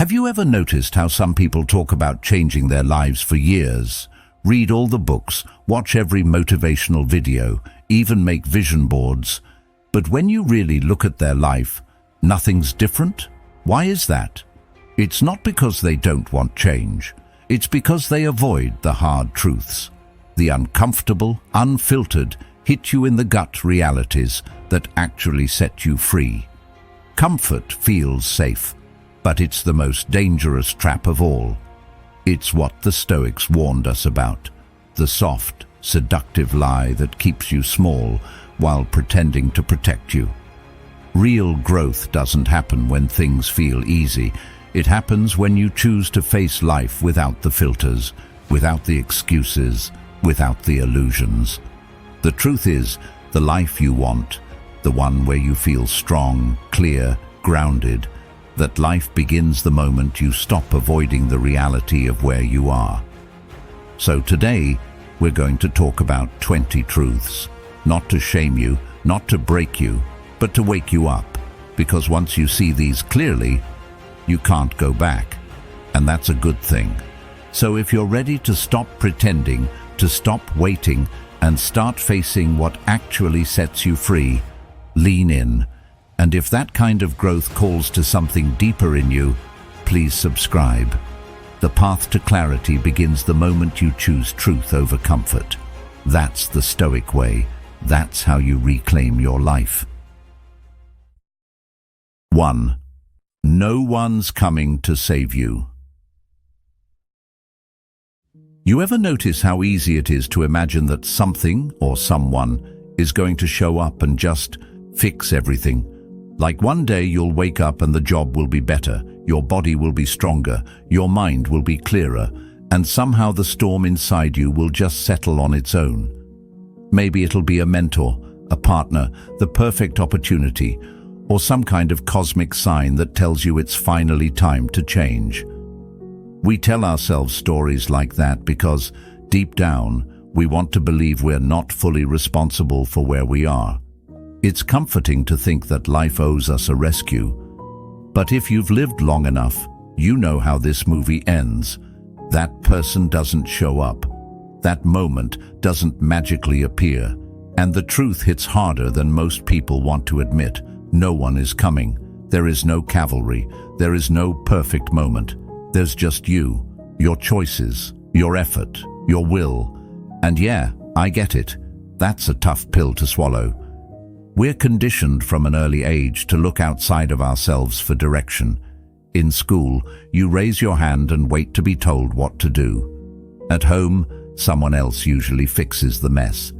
Have you ever noticed how some people talk about changing their lives for years, read all the books, watch every motivational video, even make vision boards, but when you really look at their life, nothing's different? Why is that? It's not because they don't want change. It's because they avoid the hard truths. The uncomfortable, unfiltered, hit you in the gut realities that actually set you free. Comfort feels safe, but it's the most dangerous trap of all. It's what the Stoics warned us about, the soft, seductive lie that keeps you small while pretending to protect you. Real growth doesn't happen when things feel easy. It happens when you choose to face life without the filters, without the excuses, without the illusions. The truth is, the life you want, the one where you feel strong, clear, grounded, that life begins the moment you stop avoiding the reality of where you are. So today, we're going to talk about 20 truths, not to shame you, not to break you, but to wake you up, because once you see these clearly, you can't go back, and that's a good thing. So if you're ready to stop pretending, to stop waiting, and start facing what actually sets you free, lean in. And if that kind of growth calls to something deeper in you, please subscribe. The path to clarity begins the moment you choose truth over comfort. That's the Stoic way. That's how you reclaim your life. 1. No one's coming to save you. You ever notice how easy it is to imagine that something or someone is going to show up and just fix everything? Like one day you'll wake up and the job will be better, your body will be stronger, your mind will be clearer, and somehow the storm inside you will just settle on its own. Maybe it'll be a mentor, a partner, the perfect opportunity, or some kind of cosmic sign that tells you it's finally time to change. We tell ourselves stories like that because, deep down, we want to believe we're not fully responsible for where we are. It's comforting to think that life owes us a rescue. But if you've lived long enough, you know how this movie ends. That person doesn't show up. That moment doesn't magically appear. And the truth hits harder than most people want to admit. No one is coming. There is no cavalry. There is no perfect moment. There's just you, your choices, your effort, your will. And yeah, I get it. That's a tough pill to swallow. We're conditioned from an early age to look outside of ourselves for direction. In school, you raise your hand and wait to be told what to do. At home, someone else usually fixes the mess.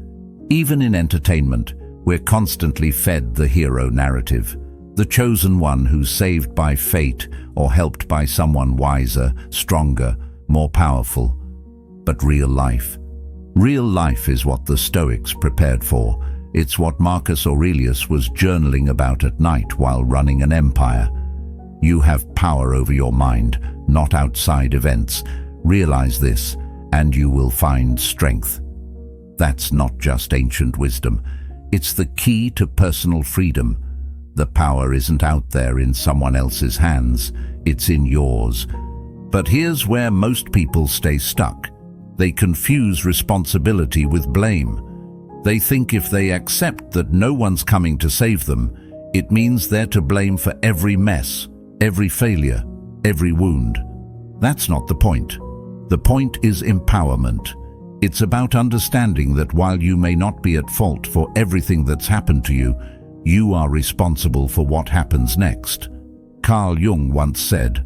Even in entertainment, we're constantly fed the hero narrative, the chosen one who's saved by fate or helped by someone wiser, stronger, more powerful. But real life is what the Stoics prepared for. It's what Marcus Aurelius was journaling about at night while running an empire. You have power over your mind, not outside events. Realize this, and you will find strength. That's not just ancient wisdom. It's the key to personal freedom. The power isn't out there in someone else's hands. It's in yours. But here's where most people stay stuck. They confuse responsibility with blame. They think if they accept that no one's coming to save them, it means they're to blame for every mess, every failure, every wound. That's not the point. The point is empowerment. It's about understanding that while you may not be at fault for everything that's happened to you, you are responsible for what happens next. Carl Jung once said,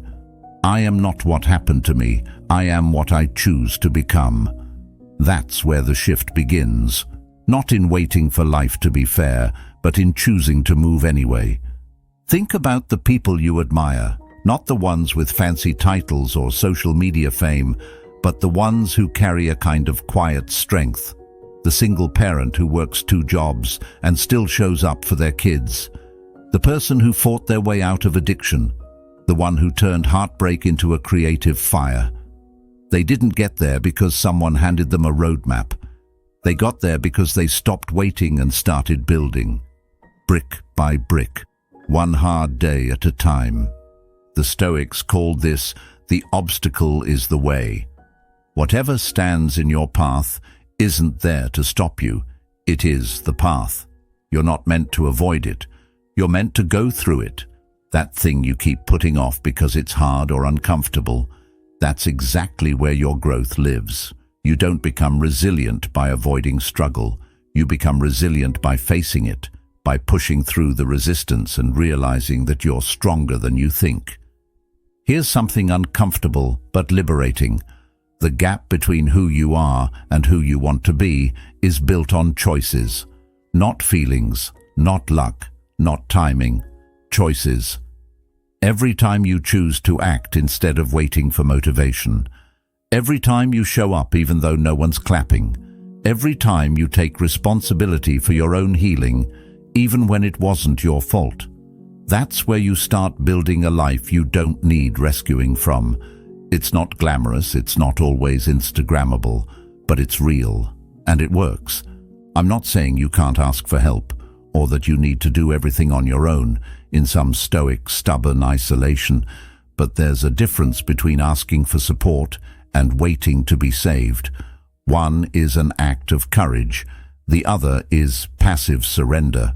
"I am not what happened to me, I am what I choose to become." That's where the shift begins. Not in waiting for life to be fair, but in choosing to move anyway. Think about the people you admire, not the ones with fancy titles or social media fame, but the ones who carry a kind of quiet strength. The single parent who works 2 jobs and still shows up for their kids. The person who fought their way out of addiction. The one who turned heartbreak into a creative fire. They didn't get there because someone handed them a roadmap. They got there because they stopped waiting and started building. Brick by brick, one hard day at a time. The Stoics called this the obstacle is the way. Whatever stands in your path isn't there to stop you. It is the path. You're not meant to avoid it. You're meant to go through it. That thing you keep putting off because it's hard or uncomfortable, that's exactly where your growth lives. You don't become resilient by avoiding struggle. You become resilient by facing it, by pushing through the resistance and realizing that you're stronger than you think. Here's something uncomfortable but liberating. The gap between who you are and who you want to be is built on choices. Not feelings, not luck, not timing. Choices. Every time you choose to act instead of waiting for motivation. Every time you show up even though no one's clapping. Every time you take responsibility for your own healing, even when it wasn't your fault. That's where you start building a life you don't need rescuing from. It's not glamorous, it's not always Instagrammable, but it's real, and it works. I'm not saying you can't ask for help, or that you need to do everything on your own, in some stoic, stubborn isolation, but there's a difference between asking for support and waiting to be saved. One is an act of courage, the other is passive surrender.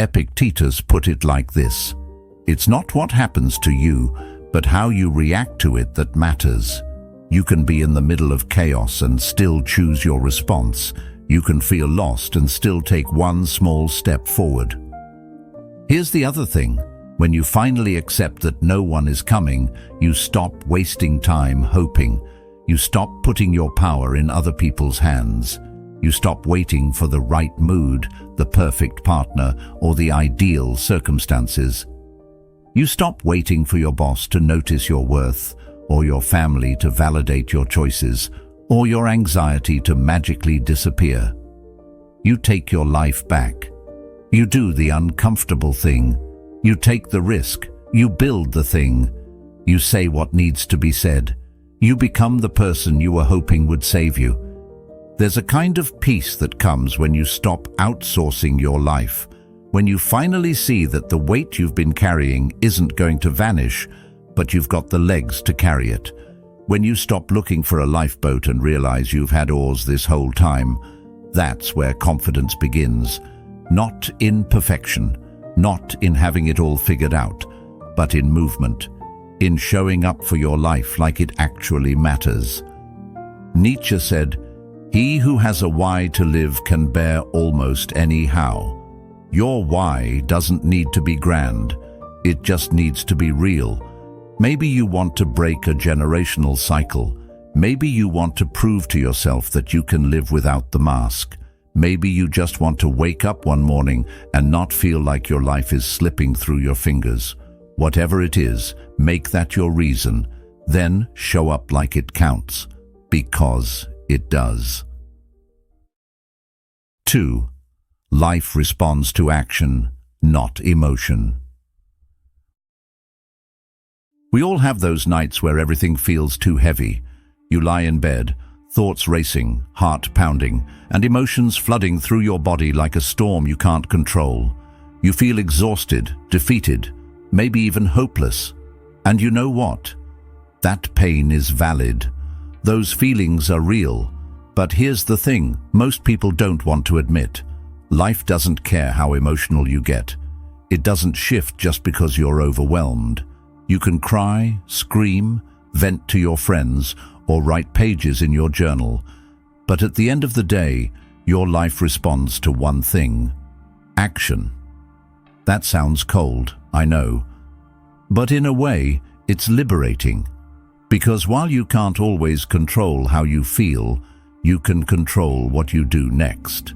Epictetus put it like this: it's not what happens to you, but how you react to it that matters. You can be in the middle of chaos and still choose your response. You can feel lost and still take one small step forward. Here's the other thing. When you finally accept that no one is coming, you stop wasting time hoping. You stop putting your power in other people's hands. You stop waiting for the right mood, the perfect partner, or the ideal circumstances. You stop waiting for your boss to notice your worth, or your family to validate your choices, or your anxiety to magically disappear. You take your life back. You do the uncomfortable thing. You take the risk. You build the thing. You say what needs to be said. You become the person you were hoping would save you. There's a kind of peace that comes when you stop outsourcing your life, when you finally see that the weight you've been carrying isn't going to vanish, but you've got the legs to carry it. When you stop looking for a lifeboat and realize you've had oars this whole time, that's where confidence begins. Not in perfection, not in having it all figured out, but in movement, in showing up for your life like it actually matters. Nietzsche said, "He who has a why to live can bear almost any how." Your why doesn't need to be grand, it just needs to be real. Maybe you want to break a generational cycle. Maybe you want to prove to yourself that you can live without the mask. Maybe you just want to wake up one morning and not feel like your life is slipping through your fingers. Whatever it is, make that your reason. Then show up like it counts, because it does. 2. Life responds to action, not emotion. We all have those nights where everything feels too heavy. You lie in bed, thoughts racing, heart pounding, and emotions flooding through your body like a storm you can't control. You feel exhausted, defeated, maybe even hopeless. And you know what? That pain is valid. Those feelings are real. But here's the thing, most people don't want to admit. Life doesn't care how emotional you get. It doesn't shift just because you're overwhelmed. You can cry, scream, vent to your friends, or write pages in your journal. But at the end of the day, your life responds to one thing: action. That sounds cold, I know. But in a way, it's liberating. Because while you can't always control how you feel, you can control what you do next.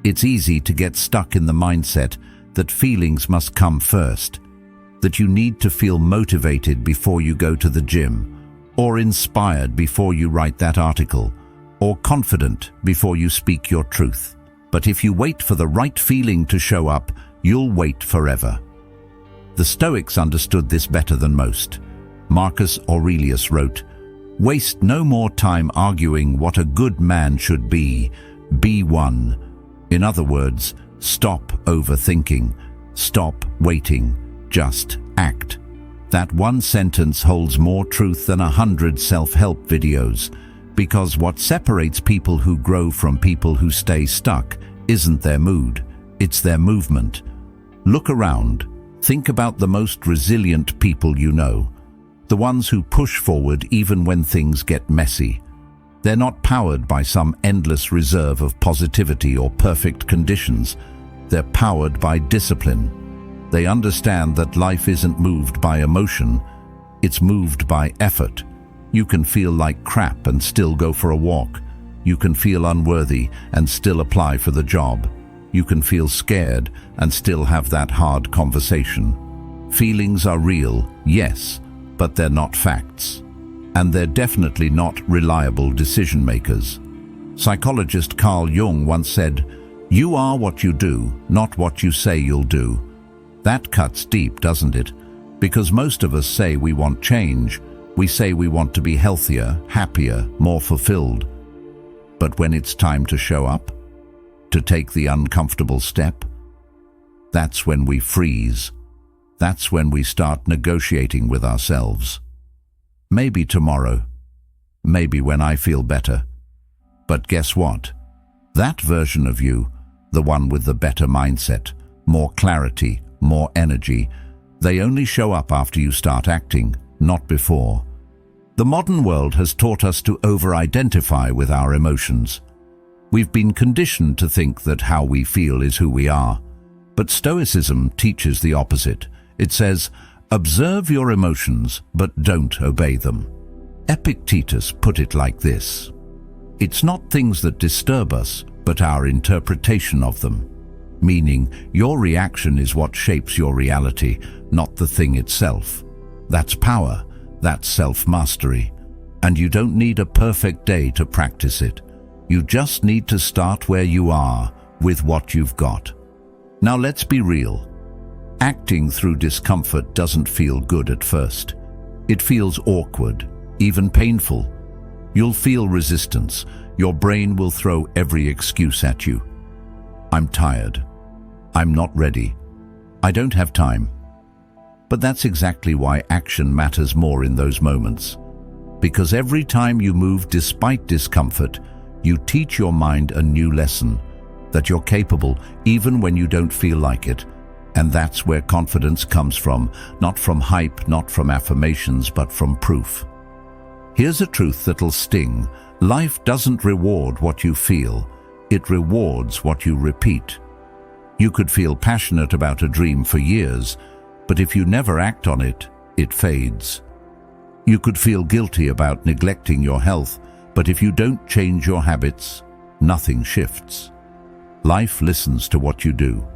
It's easy to get stuck in the mindset that feelings must come first, that you need to feel motivated before you go to the gym, or inspired before you write that article, or confident before you speak your truth. But if you wait for the right feeling to show up, you'll wait forever. The Stoics understood this better than most. Marcus Aurelius wrote, "Waste no more time arguing what a good man should be one." In other words, stop overthinking, stop waiting, just act. That one sentence holds more truth than 100 self-help videos, because what separates people who grow from people who stay stuck isn't their mood, it's their movement. Look around. Think about the most resilient people you know, the ones who push forward even when things get messy. They're not powered by some endless reserve of positivity or perfect conditions. They're powered by discipline. They understand that life isn't moved by emotion, it's moved by effort. You can feel like crap and still go for a walk. You can feel unworthy and still apply for the job. You can feel scared and still have that hard conversation. Feelings are real, yes, but they're not facts. And they're definitely not reliable decision makers. Psychologist Carl Jung once said, "You are what you do, not what you say you'll do." That cuts deep, doesn't it? Because most of us say we want change. We say we want to be healthier, happier, more fulfilled. But when it's time to show up, to take the uncomfortable step, that's when we freeze. That's when we start negotiating with ourselves. Maybe tomorrow, maybe when I feel better. But guess what? That version of you, the one with the better mindset, more clarity, more energy, they only show up after you start acting, not before. The modern world has taught us to over-identify with our emotions. We've been conditioned to think that how we feel is who we are. But Stoicism teaches the opposite. It says, observe your emotions, but don't obey them. Epictetus put it like this: it's not things that disturb us, but our interpretation of them. Meaning, your reaction is what shapes your reality, not the thing itself. That's power, that's self-mastery. And you don't need a perfect day to practice it. You just need to start where you are, with what you've got. Now let's be real. Acting through discomfort doesn't feel good at first. It feels awkward, even painful. You'll feel resistance. Your brain will throw every excuse at you. I'm tired. I'm not ready. I don't have time. But that's exactly why action matters more in those moments. Because every time you move despite discomfort, you teach your mind a new lesson, that you're capable even when you don't feel like it. And that's where confidence comes from, not from hype, not from affirmations, but from proof. Here's a truth that'll sting. Life doesn't reward what you feel, it rewards what you repeat. You could feel passionate about a dream for years, but if you never act on it, it fades. You could feel guilty about neglecting your health, but if you don't change your habits, nothing shifts. Life listens to what you do.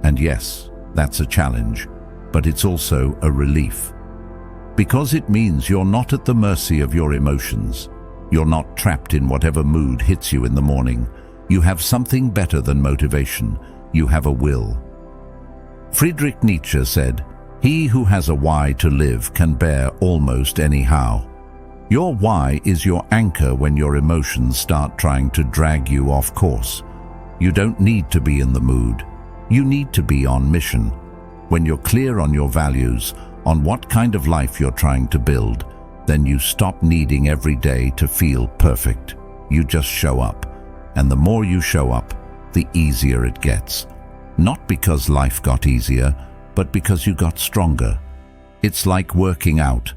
And yes, that's a challenge, but it's also a relief. Because it means you're not at the mercy of your emotions. You're not trapped in whatever mood hits you in the morning. You have something better than motivation. You have a will. Friedrich Nietzsche said, "He who has a why to live can bear almost any how." Your why is your anchor when your emotions start trying to drag you off course. You don't need to be in the mood. You need to be on mission. When you're clear on your values, on what kind of life you're trying to build, then you stop needing every day to feel perfect. You just show up. And the more you show up, the easier it gets. Not because life got easier, but because you got stronger. It's like working out.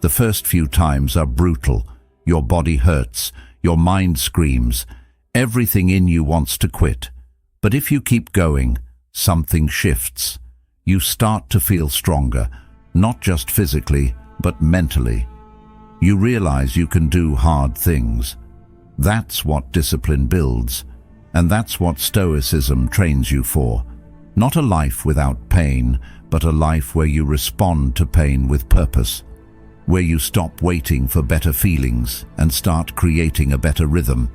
The first few times are brutal. Your body hurts. Your mind screams. Everything in you wants to quit. But if you keep going, something shifts. You start to feel stronger, not just physically, but mentally. You realize you can do hard things. That's what discipline builds, and that's what Stoicism trains you for. Not a life without pain, but a life where you respond to pain with purpose, where you stop waiting for better feelings and start creating a better rhythm.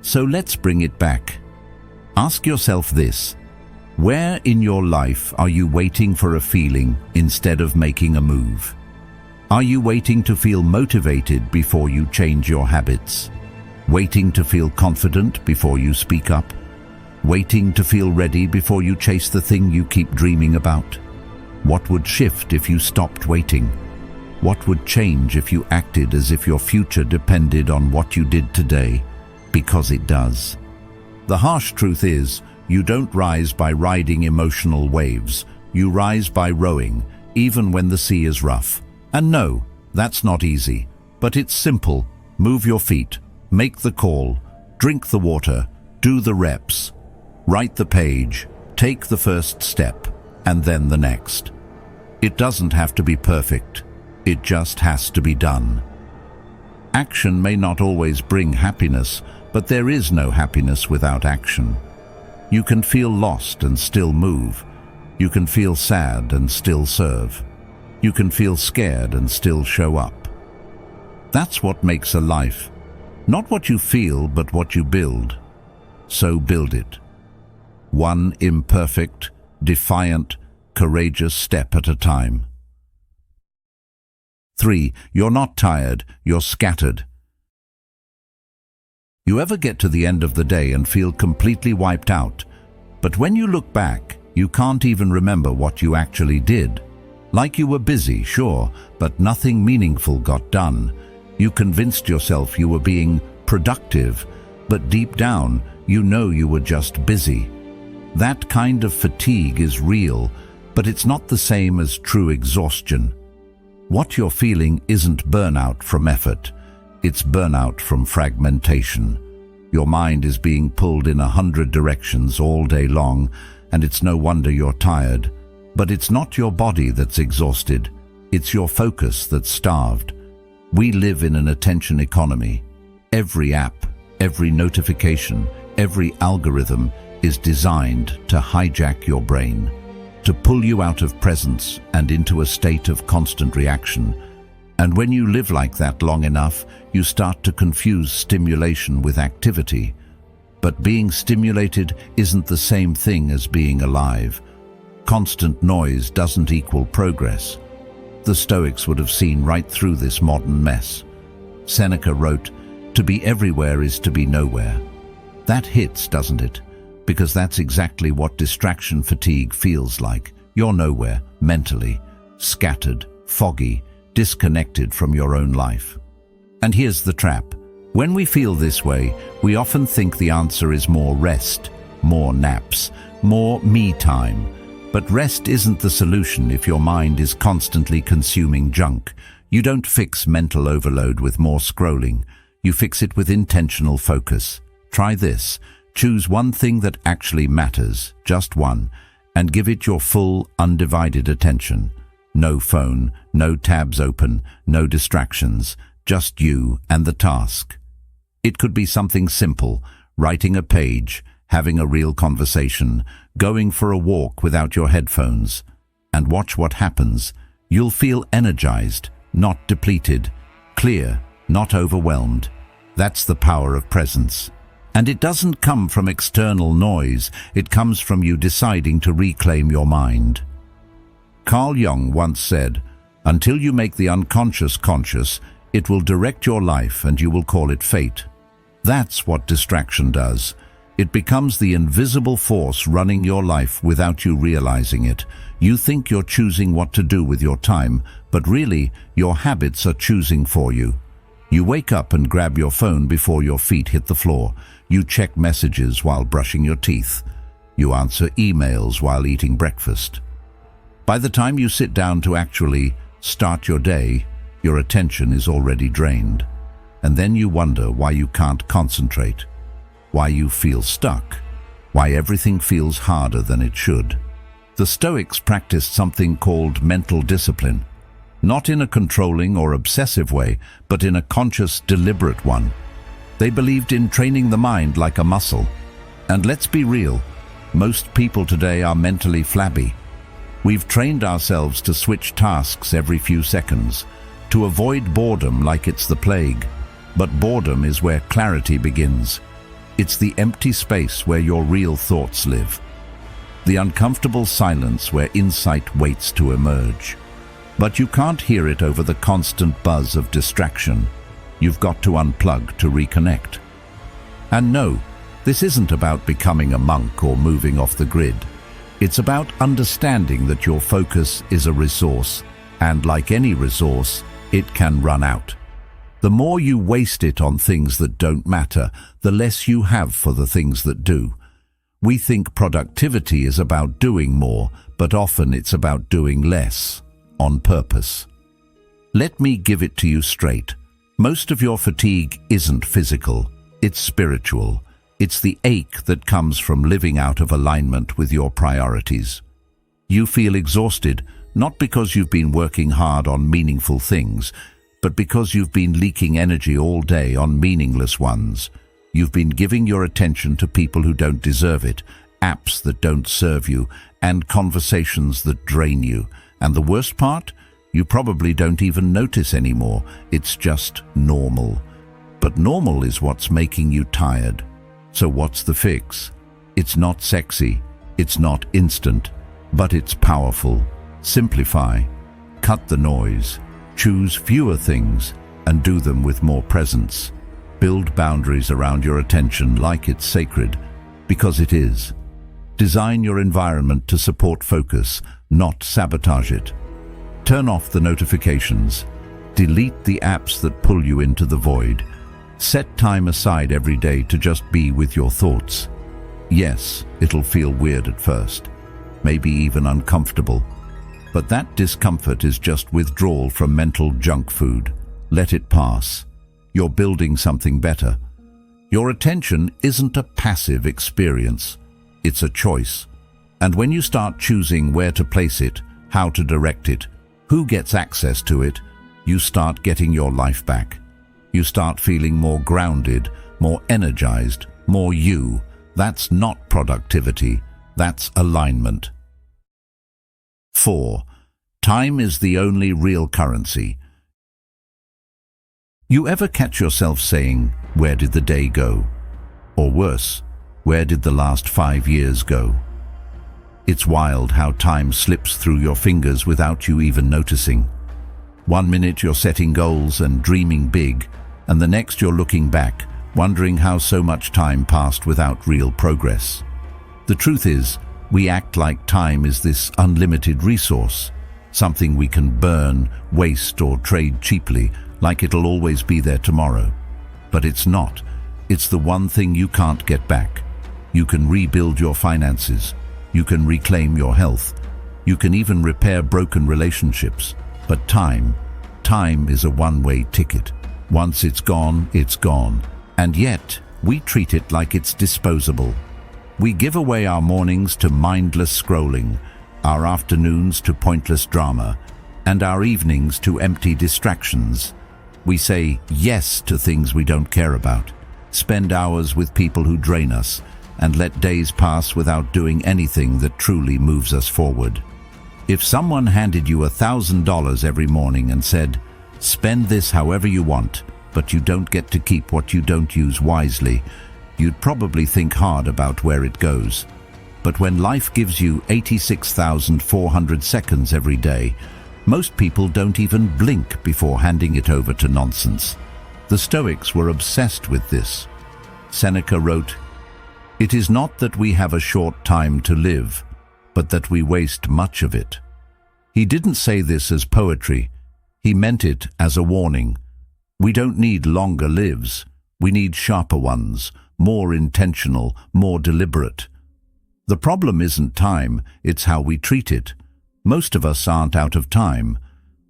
So let's bring it back. Ask yourself this: where in your life are you waiting for a feeling instead of making a move? Are you waiting to feel motivated before you change your habits? Waiting to feel confident before you speak up? Waiting to feel ready before you chase the thing you keep dreaming about? What would shift if you stopped waiting? What would change if you acted as if your future depended on what you did today? Because it does. The harsh truth is, you don't rise by riding emotional waves. You rise by rowing, even when the sea is rough. And no, that's not easy. But it's simple. Move your feet, make the call, drink the water, do the reps, write the page, take the first step, and then the next. It doesn't have to be perfect. It just has to be done. Action may not always bring happiness, but there is no happiness without action. You can feel lost and still move. You can feel sad and still serve. You can feel scared and still show up. That's what makes a life. Not what you feel, but what you build. So build it. One imperfect, defiant, courageous step at a time. 3. You're not tired, you're scattered. You ever get to the end of the day and feel completely wiped out? But when you look back, you can't even remember what you actually did. Like you were busy, sure, but nothing meaningful got done. You convinced yourself you were being productive, but deep down, you know you were just busy. That kind of fatigue is real, but it's not the same as true exhaustion. What you're feeling isn't burnout from effort, it's burnout from fragmentation. Your mind is being pulled in 100 directions all day long, and it's no wonder you're tired. But it's not your body that's exhausted, it's your focus that's starved. We live in an attention economy. Every app, every notification, every algorithm is designed to hijack your brain, to pull you out of presence and into a state of constant reaction. And when you live like that long enough, you start to confuse stimulation with activity. But being stimulated isn't the same thing as being alive. Constant noise doesn't equal progress. The Stoics would have seen right through this modern mess. Seneca wrote, "To be everywhere is to be nowhere." That hits, doesn't it? Because that's exactly what distraction fatigue feels like. You're nowhere, mentally, scattered, foggy, disconnected from your own life. And here's the trap. When we feel this way, we often think the answer is more rest, more naps, more me time. But rest isn't the solution if your mind is constantly consuming junk. You don't fix mental overload with more scrolling. You fix it with intentional focus. Try this. Choose one thing that actually matters, just one, and give it your full, undivided attention. No phone, no tabs open, no distractions, just you and the task. It could be something simple, writing a page, having a real conversation, going for a walk without your headphones. And watch what happens. You'll feel energized, not depleted, clear, not overwhelmed. That's the power of presence. And it doesn't come from external noise, it comes from you deciding to reclaim your mind. Carl Jung once said, "Until you make the unconscious conscious, it will direct your life and you will call it fate." That's what distraction does. It becomes the invisible force running your life without you realizing it. You think you're choosing what to do with your time, but really, your habits are choosing for you. You wake up and grab your phone before your feet hit the floor. You check messages while brushing your teeth. You answer emails while eating breakfast. By the time you sit down to actually start your day, your attention is already drained. And then you wonder why you can't concentrate, why you feel stuck, why everything feels harder than it should. The Stoics practiced something called mental discipline, not in a controlling or obsessive way, but in a conscious, deliberate one. They believed in training the mind like a muscle. And let's be real, most people today are mentally flabby. We've trained ourselves to switch tasks every few seconds, to avoid boredom like it's the plague. But boredom is where clarity begins. It's the empty space where your real thoughts live. The uncomfortable silence where insight waits to emerge. But you can't hear it over the constant buzz of distraction. You've got to unplug to reconnect. And no, this isn't about becoming a monk or moving off the grid. It's about understanding that your focus is a resource, and like any resource, it can run out. The more you waste it on things that don't matter, the less you have for the things that do. We think productivity is about doing more, but often it's about doing less, on purpose. Let me give it to you straight. Most of your fatigue isn't physical, it's spiritual. It's the ache that comes from living out of alignment with your priorities. You feel exhausted, not because you've been working hard on meaningful things, but because you've been leaking energy all day on meaningless ones. You've been giving your attention to people who don't deserve it, apps that don't serve you, and conversations that drain you. And the worst part? You probably don't even notice anymore. It's just normal. But normal is what's making you tired. So what's the fix? It's not sexy, it's not instant, but it's powerful. Simplify, cut the noise, choose fewer things, and do them with more presence. Build boundaries around your attention like it's sacred, because it is. Design your environment to support focus, not sabotage it. Turn off the notifications. Delete the apps that pull you into the void. Set time aside every day to just be with your thoughts. Yes, it'll feel weird at first, maybe even uncomfortable. But that discomfort is just withdrawal from mental junk food. Let it pass. You're building something better. Your attention isn't a passive experience. It's a choice. And when you start choosing where to place it, how to direct it, who gets access to it, you start getting your life back. You start feeling more grounded, more energized, more you. That's not productivity. That's alignment. 4. Time is the only real currency. You ever catch yourself saying, "Where did the day go?" Or worse, "Where did the last 5 years go?" It's wild how time slips through your fingers without you even noticing. One minute you're setting goals and dreaming big, and the next you're looking back, wondering how so much time passed without real progress. The truth is, we act like time is this unlimited resource, something we can burn, waste, or trade cheaply, like it'll always be there tomorrow. But it's not. It's the one thing you can't get back. You can rebuild your finances. You can reclaim your health. You can even repair broken relationships. But time is a one-way ticket. Once it's gone, it's gone. And yet, we treat it like it's disposable. We give away our mornings to mindless scrolling, our afternoons to pointless drama, and our evenings to empty distractions. We say yes to things we don't care about, spend hours with people who drain us, and let days pass without doing anything that truly moves us forward. If someone handed you $1,000 every morning and said, "Spend this however you want, but you don't get to keep what you don't use wisely," you'd probably think hard about where it goes. But when life gives you 86,400 seconds every day, most people don't even blink before handing it over to nonsense. The Stoics were obsessed with this. Seneca wrote, "It is not that we have a short time to live, but that we waste much of it." He didn't say this as poetry. He meant it as a warning. We don't need longer lives. We need sharper ones, more intentional, more deliberate. The problem isn't time, it's how we treat it. Most of us aren't out of time.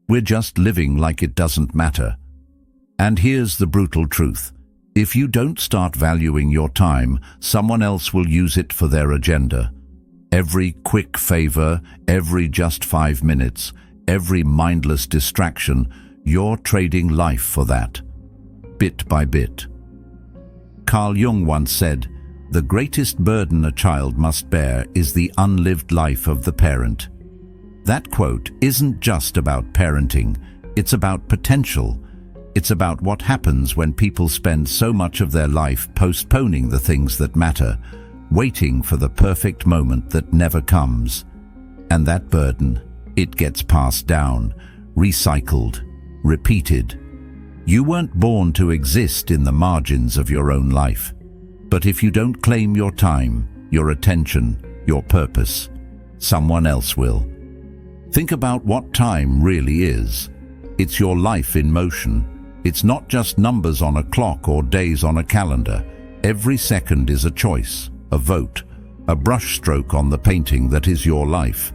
We're just living like it doesn't matter. And here's the brutal truth. If you don't start valuing your time, someone else will use it for their agenda. Every quick favor, every just 5 minutes, every mindless distraction, you're trading life for that, bit by bit. Carl Jung once said, "The greatest burden a child must bear is the unlived life of the parent." That quote isn't just about parenting, it's about potential. It's about what happens when people spend so much of their life postponing the things that matter, waiting for the perfect moment that never comes. And that burden, it gets passed down, recycled, repeated. You weren't born to exist in the margins of your own life. But if you don't claim your time, your attention, your purpose, someone else will. Think about what time really is. It's your life in motion. It's not just numbers on a clock or days on a calendar. Every second is a choice, a vote, a brushstroke on the painting that is your life.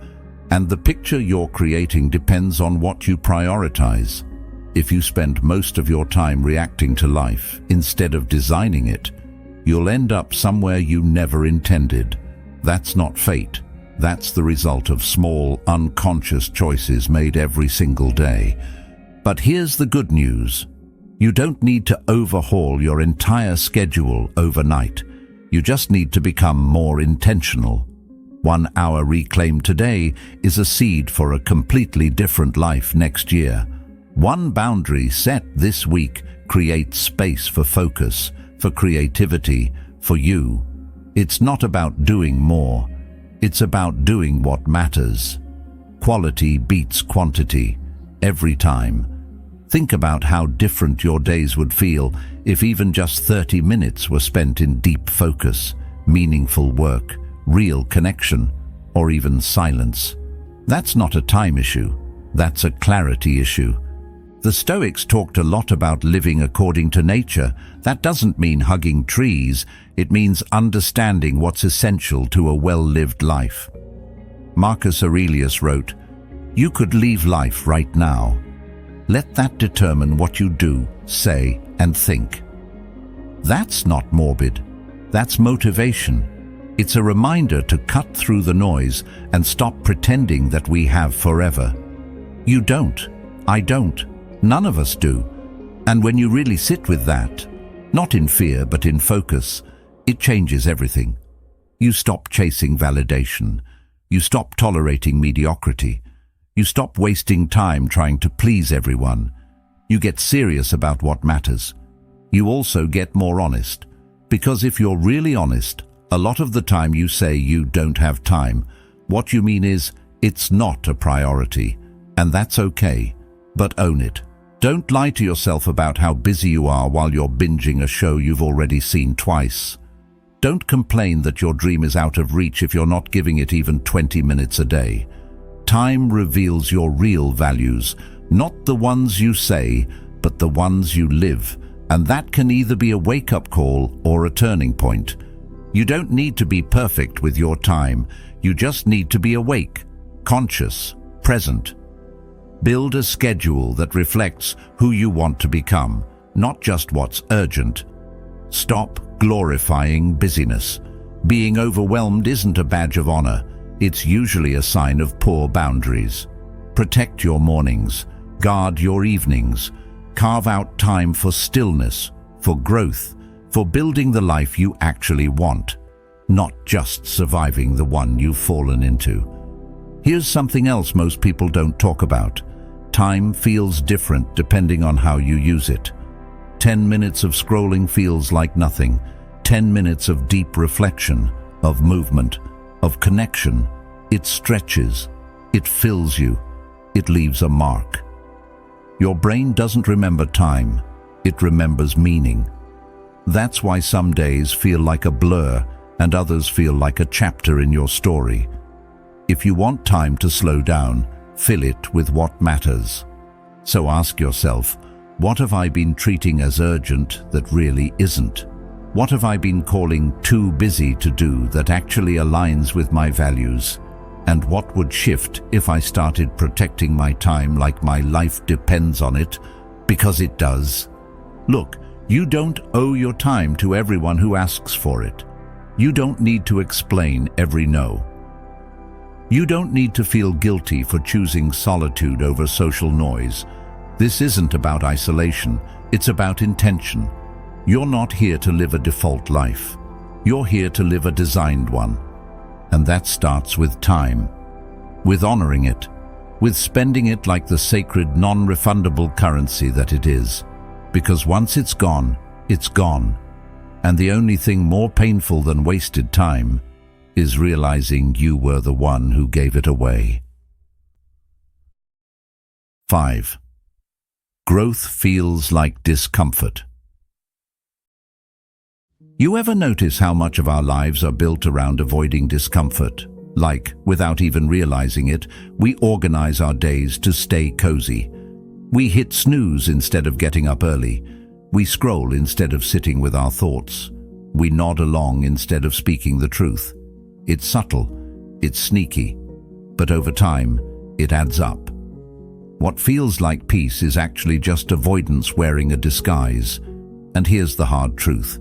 And the picture you're creating depends on what you prioritize. If you spend most of your time reacting to life instead of designing it, you'll end up somewhere you never intended. That's not fate. That's the result of small, unconscious choices made every single day. But here's the good news. You don't need to overhaul your entire schedule overnight. You just need to become more intentional. 1 hour reclaimed today is a seed for a completely different life next year. One boundary set this week creates space for focus, for creativity, for you. It's not about doing more. It's about doing what matters. Quality beats quantity every time. Think about how different your days would feel if even just 30 minutes were spent in deep focus, meaningful work, real connection, or even silence. That's not a time issue. That's a clarity issue. The Stoics talked a lot about living according to nature. That doesn't mean hugging trees. It means understanding what's essential to a well-lived life. Marcus Aurelius wrote, "You could leave life right now. Let that determine what you do, say, and think." That's not morbid. That's motivation. It's a reminder to cut through the noise and stop pretending that we have forever. You don't. I don't. None of us do. And when you really sit with that, not in fear but in focus, it changes everything. You stop chasing validation. You stop tolerating mediocrity. You stop wasting time trying to please everyone. You get serious about what matters. You also get more honest. Because if you're really honest, a lot of the time you say you don't have time. What you mean is, it's not a priority. And that's okay. But own it. Don't lie to yourself about how busy you are while you're binging a show you've already seen twice. Don't complain that your dream is out of reach if you're not giving it even 20 minutes a day. Time reveals your real values, not the ones you say, but the ones you live, and that can either be a wake-up call or a turning point. You don't need to be perfect with your time, you just need to be awake, conscious, present. Build a schedule that reflects who you want to become, not just what's urgent. Stop glorifying busyness. Being overwhelmed isn't a badge of honor. It's usually a sign of poor boundaries. Protect your mornings, guard your evenings, carve out time for stillness, for growth, for building the life you actually want, not just surviving the one you've fallen into. Here's something else most people don't talk about. Time feels different depending on how you use it. 10 minutes of scrolling feels like nothing. 10 minutes of deep reflection, of movement, of connection. It stretches, it fills you, it leaves a mark. Your brain doesn't remember time, it remembers meaning. That's why some days feel like a blur and others feel like a chapter in your story. If you want time to slow down, fill it with what matters. So ask yourself, what have I been treating as urgent that really isn't? What have I been calling too busy to do that actually aligns with my values? And what would shift if I started protecting my time like my life depends on it? Because it does. Look, you don't owe your time to everyone who asks for it. You don't need to explain every no. You don't need to feel guilty for choosing solitude over social noise. This isn't about isolation, it's about intention. You're not here to live a default life. You're here to live a designed one. And that starts with time, with honoring it, with spending it like the sacred, non-refundable currency that it is. Because once it's gone, it's gone. And the only thing more painful than wasted time is realizing you were the one who gave it away. 5. Growth feels like discomfort. You ever notice how much of our lives are built around avoiding discomfort? Like, without even realizing it, we organize our days to stay cozy. We hit snooze instead of getting up early. We scroll instead of sitting with our thoughts. We nod along instead of speaking the truth. It's subtle, it's sneaky, but over time, it adds up. What feels like peace is actually just avoidance wearing a disguise. And here's the hard truth.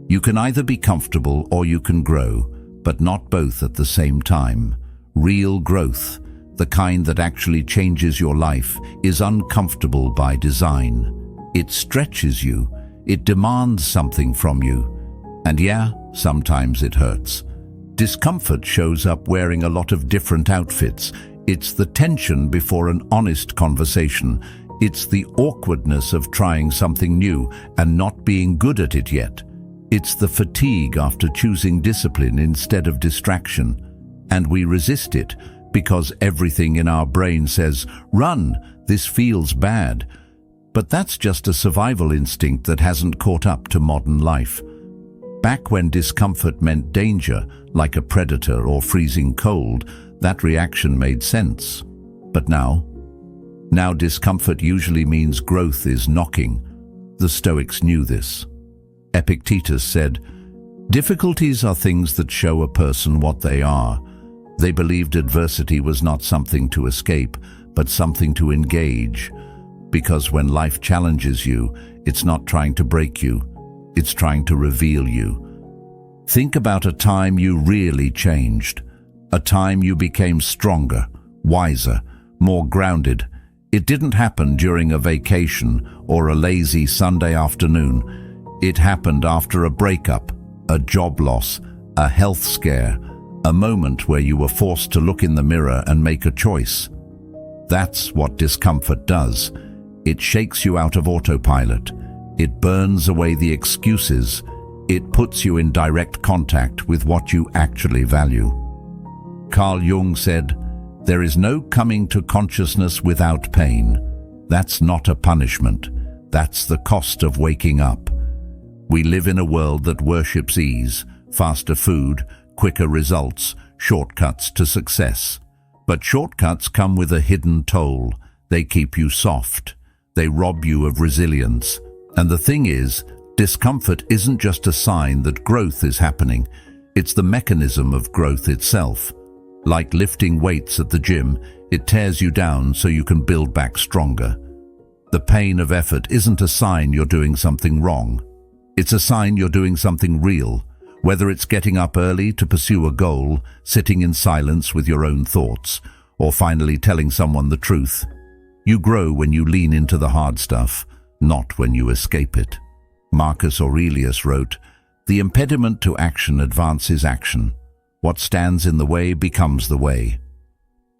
You can either be comfortable or you can grow, but not both at the same time. Real growth, the kind that actually changes your life, is uncomfortable by design. It stretches you, it demands something from you. And yeah, sometimes it hurts. Discomfort shows up wearing a lot of different outfits. It's the tension before an honest conversation. It's the awkwardness of trying something new and not being good at it yet. It's the fatigue after choosing discipline instead of distraction. And we resist it because everything in our brain says, "Run, this feels bad." But that's just a survival instinct that hasn't caught up to modern life. Back when discomfort meant danger, like a predator or freezing cold, that reaction made sense. But now discomfort usually means growth is knocking. The Stoics knew this. Epictetus said, "Difficulties are things that show a person what they are." They believed adversity was not something to escape, but something to engage. Because when life challenges you, it's not trying to break you, it's trying to reveal you. Think about a time you really changed, a time you became stronger, wiser, more grounded. It didn't happen during a vacation or a lazy Sunday afternoon. It happened after a breakup, a job loss, a health scare, a moment where you were forced to look in the mirror and make a choice. That's what discomfort does. It shakes you out of autopilot. It burns away the excuses. It puts you in direct contact with what you actually value. Carl Jung said, "There is no coming to consciousness without pain. That's not a punishment. That's the cost of waking up." We live in a world that worships ease, faster food, quicker results, shortcuts to success. But shortcuts come with a hidden toll. They keep you soft. They rob you of resilience. And the thing is, discomfort isn't just a sign that growth is happening. It's the mechanism of growth itself. Like lifting weights at the gym, it tears you down so you can build back stronger. The pain of effort isn't a sign you're doing something wrong. It's a sign you're doing something real, whether it's getting up early to pursue a goal, sitting in silence with your own thoughts, or finally telling someone the truth. You grow when you lean into the hard stuff, not when you escape it. Marcus Aurelius wrote, "The impediment to action advances action. What stands in the way becomes the way."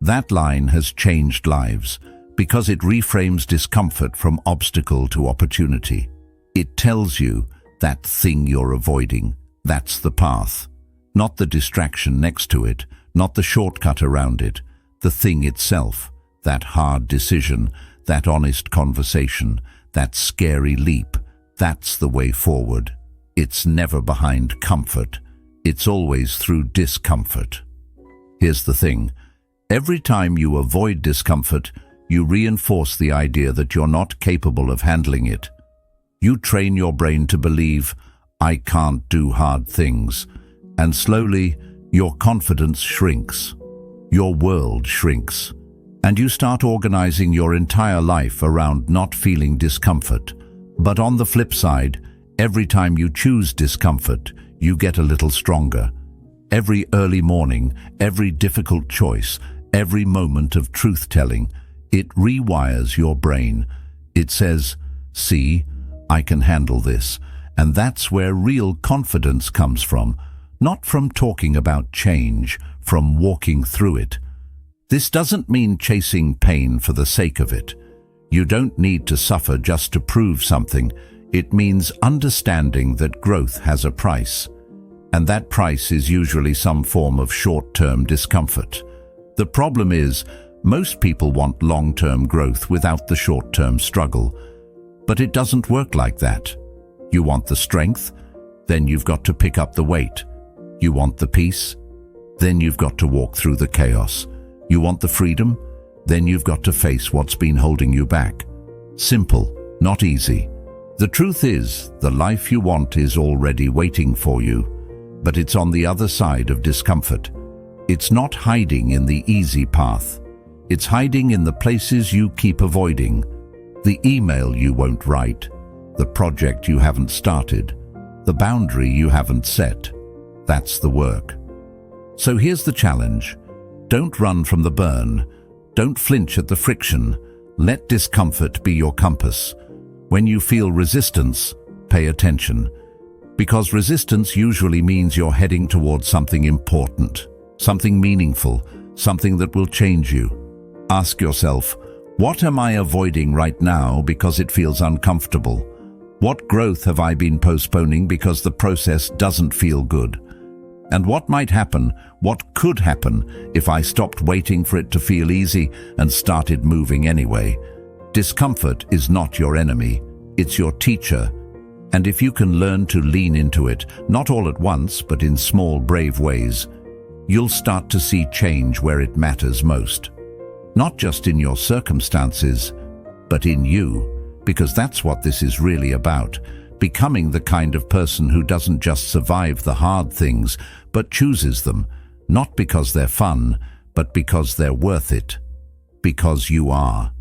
That line has changed lives because it reframes discomfort from obstacle to opportunity. It tells you that thing you're avoiding, that's the path, not the distraction next to it, not the shortcut around it, the thing itself, that hard decision, that honest conversation, that scary leap. That's the way forward. It's never behind comfort. It's always through discomfort. Here's the thing. Every time you avoid discomfort, you reinforce the idea that you're not capable of handling it. You train your brain to believe, "I can't do hard things." And slowly, your confidence shrinks. Your world shrinks. And you start organizing your entire life around not feeling discomfort. But on the flip side, every time you choose discomfort, you get a little stronger. Every early morning, every difficult choice, every moment of truth-telling, it rewires your brain. It says, "See, I can handle this." And that's where real confidence comes from, not from talking about change, from walking through it. This doesn't mean chasing pain for the sake of it. You don't need to suffer just to prove something. It means understanding that growth has a price. And that price is usually some form of short-term discomfort. The problem is, most people want long-term growth without the short-term struggle. But it doesn't work like that. You want the strength? Then you've got to pick up the weight. You want the peace? Then you've got to walk through the chaos. You want the freedom? Then you've got to face what's been holding you back. Simple, not easy. The truth is, the life you want is already waiting for you, but it's on the other side of discomfort. It's not hiding in the easy path. It's hiding in the places you keep avoiding. The email you won't write, the project you haven't started, the boundary you haven't set. That's the work. So here's the challenge. Don't run from the burn. Don't flinch at the friction. Let discomfort be your compass. When you feel resistance, pay attention. Because resistance usually means you're heading towards something important, something meaningful, something that will change you. Ask yourself, what am I avoiding right now because it feels uncomfortable? What growth have I been postponing because the process doesn't feel good? And what might happen, what could happen, if I stopped waiting for it to feel easy and started moving anyway? Discomfort is not your enemy, it's your teacher. And if you can learn to lean into it, not all at once, but in small, brave ways, you'll start to see change where it matters most. Not just in your circumstances, but in you, because that's what this is really about. Becoming the kind of person who doesn't just survive the hard things, but chooses them, not because they're fun, but because they're worth it. Because you are.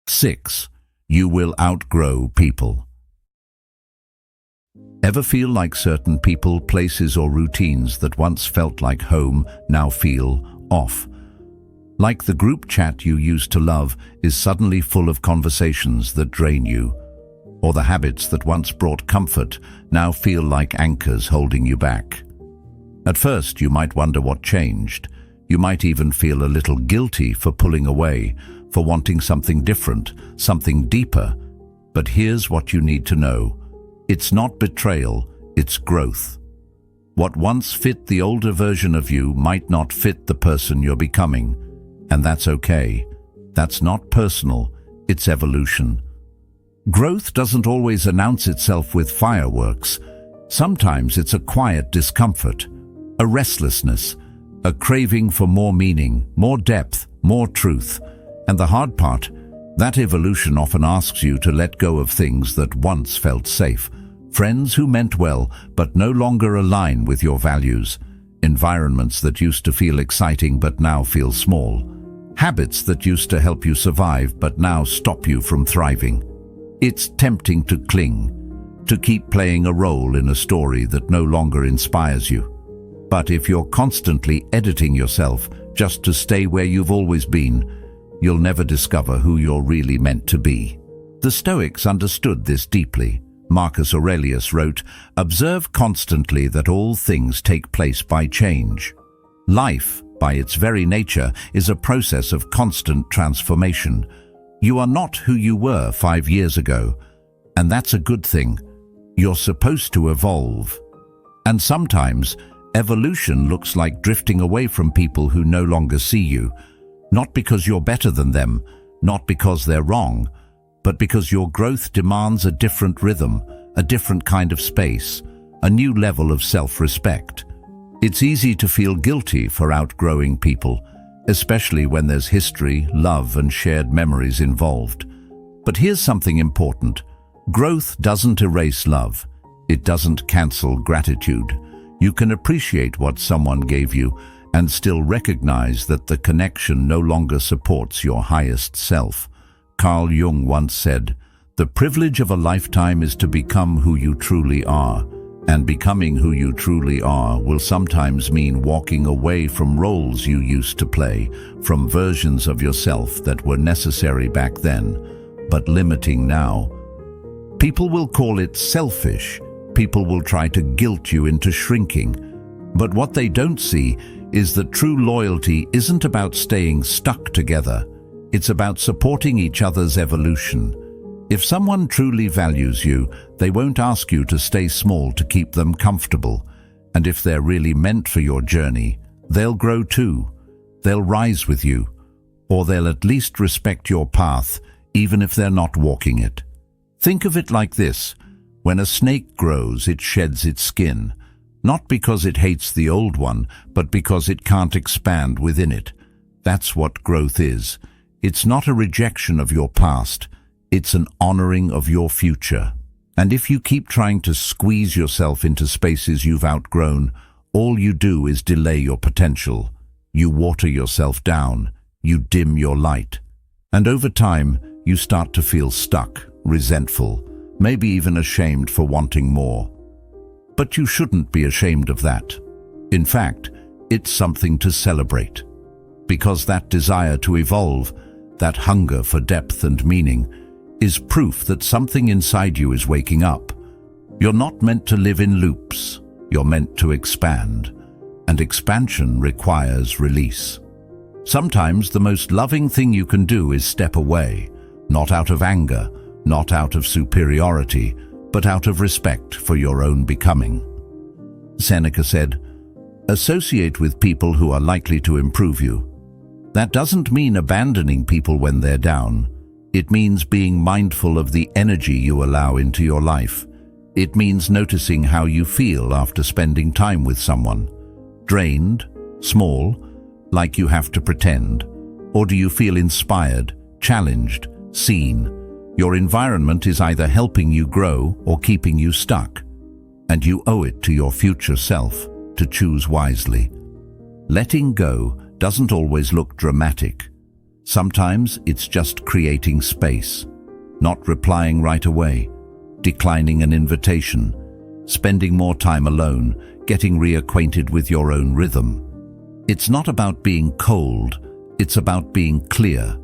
6. You will outgrow people. Ever feel like certain people, places, or routines that once felt like home now feel off? Like the group chat you used to love is suddenly full of conversations that drain you, or the habits that once brought comfort now feel like anchors holding you back. At first, you might wonder what changed. You might even feel a little guilty for pulling away, for wanting something different, something deeper. But here's what you need to know. It's not betrayal, it's growth. What once fit the older version of you might not fit the person you're becoming. And that's okay. That's not personal, it's evolution. Growth doesn't always announce itself with fireworks. Sometimes it's a quiet discomfort, a restlessness, a craving for more meaning, more depth, more truth. And the hard part, that evolution often asks you to let go of things that once felt safe. Friends who meant well but no longer align with your values. Environments that used to feel exciting but now feel small. Habits that used to help you survive but now stop you from thriving. It's tempting to cling, to keep playing a role in a story that no longer inspires you. But if you're constantly editing yourself just to stay where you've always been, you'll never discover who you're really meant to be. The Stoics understood this deeply. Marcus Aurelius wrote, "Observe constantly that all things take place by change." Life, by its very nature, is a process of constant transformation. You are not who you were 5 years ago, and that's a good thing. You're supposed to evolve. And sometimes, evolution looks like drifting away from people who no longer see you, not because you're better than them, not because they're wrong, but because your growth demands a different rhythm, a different kind of space, a new level of self-respect. It's easy to feel guilty for outgrowing people, especially when there's history, love, and shared memories involved. But here's something important. Growth doesn't erase love. It doesn't cancel gratitude. You can appreciate what someone gave you and still recognize that the connection no longer supports your highest self. Carl Jung once said, "The privilege of a lifetime is to become who you truly are. And becoming who you truly are will sometimes mean walking away from roles you used to play, from versions of yourself that were necessary back then, but limiting now." People will call it selfish. People will try to guilt you into shrinking. But what they don't see is that true loyalty isn't about staying stuck together. It's about supporting each other's evolution. If someone truly values you, they won't ask you to stay small to keep them comfortable. And if they're really meant for your journey, they'll grow too. They'll rise with you, or they'll at least respect your path, even if they're not walking it. Think of it like this. When a snake grows, it sheds its skin. Not because it hates the old one, but because it can't expand within it. That's what growth is. It's not a rejection of your past. It's an honoring of your future. And if you keep trying to squeeze yourself into spaces you've outgrown, all you do is delay your potential. You water yourself down. You dim your light. And over time, you start to feel stuck, resentful, maybe even ashamed for wanting more. But you shouldn't be ashamed of that. In fact, it's something to celebrate. Because that desire to evolve, that hunger for depth and meaning, is proof that something inside you is waking up. You're not meant to live in loops. You're meant to expand. And expansion requires release. Sometimes the most loving thing you can do is step away, not out of anger, not out of superiority, but out of respect for your own becoming. Seneca said, "Associate with people who are likely to improve you." That doesn't mean abandoning people when they're down. It means being mindful of the energy you allow into your life. It means noticing how you feel after spending time with someone. Drained? Small? Like you have to pretend? Or do you feel inspired, challenged, seen? Your environment is either helping you grow or keeping you stuck. And you owe it to your future self to choose wisely. Letting go doesn't always look dramatic. Sometimes it's just creating space, not replying right away, declining an invitation, spending more time alone, getting reacquainted with your own rhythm. It's not about being cold, it's about being clear.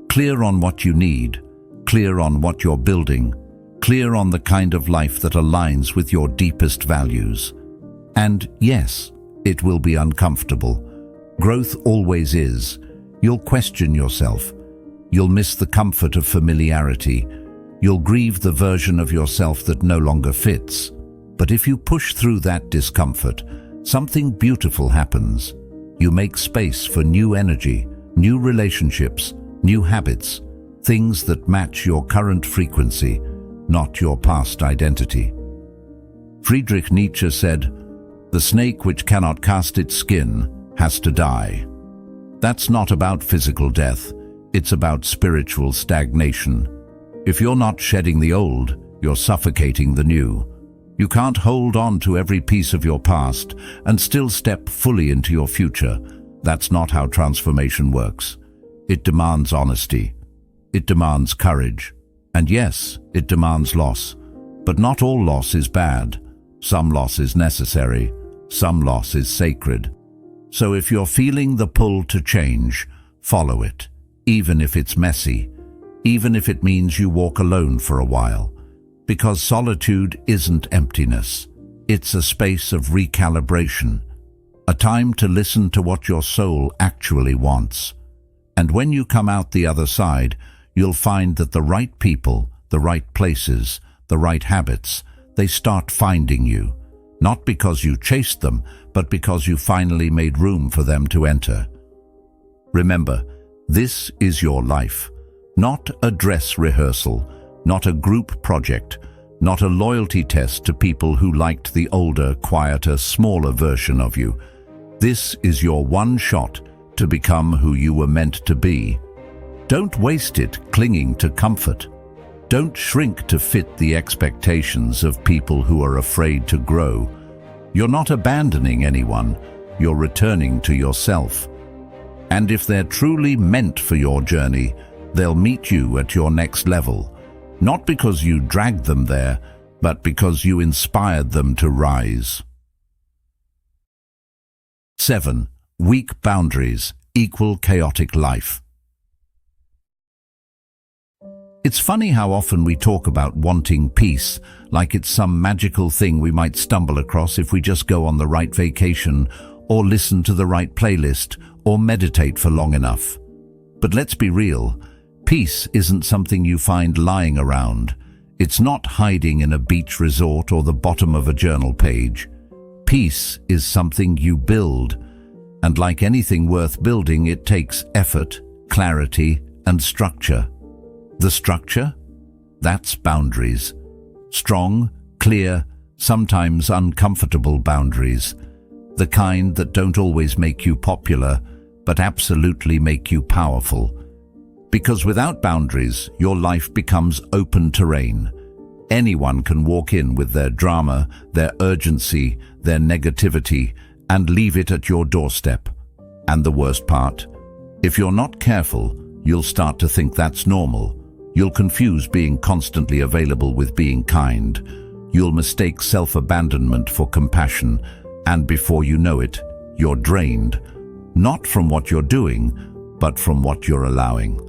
Clear on what you need, clear on what you're building, clear on the kind of life that aligns with your deepest values. And yes, it will be uncomfortable. Growth always is. You'll question yourself. You'll miss the comfort of familiarity. You'll grieve the version of yourself that no longer fits. But if you push through that discomfort, something beautiful happens. You make space for new energy, new relationships, new habits, things that match your current frequency, not your past identity. Friedrich Nietzsche said, "The snake which cannot cast its skin has to die." That's not about physical death, it's about spiritual stagnation. If you're not shedding the old, you're suffocating the new. You can't hold on to every piece of your past and still step fully into your future. That's not how transformation works. It demands honesty. It demands courage. And yes, it demands loss. But not all loss is bad. Some loss is necessary. Some loss is sacred. So if you're feeling the pull to change, follow it, even if it's messy, even if it means you walk alone for a while. Because solitude isn't emptiness. It's a space of recalibration, a time to listen to what your soul actually wants. And when you come out the other side, you'll find that the right people, the right places, the right habits, they start finding you. Not because you chased them, but because you finally made room for them to enter. Remember, this is your life. Not a dress rehearsal, not a group project, not a loyalty test to people who liked the older, quieter, smaller version of you. This is your one shot to become who you were meant to be. Don't waste it clinging to comfort. Don't shrink to fit the expectations of people who are afraid to grow. You're not abandoning anyone, you're returning to yourself. And if they're truly meant for your journey, they'll meet you at your next level. Not because you dragged them there, but because you inspired them to rise. 7. Weak boundaries equal chaotic life. It's funny how often we talk about wanting peace, like it's some magical thing we might stumble across if we just go on the right vacation, or listen to the right playlist, or meditate for long enough. But let's be real, peace isn't something you find lying around. It's not hiding in a beach resort or the bottom of a journal page. Peace is something you build, and like anything worth building, it takes effort, clarity, and structure. The structure? That's boundaries. Strong, clear, sometimes uncomfortable boundaries, the kind that don't always make you popular, but absolutely make you powerful. Because without boundaries, your life becomes open terrain. Anyone can walk in with their drama, their urgency, their negativity, and leave it at your doorstep. And the worst part, if you're not careful, you'll start to think that's normal. You'll confuse being constantly available with being kind. You'll mistake self-abandonment for compassion, and before you know it, you're drained, not from what you're doing, but from what you're allowing.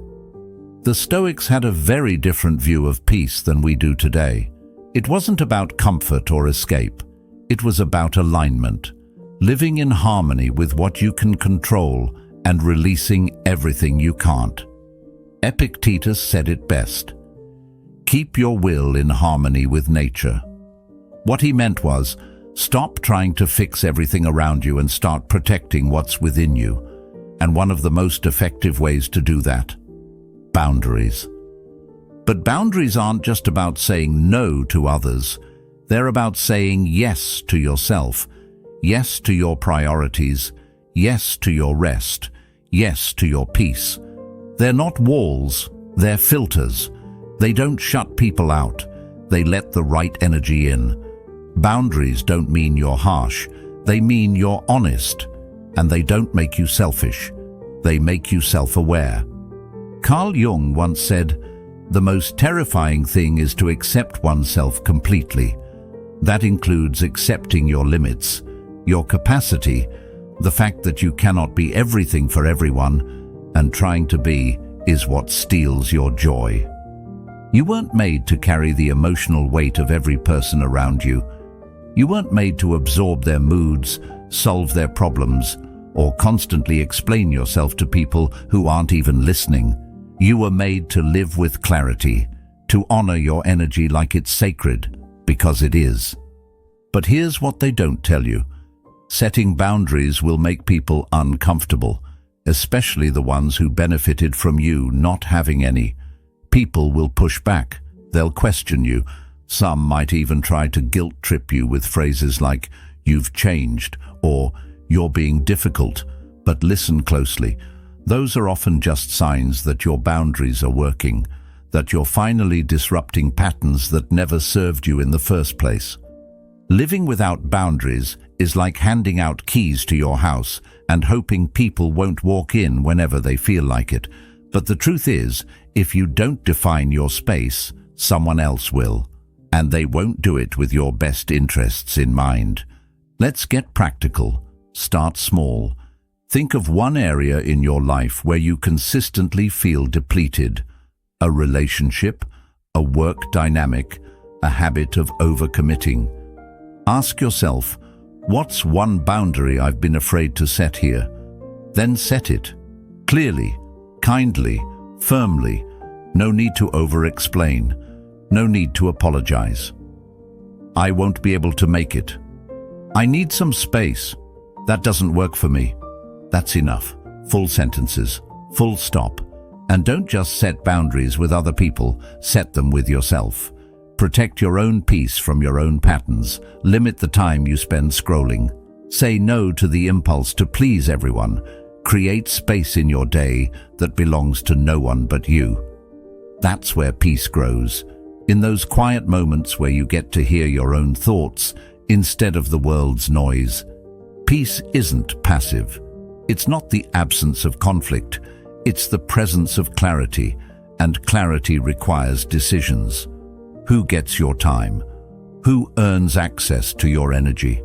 The Stoics had a very different view of peace than we do today. It wasn't about comfort or escape. It was about alignment, living in harmony with what you can control and releasing everything you can't. Epictetus said it best: keep your will in harmony with nature. What he meant was, stop trying to fix everything around you and start protecting what's within you. And one of the most effective ways to do that: boundaries. But boundaries aren't just about saying no to others. They're about saying yes to yourself, yes to your priorities, yes to your rest, yes to your peace. They're not walls, they're filters. They don't shut people out, they let the right energy in. Boundaries don't mean you're harsh, they mean you're honest. And they don't make you selfish, they make you self-aware. Carl Jung once said, "The most terrifying thing is to accept oneself completely." That includes accepting your limits, your capacity, the fact that you cannot be everything for everyone, and trying to be is what steals your joy. You weren't made to carry the emotional weight of every person around you. You weren't made to absorb their moods, solve their problems, or constantly explain yourself to people who aren't even listening. You were made to live with clarity, to honor your energy like it's sacred, because it is. But here's what they don't tell you. Setting boundaries will make people uncomfortable, especially the ones who benefited from you not having any. People will push back, they'll question you. Some might even try to guilt-trip you with phrases like, "You've changed," or "You're being difficult." But listen closely. Those are often just signs that your boundaries are working, that you're finally disrupting patterns that never served you in the first place. Living without boundaries is like handing out keys to your house and hoping people won't walk in whenever they feel like it. But the truth is, if you don't define your space, someone else will. And they won't do it with your best interests in mind. Let's get practical. Start small. Think of one area in your life where you consistently feel depleted. A relationship, a work dynamic, a habit of overcommitting. Ask yourself, what's one boundary I've been afraid to set here? Then set it. Clearly, kindly, firmly. No need to over-explain. No need to apologize. I won't be able to make it. I need some space. That doesn't work for me. That's enough. Full sentences. Full stop. And don't just set boundaries with other people, set them with yourself. Protect your own peace from your own patterns. Limit the time you spend scrolling. Say no to the impulse to please everyone. Create space in your day that belongs to no one but you. That's where peace grows. In those quiet moments where you get to hear your own thoughts instead of the world's noise. Peace isn't passive. It's not the absence of conflict. It's the presence of clarity, and clarity requires decisions. Who gets your time? Who earns access to your energy?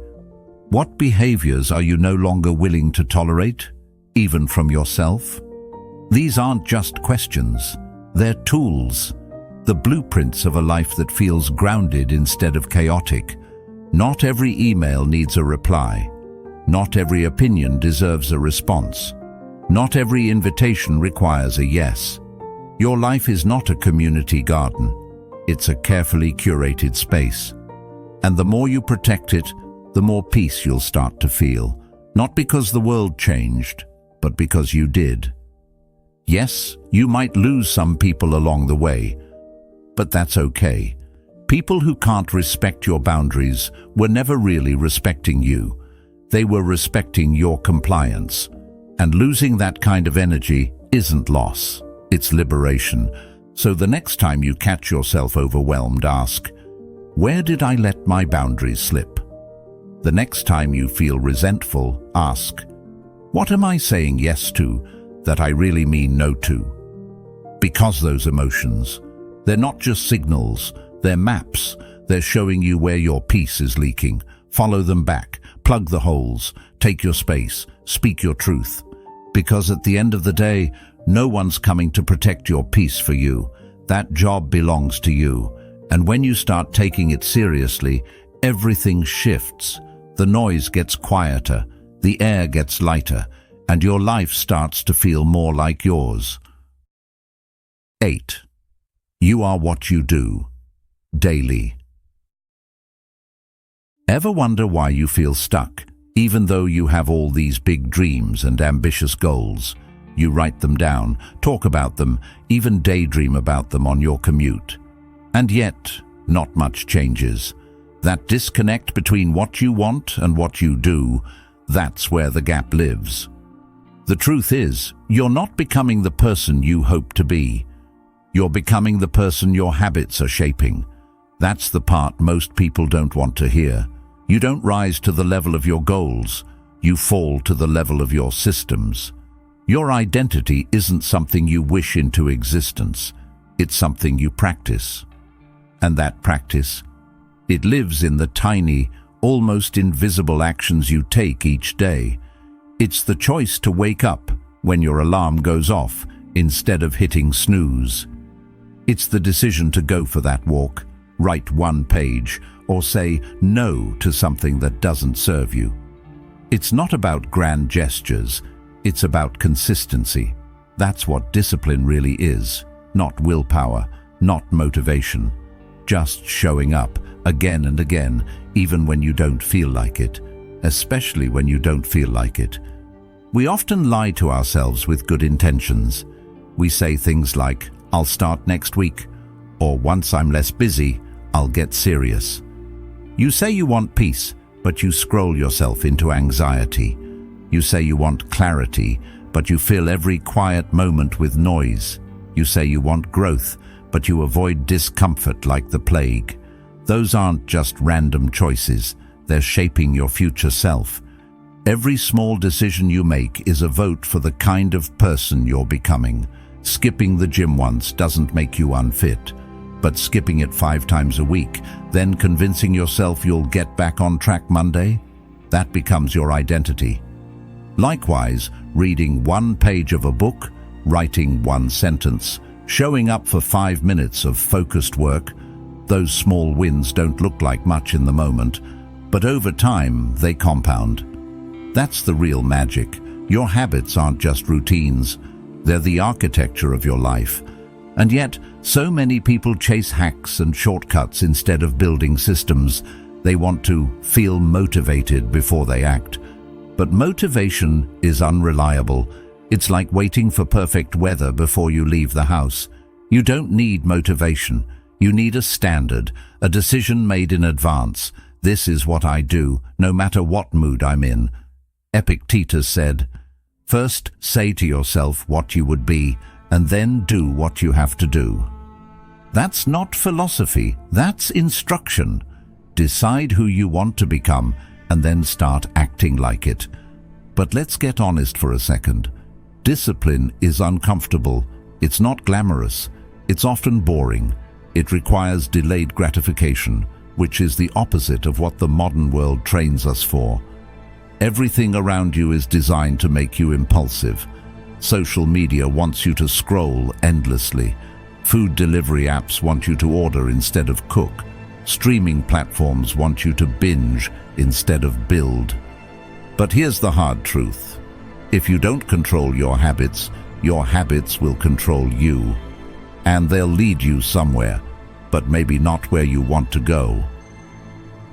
What behaviors are you no longer willing to tolerate, even from yourself? These aren't just questions. They're tools. The blueprints of a life that feels grounded instead of chaotic. Not every email needs a reply. Not every opinion deserves a response. Not every invitation requires a yes. Your life is not a community garden. It's a carefully curated space. And the more you protect it, the more peace you'll start to feel. Not because the world changed, but because you did. Yes, you might lose some people along the way, but that's okay. People who can't respect your boundaries were never really respecting you. They were respecting your compliance. And losing that kind of energy isn't loss, it's liberation. So the next time you catch yourself overwhelmed, ask, where did I let my boundaries slip? The next time you feel resentful, ask, what am I saying yes to that I really mean no to? Because those emotions, they're not just signals, they're maps. They're showing you where your peace is leaking. Follow them back, plug the holes, take your space, speak your truth. Because at the end of the day, no one's coming to protect your peace for you. That job belongs to you. And when you start taking it seriously, everything shifts. The noise gets quieter, the air gets lighter, and your life starts to feel more like yours. 8. You are what you do. Daily. Ever wonder why you feel stuck, even though you have all these big dreams and ambitious goals? You write them down, talk about them, even daydream about them on your commute. And yet, not much changes. That disconnect between what you want and what you do, that's where the gap lives. The truth is, you're not becoming the person you hope to be. You're becoming the person your habits are shaping. That's the part most people don't want to hear. You don't rise to the level of your goals. You fall to the level of your systems. Your identity isn't something you wish into existence. It's something you practice. And that practice, it lives in the tiny, almost invisible actions you take each day. It's the choice to wake up when your alarm goes off instead of hitting snooze. It's the decision to go for that walk, write one page, or say no to something that doesn't serve you. It's not about grand gestures, it's about consistency. That's what discipline really is, not willpower, not motivation. Just showing up again and again, even when you don't feel like it, especially when you don't feel like it. We often lie to ourselves with good intentions. We say things like, I'll start next week, or once I'm less busy, I'll get serious. You say you want peace, but you scroll yourself into anxiety. You say you want clarity, but you fill every quiet moment with noise. You say you want growth, but you avoid discomfort like the plague. Those aren't just random choices, they're shaping your future self. Every small decision you make is a vote for the kind of person you're becoming. Skipping the gym once doesn't make you unfit, but skipping it 5 times a week, then convincing yourself you'll get back on track Monday, that becomes your identity. Likewise, reading one page of a book, writing one sentence, showing up for 5 minutes of focused work, those small wins don't look like much in the moment, but over time they compound. That's the real magic. Your habits aren't just routines, they're the architecture of your life. And yet, so many people chase hacks and shortcuts instead of building systems. They want to feel motivated before they act. But motivation is unreliable. It's like waiting for perfect weather before you leave the house. You don't need motivation. You need a standard, a decision made in advance. This is what I do, no matter what mood I'm in. Epictetus said, "First say to yourself what you would be, and then do what you have to do." That's not philosophy, that's instruction. Decide who you want to become, and then start acting like it. But let's get honest for a second. Discipline is uncomfortable. It's not glamorous. It's often boring. It requires delayed gratification, which is the opposite of what the modern world trains us for. Everything around you is designed to make you impulsive. Social media wants you to scroll endlessly. Food delivery apps want you to order instead of cook. Streaming platforms want you to binge instead of build. But here's the hard truth. If you don't control your habits will control you. And they'll lead you somewhere, but maybe not where you want to go.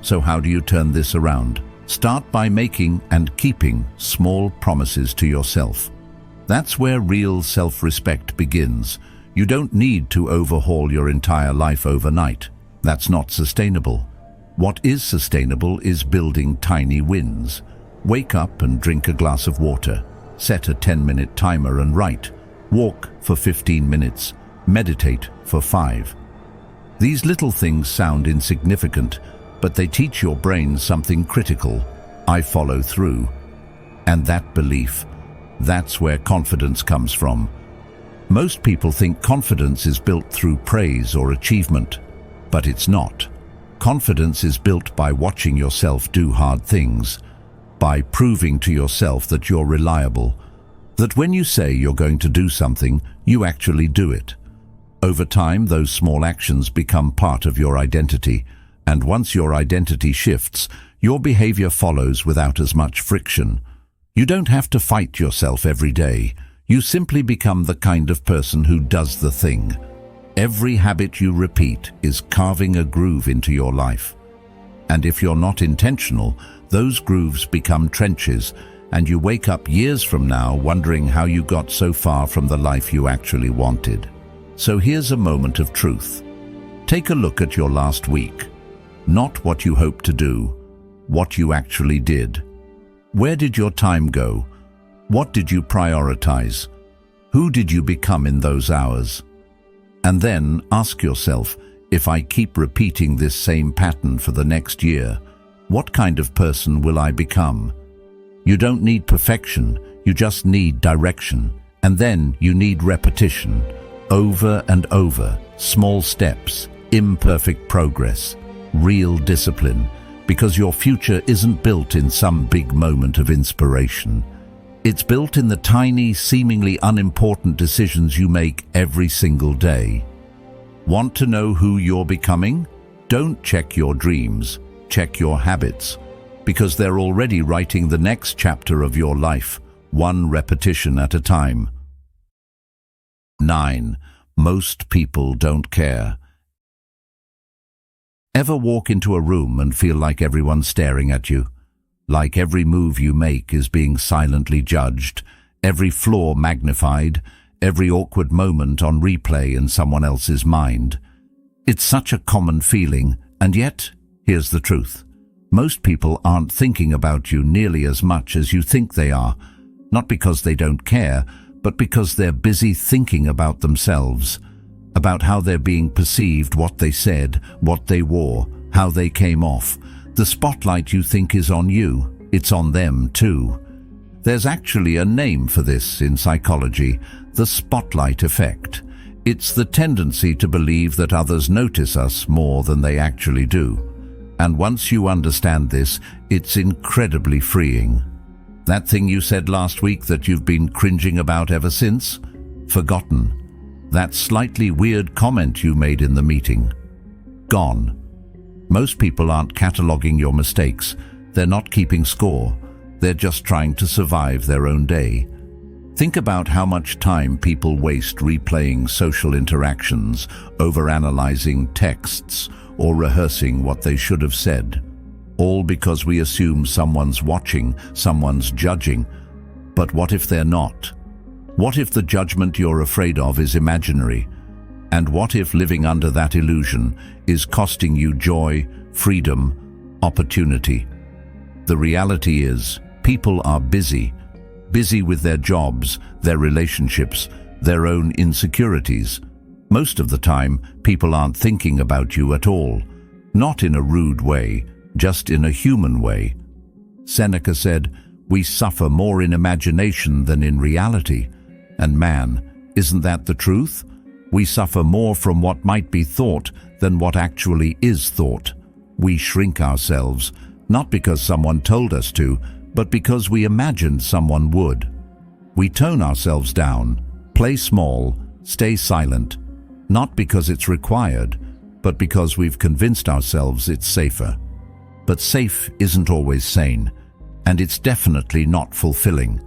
So how do you turn this around? Start by making and keeping small promises to yourself. That's where real self-respect begins. You don't need to overhaul your entire life overnight. That's not sustainable. What is sustainable is building tiny wins. Wake up and drink a glass of water. Set a 10-minute timer and write. Walk for 15 minutes. Meditate for 5. These little things sound insignificant, but they teach your brain something critical. I follow through. And that belief, that's where confidence comes from. Most people think confidence is built through praise or achievement, but it's not. Confidence is built by watching yourself do hard things, by proving to yourself that you're reliable, that when you say you're going to do something, you actually do it. Over time, those small actions become part of your identity, and once your identity shifts, your behavior follows without as much friction. You don't have to fight yourself every day. You simply become the kind of person who does the thing. Every habit you repeat is carving a groove into your life. And if you're not intentional, those grooves become trenches, and you wake up years from now wondering how you got so far from the life you actually wanted. So here's a moment of truth. Take a look at your last week. Not what you hoped to do, what you actually did. Where did your time go? What did you prioritize? Who did you become in those hours? And then ask yourself, if I keep repeating this same pattern for the next year, what kind of person will I become? You don't need perfection, you just need direction. And then you need repetition, over and over, small steps, imperfect progress, real discipline, because your future isn't built in some big moment of inspiration. It's built in the tiny, seemingly unimportant decisions you make every single day. Want to know who you're becoming? Don't check your dreams, check your habits, because they're already writing the next chapter of your life, one repetition at a time. 9. Most people don't care. Ever walk into a room and feel like everyone's staring at you? Like every move you make is being silently judged, every flaw magnified, every awkward moment on replay in someone else's mind. It's such a common feeling, and yet, here's the truth. Most people aren't thinking about you nearly as much as you think they are, not because they don't care, but because they're busy thinking about themselves, about how they're being perceived, what they said, what they wore, how they came off. The spotlight you think is on you, it's on them too. There's actually a name for this in psychology, the spotlight effect. It's the tendency to believe that others notice us more than they actually do. And once you understand this, it's incredibly freeing. That thing you said last week that you've been cringing about ever since? Forgotten. That slightly weird comment you made in the meeting? Gone. Most people aren't cataloging your mistakes. They're not keeping score. They're just trying to survive their own day. Think about how much time people waste replaying social interactions, overanalyzing texts, or rehearsing what they should have said. All because we assume someone's watching, someone's judging. But what if they're not? What if the judgment you're afraid of is imaginary? And what if living under that illusion is costing you joy, freedom, opportunity? The reality is, people are busy with their jobs, their relationships, their own insecurities. Most of the time, people aren't thinking about you at all. Not in a rude way, just in a human way. Seneca said, "We suffer more in imagination than in reality." And man, isn't that the truth? We suffer more from what might be thought than what actually is thought. We shrink ourselves, not because someone told us to, but because we imagined someone would. We tone ourselves down, play small, stay silent, not because it's required, but because we've convinced ourselves it's safer. But safe isn't always sane, and it's definitely not fulfilling.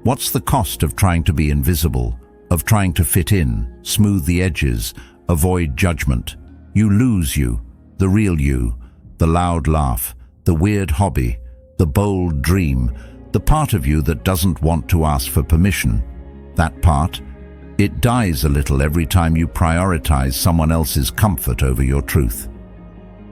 What's the cost of trying to be invisible, of trying to fit in, smooth the edges, avoid judgment? You lose you, the real you, the loud laugh, the weird hobby, the bold dream, the part of you that doesn't want to ask for permission. That part, it dies a little every time you prioritize someone else's comfort over your truth.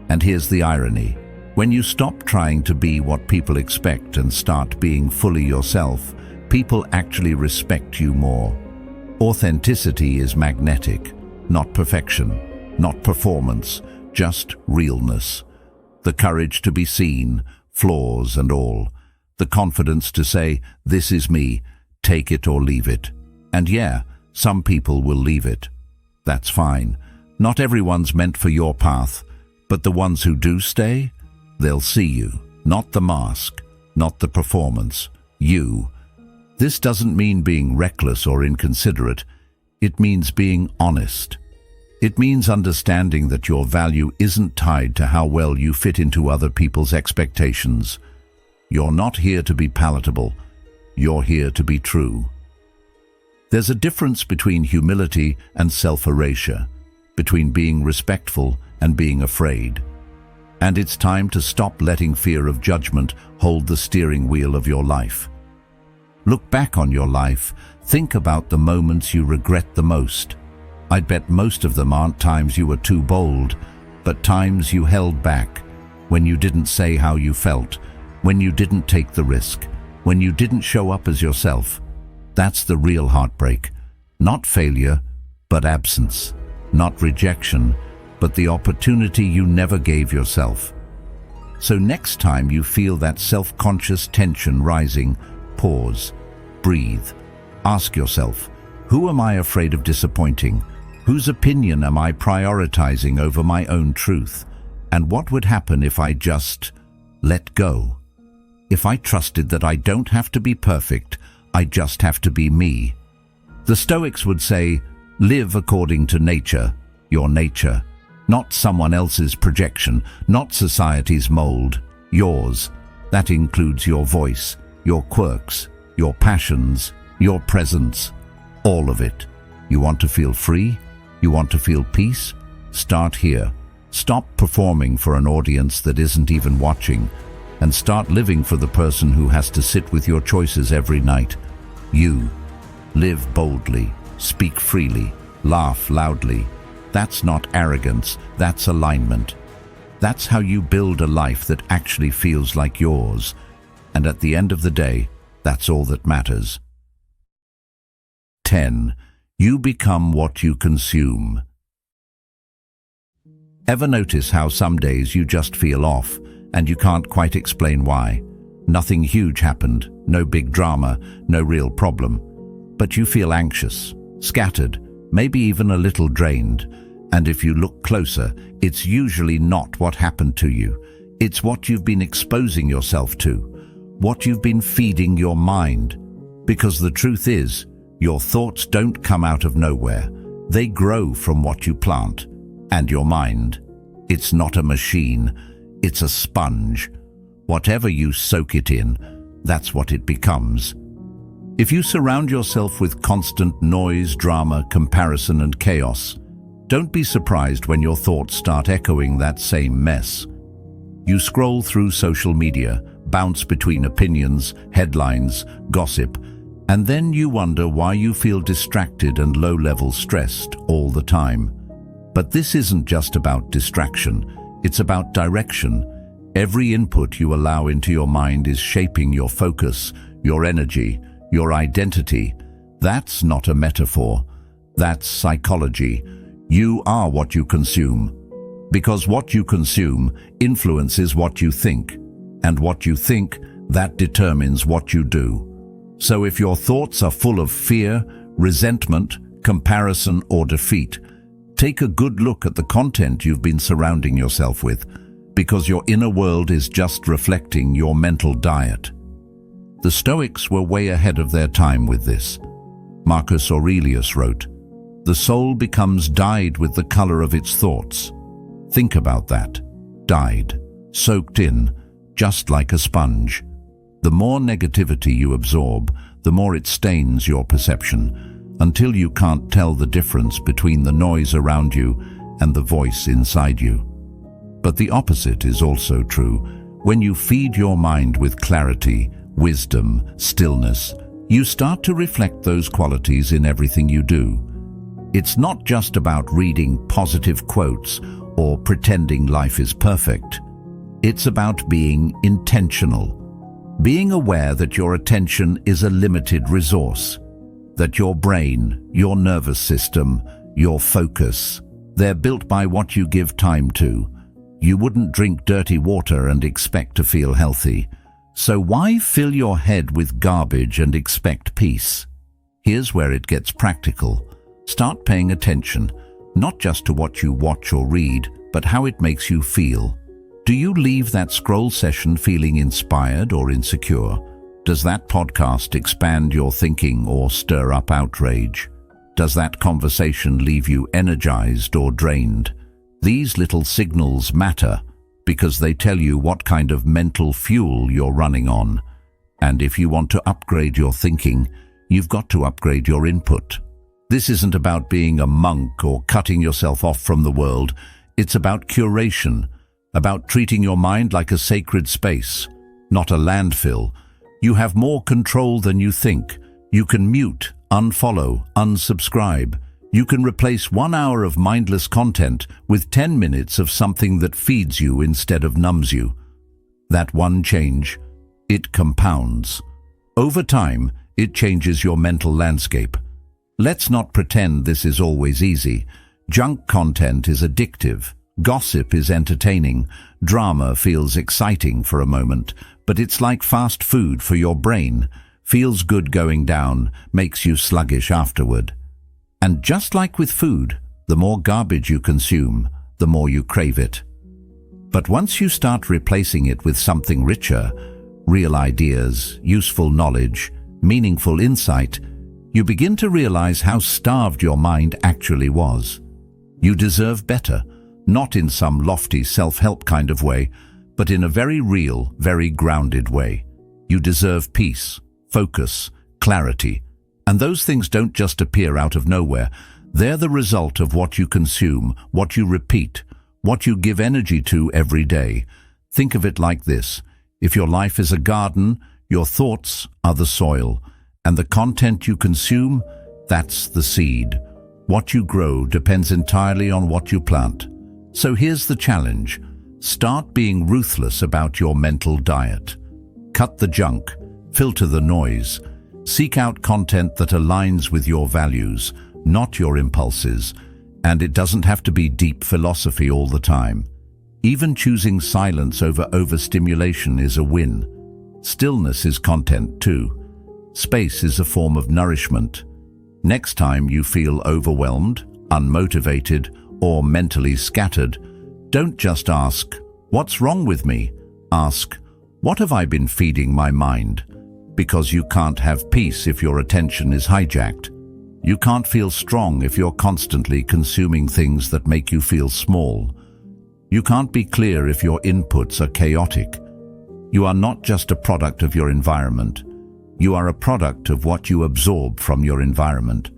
And here's the irony. When you stop trying to be what people expect and start being fully yourself, people actually respect you more. Authenticity is magnetic, not perfection, not performance, just realness. The courage to be seen, flaws and all. The confidence to say, this is me, take it or leave it. And yeah, some people will leave it. That's fine. Not everyone's meant for your path, but the ones who do stay, they'll see you, not the mask, not the performance, you. This doesn't mean being reckless or inconsiderate. It means being honest. It means understanding that your value isn't tied to how well you fit into other people's expectations. You're not here to be palatable. You're here to be true. There's a difference between humility and self-erasure, between being respectful and being afraid. And it's time to stop letting fear of judgment hold the steering wheel of your life. Look back on your life. Think about the moments you regret the most. I'd bet most of them aren't times you were too bold, but times you held back, when you didn't say how you felt, when you didn't take the risk, when you didn't show up as yourself. That's the real heartbreak. Not failure, but absence. Not rejection, but the opportunity you never gave yourself. So next time you feel that self-conscious tension rising, pause, breathe. Ask yourself, who am I afraid of disappointing? Whose opinion am I prioritizing over my own truth? And what would happen if I just let go? If I trusted that I don't have to be perfect, I just have to be me. The Stoics would say, live according to nature, your nature, not someone else's projection, not society's mold, yours. That includes your voice, your quirks, your passions, your presence, all of it. You want to feel free? You want to feel peace? Start here. Stop performing for an audience that isn't even watching, and start living for the person who has to sit with your choices every night. You. Live boldly, speak freely, laugh loudly. That's not arrogance, that's alignment. That's how you build a life that actually feels like yours. And at the end of the day, that's all that matters. 10. You become what you consume. Ever notice how some days you just feel off, and you can't quite explain why? Nothing huge happened, no big drama, no real problem. But you feel anxious, scattered, maybe even a little drained. And if you look closer, it's usually not what happened to you. It's what you've been exposing yourself to, what you've been feeding your mind. Because the truth is, your thoughts don't come out of nowhere. They grow from what you plant. And your mind, it's not a machine, it's a sponge. Whatever you soak it in, that's what it becomes. If you surround yourself with constant noise, drama, comparison, and chaos, don't be surprised when your thoughts start echoing that same mess. You scroll through social media, bounce between opinions, headlines, gossip, and then you wonder why you feel distracted and low-level stressed all the time. But this isn't just about distraction, it's about direction. Every input you allow into your mind is shaping your focus, your energy, your identity. That's not a metaphor. That's psychology. You are what you consume. Because what you consume influences what you think. And what you think, that determines what you do. So if your thoughts are full of fear, resentment, comparison, or defeat, take a good look at the content you've been surrounding yourself with, because your inner world is just reflecting your mental diet. The Stoics were way ahead of their time with this. Marcus Aurelius wrote, "The soul becomes dyed with the color of its thoughts." Think about that. Dyed, soaked in, just like a sponge. The more negativity you absorb, the more it stains your perception, until you can't tell the difference between the noise around you and the voice inside you. But the opposite is also true. When you feed your mind with clarity, wisdom, stillness, you start to reflect those qualities in everything you do. It's not just about reading positive quotes or pretending life is perfect. It's about being intentional, being aware that your attention is a limited resource, that your brain, your nervous system, your focus, they're built by what you give time to. You wouldn't drink dirty water and expect to feel healthy. So why fill your head with garbage and expect peace? Here's where it gets practical. Start paying attention, not just to what you watch or read, but how it makes you feel. Do you leave that scroll session feeling inspired or insecure? Does that podcast expand your thinking or stir up outrage? Does that conversation leave you energized or drained? These little signals matter because they tell you what kind of mental fuel you're running on. And if you want to upgrade your thinking, you've got to upgrade your input. This isn't about being a monk or cutting yourself off from the world. It's about curation, about treating your mind like a sacred space, not a landfill. You have more control than you think. You can mute, unfollow, unsubscribe. You can replace 1 hour of mindless content with 10 minutes of something that feeds you instead of numbs you. That one change, it compounds. Over time, it changes your mental landscape. Let's not pretend this is always easy. Junk content is addictive. Gossip is entertaining. Drama feels exciting for a moment, but it's like fast food for your brain. Feels good going down, makes you sluggish afterward. And just like with food, the more garbage you consume, the more you crave it. But once you start replacing it with something richer, real ideas, useful knowledge, meaningful insight, you begin to realize how starved your mind actually was. You deserve better, not in some lofty self-help kind of way, but in a very real, very grounded way. You deserve peace, focus, clarity. And those things don't just appear out of nowhere. They're the result of what you consume, what you repeat, what you give energy to every day. Think of it like this. If your life is a garden, your thoughts are the soil, and the content you consume, that's the seed. What you grow depends entirely on what you plant. So here's the challenge. Start being ruthless about your mental diet. Cut the junk, filter the noise. Seek out content that aligns with your values, not your impulses. And it doesn't have to be deep philosophy all the time. Even choosing silence over overstimulation is a win. Stillness is content too. Space is a form of nourishment. Next time you feel overwhelmed, unmotivated, or mentally scattered, don't just ask, "What's wrong with me?" Ask, "What have I been feeding my mind?" Because you can't have peace if your attention is hijacked. You can't feel strong if you're constantly consuming things that make you feel small. You can't be clear if your inputs are chaotic. You are not just a product of your environment. You are a product of what you absorb from your environment.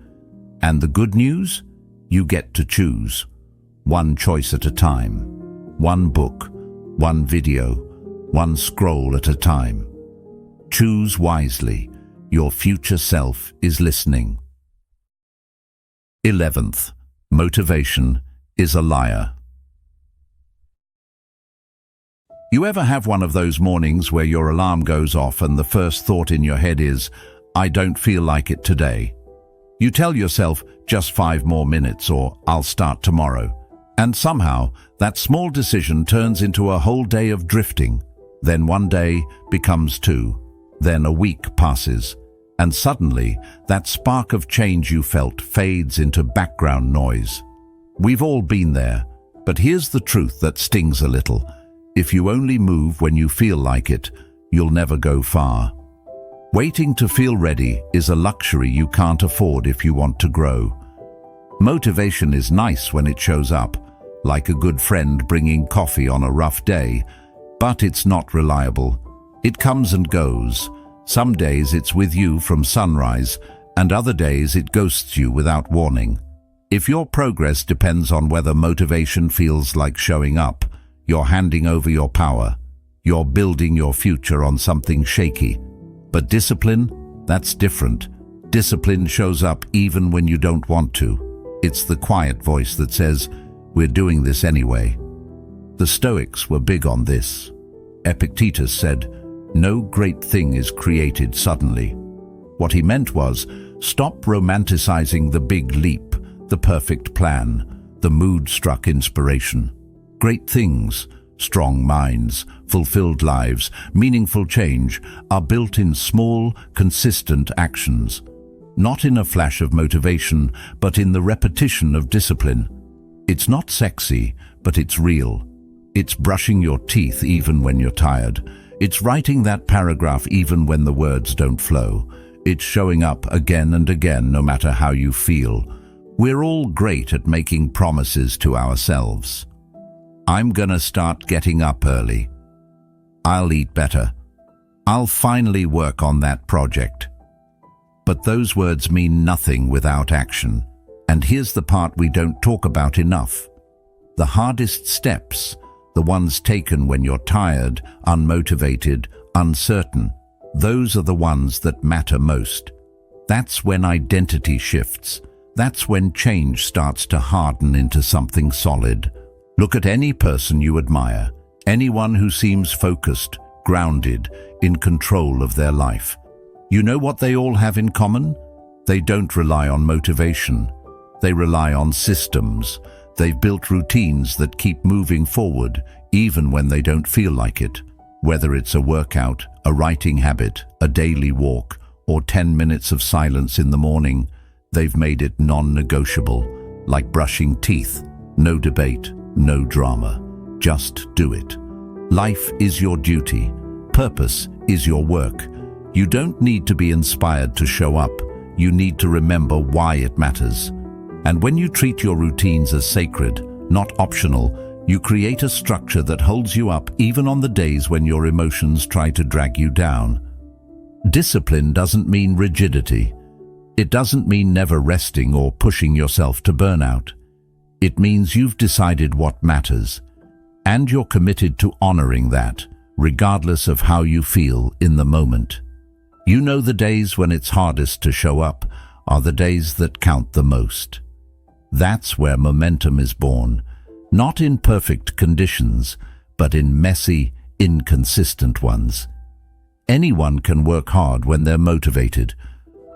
And the good news? You get to choose. One choice at a time. One book, one video, one scroll at a time. Choose wisely. Your future self is listening. 11th, motivation is a liar. You ever have one of those mornings where your alarm goes off and the first thought in your head is, "I don't feel like it today"? You tell yourself, "Just 5 more minutes," or "I'll start tomorrow." And somehow, that small decision turns into a whole day of drifting. Then one day becomes 2. Then a week passes, and suddenly that spark of change you felt fades into background noise. We've all been there, but here's the truth that stings a little. If you only move when you feel like it, you'll never go far. Waiting to feel ready is a luxury you can't afford if you want to grow. Motivation is nice when it shows up, like a good friend bringing coffee on a rough day, but it's not reliable. It comes and goes. Some days it's with you from sunrise, and other days it ghosts you without warning. If your progress depends on whether motivation feels like showing up, you're handing over your power. You're building your future on something shaky. But discipline, that's different. Discipline shows up even when you don't want to. It's the quiet voice that says, we're doing this anyway. The Stoics were big on this. Epictetus said, "No great thing is created suddenly." What he meant was, stop romanticizing the big leap, the perfect plan, the mood-struck inspiration. Great things, strong minds, fulfilled lives, meaningful change are built in small, consistent actions. Not in a flash of motivation, but in the repetition of discipline. It's not sexy, but it's real. It's brushing your teeth even when you're tired. It's writing that paragraph even when the words don't flow. It's showing up again and again no matter how you feel. We're all great at making promises to ourselves. I'm gonna start getting up early. I'll eat better. I'll finally work on that project. But those words mean nothing without action. And here's the part we don't talk about enough. The hardest steps, the ones taken when you're tired, unmotivated, uncertain, those are the ones that matter most. That's when identity shifts. That's when change starts to harden into something solid. Look at any person you admire, anyone who seems focused, grounded, in control of their life. You know what they all have in common? They don't rely on motivation. They rely on systems. They've built routines that keep moving forward, even when they don't feel like it. Whether it's a workout, a writing habit, a daily walk, or 10 minutes of silence in the morning, they've made it non-negotiable, like brushing teeth. No debate, no drama. Just do it. Life is your duty. Purpose is your work. You don't need to be inspired to show up. You need to remember why it matters. And when you treat your routines as sacred, not optional, you create a structure that holds you up even on the days when your emotions try to drag you down. Discipline doesn't mean rigidity. It doesn't mean never resting or pushing yourself to burnout. It means you've decided what matters, and you're committed to honoring that, regardless of how you feel in the moment. You know the days when it's hardest to show up are the days that count the most. That's where momentum is born, not in perfect conditions, but in messy, inconsistent ones. Anyone can work hard when they're motivated.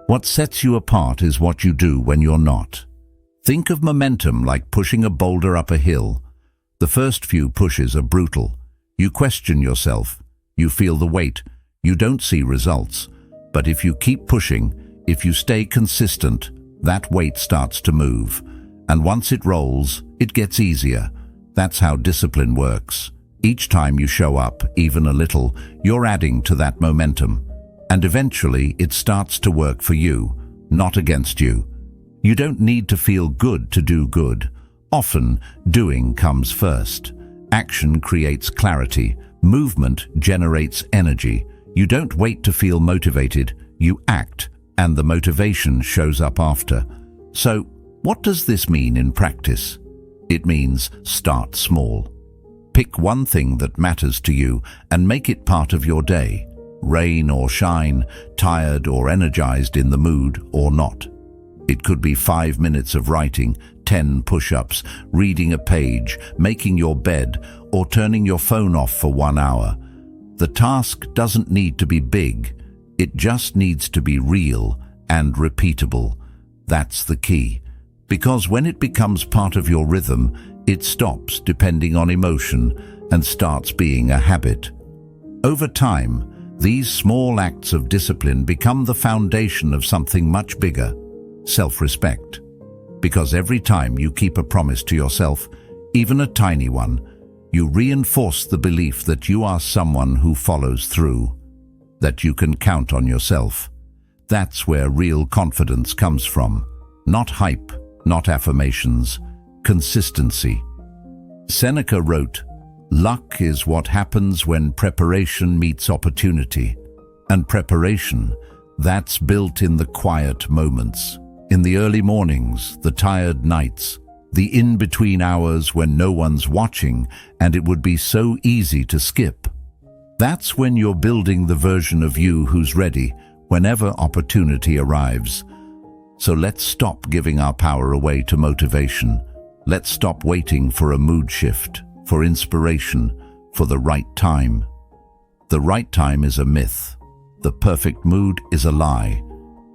What sets you apart is what you do when you're not. Think of momentum like pushing a boulder up a hill. The first few pushes are brutal. You question yourself. You feel the weight. You don't see results. But if you keep pushing, if you stay consistent, that weight starts to move. And once it rolls, it gets easier. That's how discipline works. Each time you show up, even a little, you're adding to that momentum. And eventually it starts to work for you, not against you. You don't need to feel good to do good. Often, doing comes first. Action creates clarity. Movement generates energy. You don't wait to feel motivated, you act, and the motivation shows up after. So, what does this mean in practice? It means start small. Pick one thing that matters to you and make it part of your day. Rain or shine, tired or energized in the mood or not. It could be 5 minutes of writing, 10 push-ups, reading a page, making your bed, or turning your phone off for 1 hour. The task doesn't need to be big. It just needs to be real and repeatable. That's the key. Because when it becomes part of your rhythm, it stops depending on emotion and starts being a habit. Over time, these small acts of discipline become the foundation of something much bigger, self-respect. Because every time you keep a promise to yourself, even a tiny one, you reinforce the belief that you are someone who follows through, that you can count on yourself. That's where real confidence comes from. Not hype, not affirmations, consistency. Seneca wrote, "Luck is what happens when preparation meets opportunity." And preparation, that's built in the quiet moments, in the early mornings, the tired nights, the in-between hours when no one's watching and it would be so easy to skip. That's when you're building the version of you who's ready whenever opportunity arrives. So let's stop giving our power away to motivation. Let's stop waiting for a mood shift, for inspiration, for the right time. The right time is a myth. The perfect mood is a lie.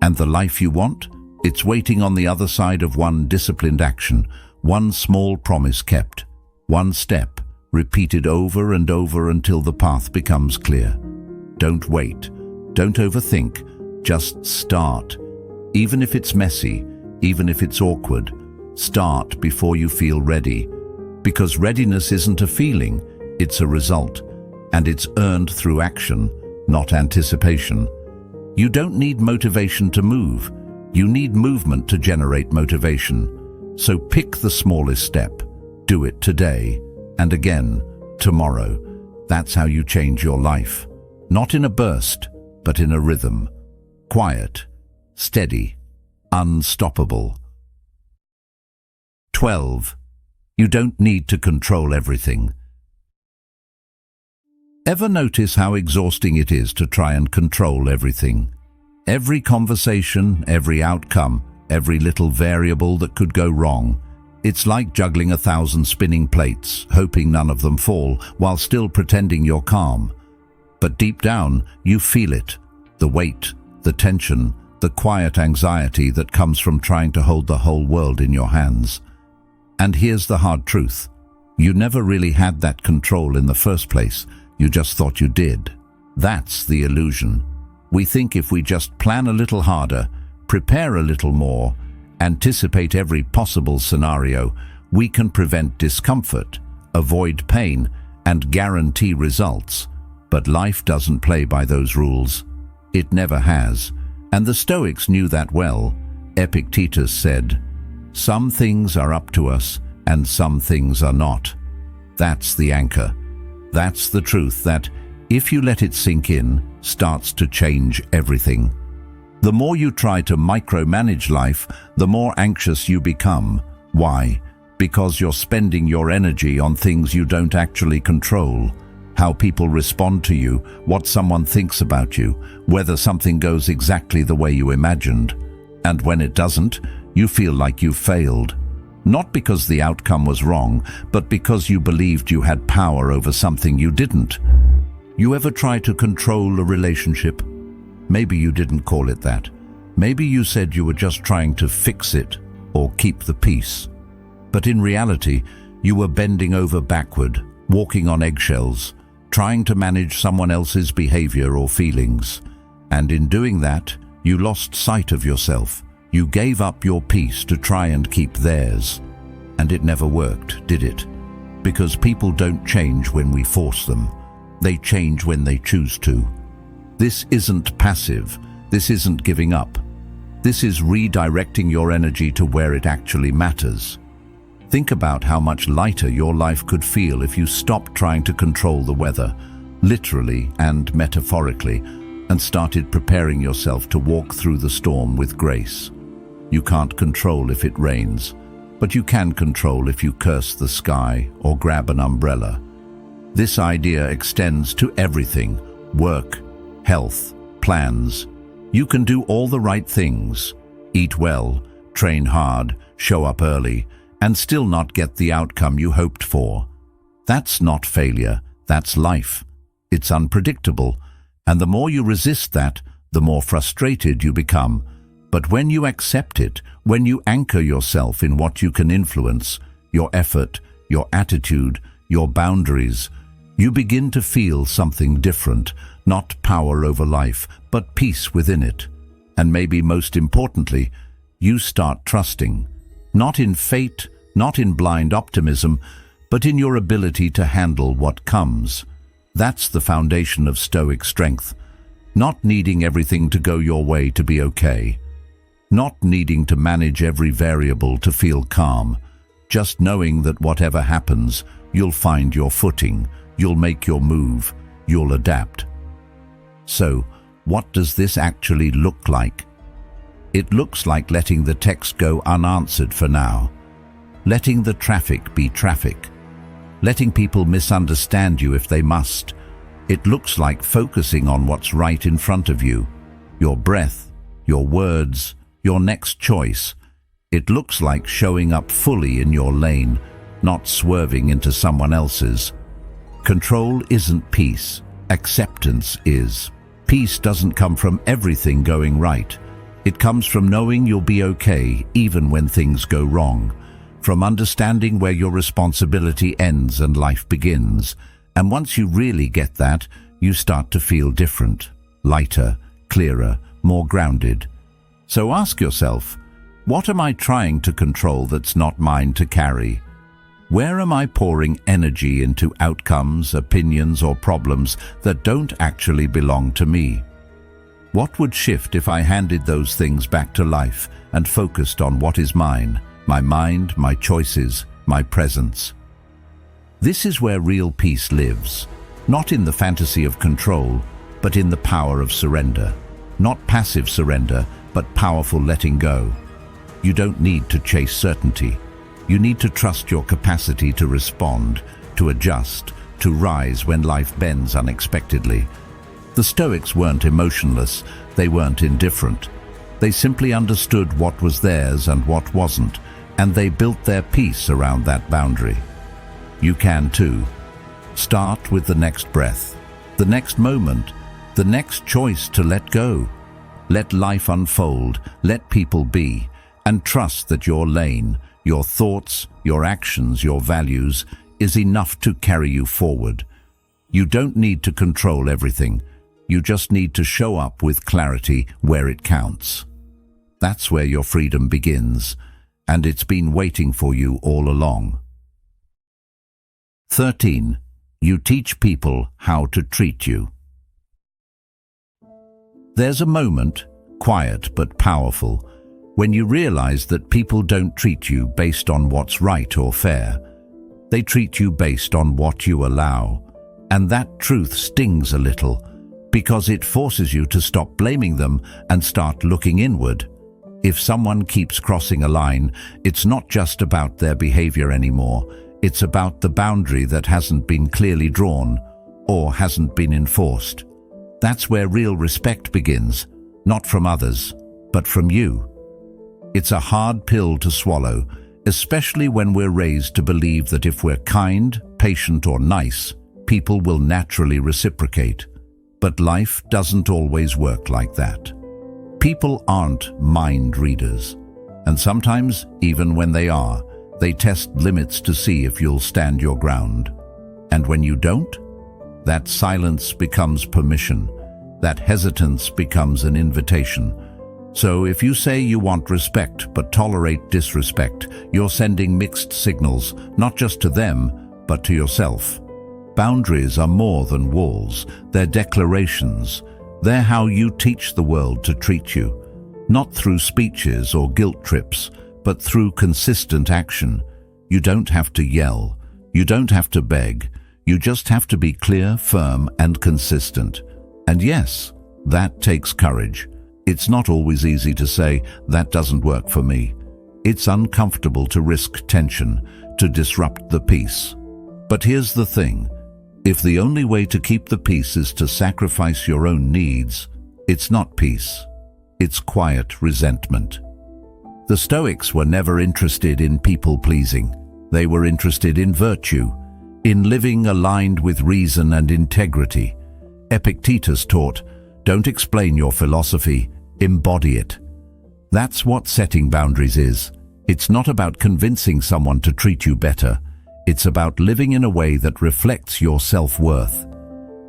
And the life you want? It's waiting on the other side of one disciplined action, one small promise kept, one step, repeated over and over until the path becomes clear. Don't wait. Don't overthink. Just start. Even if it's messy, even if it's awkward, start before you feel ready. Because readiness isn't a feeling, it's a result. And it's earned through action, not anticipation. You don't need motivation to move. You need movement to generate motivation. So pick the smallest step. Do it today, and again, tomorrow. That's how you change your life. Not in a burst, but in a rhythm. Quiet, steady, unstoppable. 12. You don't need to control everything. Ever notice how exhausting it is to try and control everything? Every conversation, every outcome, every little variable that could go wrong. It's like juggling 1,000 spinning plates, hoping none of them fall, while still pretending you're calm. But deep down, you feel it. The weight, the tension, the quiet anxiety that comes from trying to hold the whole world in your hands. And here's the hard truth. You never really had that control in the first place. You just thought you did. That's the illusion. We think if we just plan a little harder, prepare a little more, anticipate every possible scenario, we can prevent discomfort, avoid pain, and guarantee results. But life doesn't play by those rules. It never has. And the Stoics knew that well. Epictetus said, "Some things are up to us, and some things are not." That's the anchor. That's the truth that, if you let it sink in, starts to change everything. The more you try to micromanage life, the more anxious you become. Why? Because you're spending your energy on things you don't actually control. How people respond to you, what someone thinks about you, whether something goes exactly the way you imagined. And when it doesn't, you feel like you failed. Not because the outcome was wrong, but because you believed you had power over something you didn't. You ever try to control a relationship? Maybe you didn't call it that. Maybe you said you were just trying to fix it or keep the peace. But in reality, you were bending over backward, walking on eggshells, trying to manage someone else's behavior or feelings. And in doing that, you lost sight of yourself. You gave up your peace to try and keep theirs. And it never worked, did it? Because people don't change when we force them. They change when they choose to. This isn't passive. This isn't giving up. This is redirecting your energy to where it actually matters. Think about how much lighter your life could feel if you stopped trying to control the weather, literally and metaphorically, and started preparing yourself to walk through the storm with grace. You can't control if it rains, but you can control if you curse the sky or grab an umbrella. This idea extends to everything: work, health, plans. You can do all the right things, eat well, train hard, show up early, and still not get the outcome you hoped for. That's not failure, that's life. It's unpredictable, and the more you resist that, the more frustrated you become. But when you accept it, when you anchor yourself in what you can influence, your effort, your attitude, your boundaries, you begin to feel something different, not power over life, but peace within it. And maybe most importantly, you start trusting. Not in fate, not in blind optimism, but in your ability to handle what comes. That's the foundation of Stoic strength. Not needing everything to go your way to be okay. Not needing to manage every variable to feel calm. Just knowing that whatever happens, you'll find your footing, you'll make your move, you'll adapt. So, what does this actually look like? It looks like letting the text go unanswered for now. Letting the traffic be traffic. Letting people misunderstand you if they must. It looks like focusing on what's right in front of you. Your breath, your words, your next choice. It looks like showing up fully in your lane, not swerving into someone else's. Control isn't peace, acceptance is. Peace doesn't come from everything going right. It comes from knowing you'll be okay even when things go wrong, from understanding where your responsibility ends and life begins. And once you really get that, you start to feel different, lighter, clearer, more grounded. So ask yourself, what am I trying to control that's not mine to carry? Where am I pouring energy into outcomes, opinions, or problems that don't actually belong to me? What would shift if I handed those things back to life and focused on what is mine, my mind, my choices, my presence? This is where real peace lives, not in the fantasy of control, but in the power of surrender. Not passive surrender, but powerful letting go. You don't need to chase certainty. You need to trust your capacity to respond, to adjust, to rise when life bends unexpectedly. The Stoics weren't emotionless, they weren't indifferent. They simply understood what was theirs and what wasn't, and they built their peace around that boundary. You can too. Start with the next breath, the next moment, the next choice to let go. Let life unfold, let people be, and trust that your lane, your thoughts, your actions, your values is enough to carry you forward. You don't need to control everything. You just need to show up with clarity where it counts. That's where your freedom begins, and it's been waiting for you all along. 13. You teach people how to treat you. There's a moment, quiet but powerful, when you realize that people don't treat you based on what's right or fair. They treat you based on what you allow. And that truth stings a little, because it forces you to stop blaming them and start looking inward. If someone keeps crossing a line, it's not just about their behavior anymore. It's about the boundary that hasn't been clearly drawn or hasn't been enforced. That's where real respect begins, not from others, but from you. It's a hard pill to swallow, especially when we're raised to believe that if we're kind, patient, or nice, people will naturally reciprocate. But life doesn't always work like that. People aren't mind readers, and sometimes, even when they are, they test limits to see if you'll stand your ground. And when you don't, that silence becomes permission. That hesitance becomes an invitation. So if you say you want respect but tolerate disrespect, you're sending mixed signals, not just to them, but to yourself. Boundaries are more than walls. They're declarations. They're how you teach the world to treat you. Not through speeches or guilt trips, but through consistent action. You don't have to yell. You don't have to beg. You just have to be clear, firm, and consistent. And yes, that takes courage. It's not always easy to say, that doesn't work for me. It's uncomfortable to risk tension, to disrupt the peace. But here's the thing. If the only way to keep the peace is to sacrifice your own needs, it's not peace. It's quiet resentment. The Stoics were never interested in people-pleasing. They were interested in virtue, in living aligned with reason and integrity. Epictetus taught, don't explain your philosophy, embody it. That's what setting boundaries is. It's not about convincing someone to treat you better. It's about living in a way that reflects your self-worth.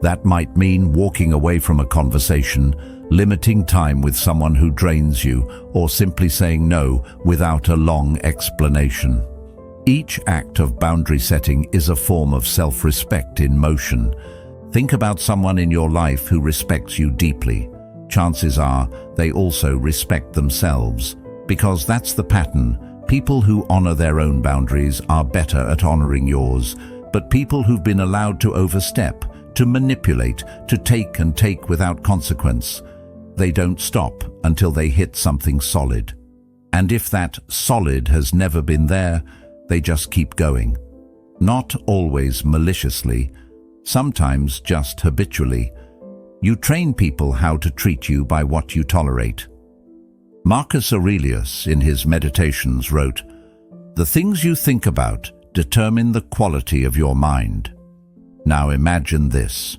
That might mean walking away from a conversation, limiting time with someone who drains you, or simply saying no without a long explanation. Each act of boundary setting is a form of self-respect in motion. Think about someone in your life who respects you deeply. Chances are they also respect themselves, because that's the pattern. People who honor their own boundaries are better at honoring yours, but people who've been allowed to overstep, to manipulate, to take without consequence, they don't stop until they hit something solid. And if that solid has never been there, they just keep going. Not always maliciously, sometimes just habitually. You train people how to treat you by what you tolerate. Marcus Aurelius, in his Meditations, wrote, "The things you think about determine the quality of your mind." Now imagine this.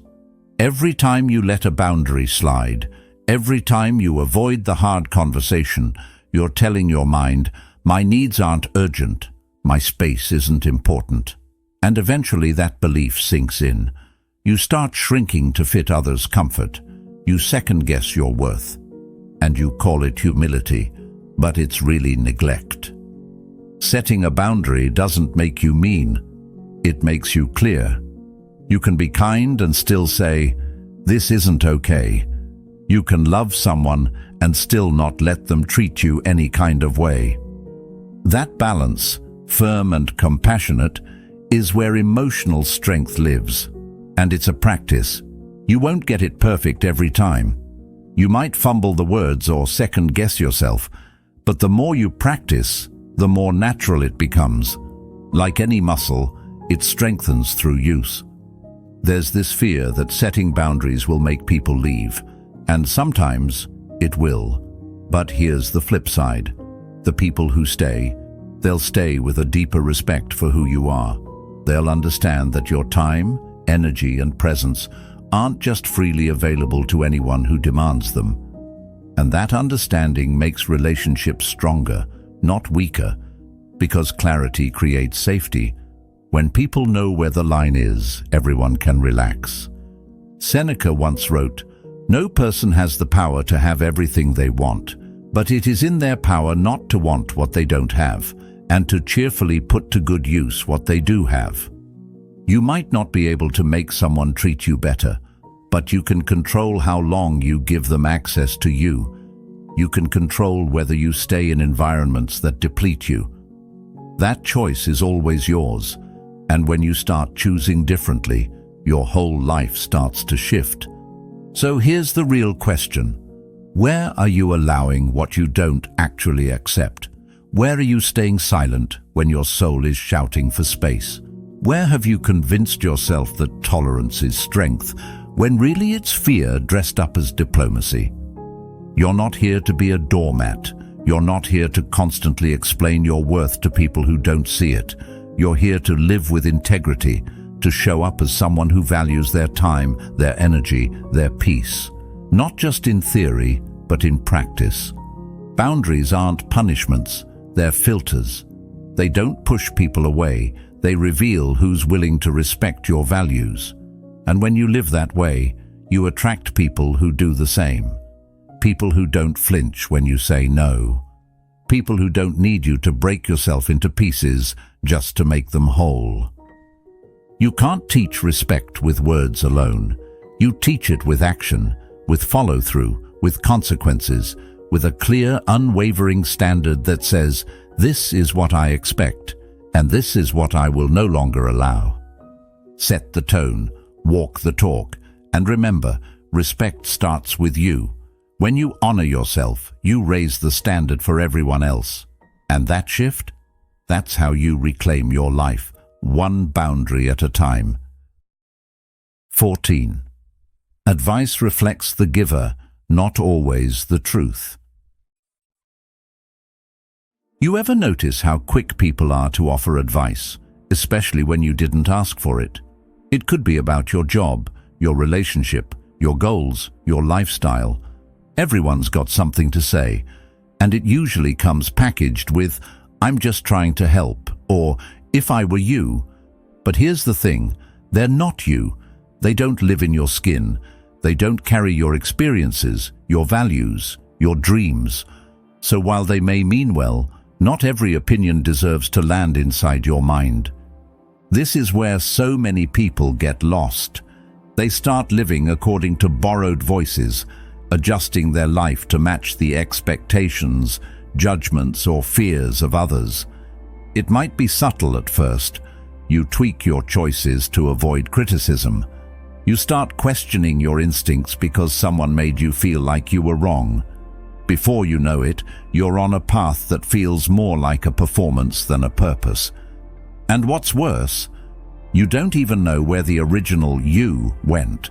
Every time you let a boundary slide, every time you avoid the hard conversation, you're telling your mind, "My needs aren't urgent, my space isn't important." And eventually that belief sinks in. You start shrinking to fit others' comfort. You second-guess your worth. And you call it humility, but it's really neglect. Setting a boundary doesn't make you mean. It makes you clear. You can be kind and still say, "This isn't okay." You can love someone and still not let them treat you any kind of way. That balance, firm and compassionate, is where emotional strength lives. And it's a practice. You won't get it perfect every time. You might fumble the words or second-guess yourself, but the more you practice, the more natural it becomes. Like any muscle, it strengthens through use. There's this fear that setting boundaries will make people leave, and sometimes it will. But here's the flip side. The people who stay, they'll stay with a deeper respect for who you are. They'll understand that your time, energy, and presence aren't just freely available to anyone who demands them. And that understanding makes relationships stronger, not weaker, because clarity creates safety. When people know where the line is, everyone can relax. Seneca once wrote, "No person has the power to have everything they want, but it is in their power not to want what they don't have, and to cheerfully put to good use what they do have." You might not be able to make someone treat you better, but you can control how long you give them access to you. You can control whether you stay in environments that deplete you. That choice is always yours, and when you start choosing differently, your whole life starts to shift. So here's the real question. Where are you allowing what you don't actually accept? Where are you staying silent when your soul is shouting for space? Where have you convinced yourself that tolerance is strength, when really it's fear dressed up as diplomacy? You're not here to be a doormat. You're not here to constantly explain your worth to people who don't see it. You're here to live with integrity, to show up as someone who values their time, their energy, their peace. Not just in theory, but in practice. Boundaries aren't punishments, they're filters. They don't push people away, they reveal who's willing to respect your values. And when you live that way, you attract people who do the same. People who don't flinch when you say no. People who don't need you to break yourself into pieces just to make them whole. You can't teach respect with words alone. You teach it with action, with follow-through, with consequences, with a clear, unwavering standard that says, "This is what I expect, and this is what I will no longer allow." Set the tone, walk the talk, and remember, respect starts with you. When you honor yourself, you raise the standard for everyone else. And that shift? That's how you reclaim your life, one boundary at a time. 14. Advice reflects the giver, not always the truth. You ever notice how quick people are to offer advice, especially when you didn't ask for it? It could be about your job, your relationship, your goals, your lifestyle. Everyone's got something to say, and it usually comes packaged with, "I'm just trying to help," or "if I were you." But here's the thing, they're not you. They don't live in your skin. They don't carry your experiences, your values, your dreams. So while they may mean well, not every opinion deserves to land inside your mind. This is where so many people get lost. They start living according to borrowed voices, adjusting their life to match the expectations, judgments, or fears of others. It might be subtle at first. You tweak your choices to avoid criticism. You start questioning your instincts because someone made you feel like you were wrong. Before you know it, you're on a path that feels more like a performance than a purpose. And what's worse, you don't even know where the original you went.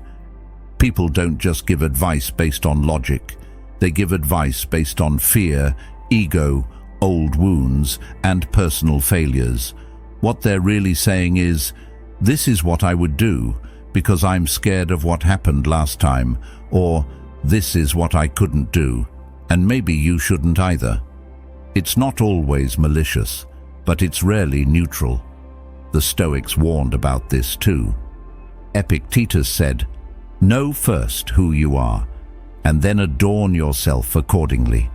People don't just give advice based on logic. They give advice based on fear, ego, old wounds, and personal failures. What they're really saying is, this is what I would do because I'm scared of what happened last time, or this is what I couldn't do, and maybe you shouldn't either. It's not always malicious, but it's rarely neutral. The Stoics warned about this too. Epictetus said, "Know first who you are, and then adorn yourself accordingly."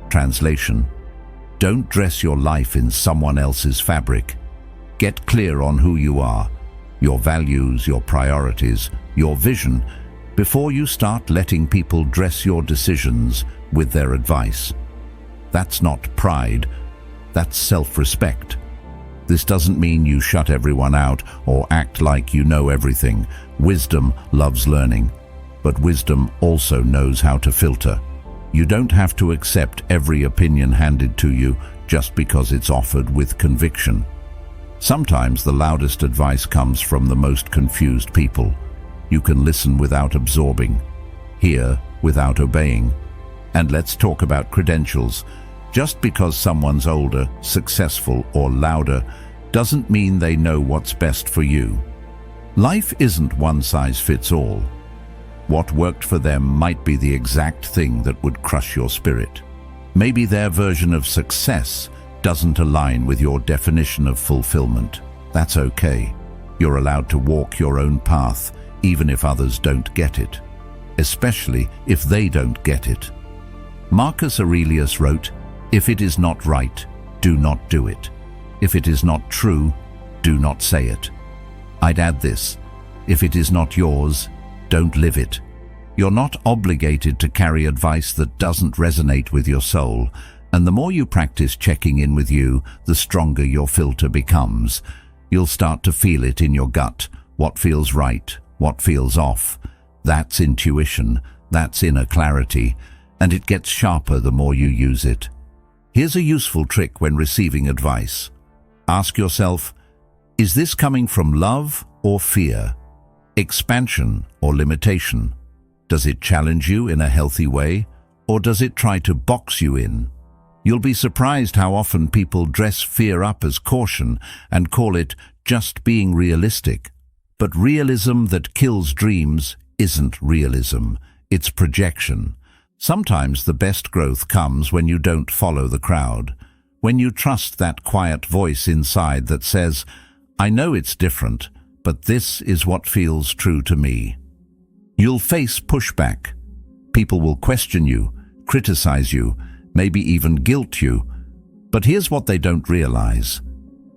Translation: don't dress your life in someone else's fabric. Get clear on who you are, your values, your priorities, your vision, before you start letting people dress your decisions with their advice. That's not pride, that's self-respect. This doesn't mean you shut everyone out or act like you know everything. Wisdom loves learning, but wisdom also knows how to filter. You don't have to accept every opinion handed to you just because it's offered with conviction. Sometimes the loudest advice comes from the most confused people. You can listen without absorbing, hear without obeying. And let's talk about credentials. Just because someone's older, successful, or louder doesn't mean they know what's best for you. Life isn't one size fits all. What worked for them might be the exact thing that would crush your spirit. Maybe their version of success doesn't align with your definition of fulfillment. That's okay. You're allowed to walk your own path, even if others don't get it, especially if they don't get it. Marcus Aurelius wrote, "If it is not right, do not do it. If it is not true, do not say it." I'd add this: if it is not yours, don't live it. You're not obligated to carry advice that doesn't resonate with your soul, and the more you practice checking in with you, the stronger your filter becomes. You'll start to feel it in your gut, what feels right, what feels off. That's intuition, that's inner clarity, and it gets sharper the more you use it. Here's a useful trick when receiving advice. Ask yourself, is this coming from love or fear? Expansion or limitation? Does it challenge you in a healthy way, or does it try to box you in? You'll be surprised how often people dress fear up as caution and call it just being realistic. But realism that kills dreams isn't realism, it's projection. Sometimes the best growth comes when you don't follow the crowd, when you trust that quiet voice inside that says, "I know it's different, but this is what feels true to me." You'll face pushback. People will question you, criticize you, maybe even guilt you. But here's what they don't realize.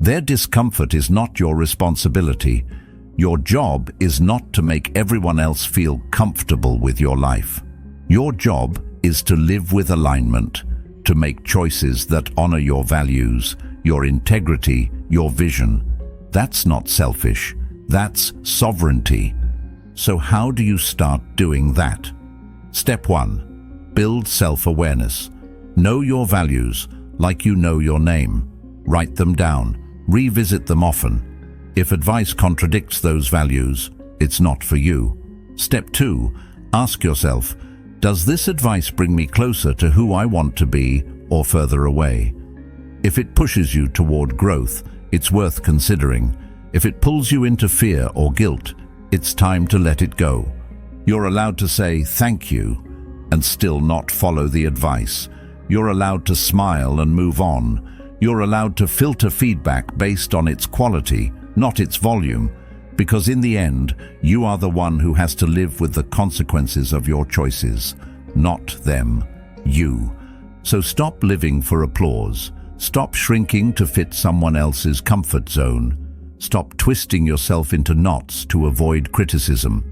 Their discomfort is not your responsibility. Your job is not to make everyone else feel comfortable with your life. Your job is to live with alignment, to make choices that honor your values, your integrity, your vision. That's not selfish. That's sovereignty. So how do you start doing that? Step 1. Build self-awareness. Know your values like you know your name. Write them down. Revisit them often. If advice contradicts those values, it's not for you. Step 2. Ask yourself, does this advice bring me closer to who I want to be or further away? If it pushes you toward growth, it's worth considering. If it pulls you into fear or guilt, it's time to let it go. You're allowed to say thank you and still not follow the advice. You're allowed to smile and move on. You're allowed to filter feedback based on its quality, not its volume, because in the end, you are the one who has to live with the consequences of your choices, not them, you. So stop living for applause. Stop shrinking to fit someone else's comfort zone. Stop twisting yourself into knots to avoid criticism.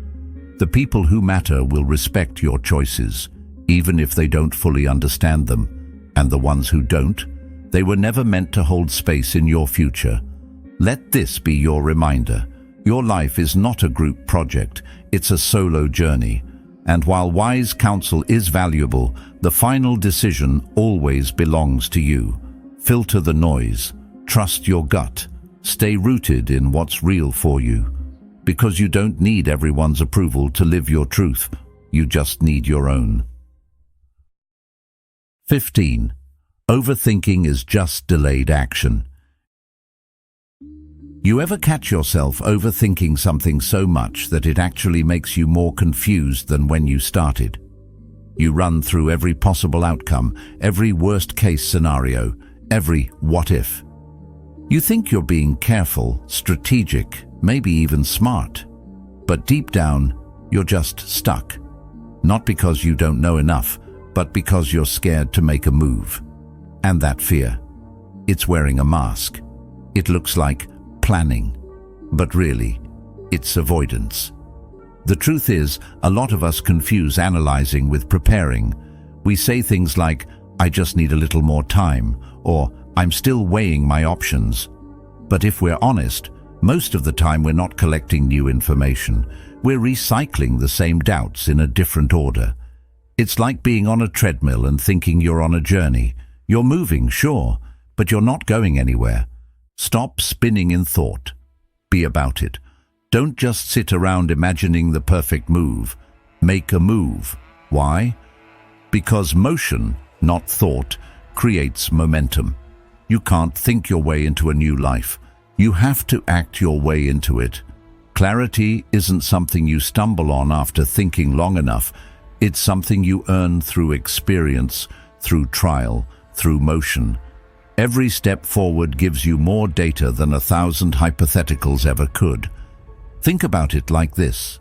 The people who matter will respect your choices, even if they don't fully understand them. And the ones who don't, they were never meant to hold space in your future. Let this be your reminder. Your life is not a group project, it's a solo journey. And while wise counsel is valuable, the final decision always belongs to you. Filter the noise, trust your gut, stay rooted in what's real for you. Because you don't need everyone's approval to live your truth, you just need your own. 15. Overthinking is just delayed action. You ever catch yourself overthinking something so much that it actually makes you more confused than when you started? You run through every possible outcome, every worst-case scenario, every what if. You think you're being careful, strategic, maybe even smart. But deep down, you're just stuck. Not because you don't know enough, but because you're scared to make a move. And that fear, it's wearing a mask. It looks like planning, but really, it's avoidance. The truth is, a lot of us confuse analyzing with preparing. We say things like, I just need a little more time, or I'm still weighing my options. But if we're honest, most of the time we're not collecting new information. We're recycling the same doubts in a different order. It's like being on a treadmill and thinking you're on a journey. You're moving, sure, but you're not going anywhere. Stop spinning in thought. Be about it. Don't just sit around imagining the perfect move. Make a move. Why? Because motion, not thought, creates momentum. You can't think your way into a new life. You have to act your way into it. Clarity isn't something you stumble on after thinking long enough. It's something you earn through experience, through trial, through motion. Every step forward gives you more data than 1,000 hypotheticals ever could. Think about it like this.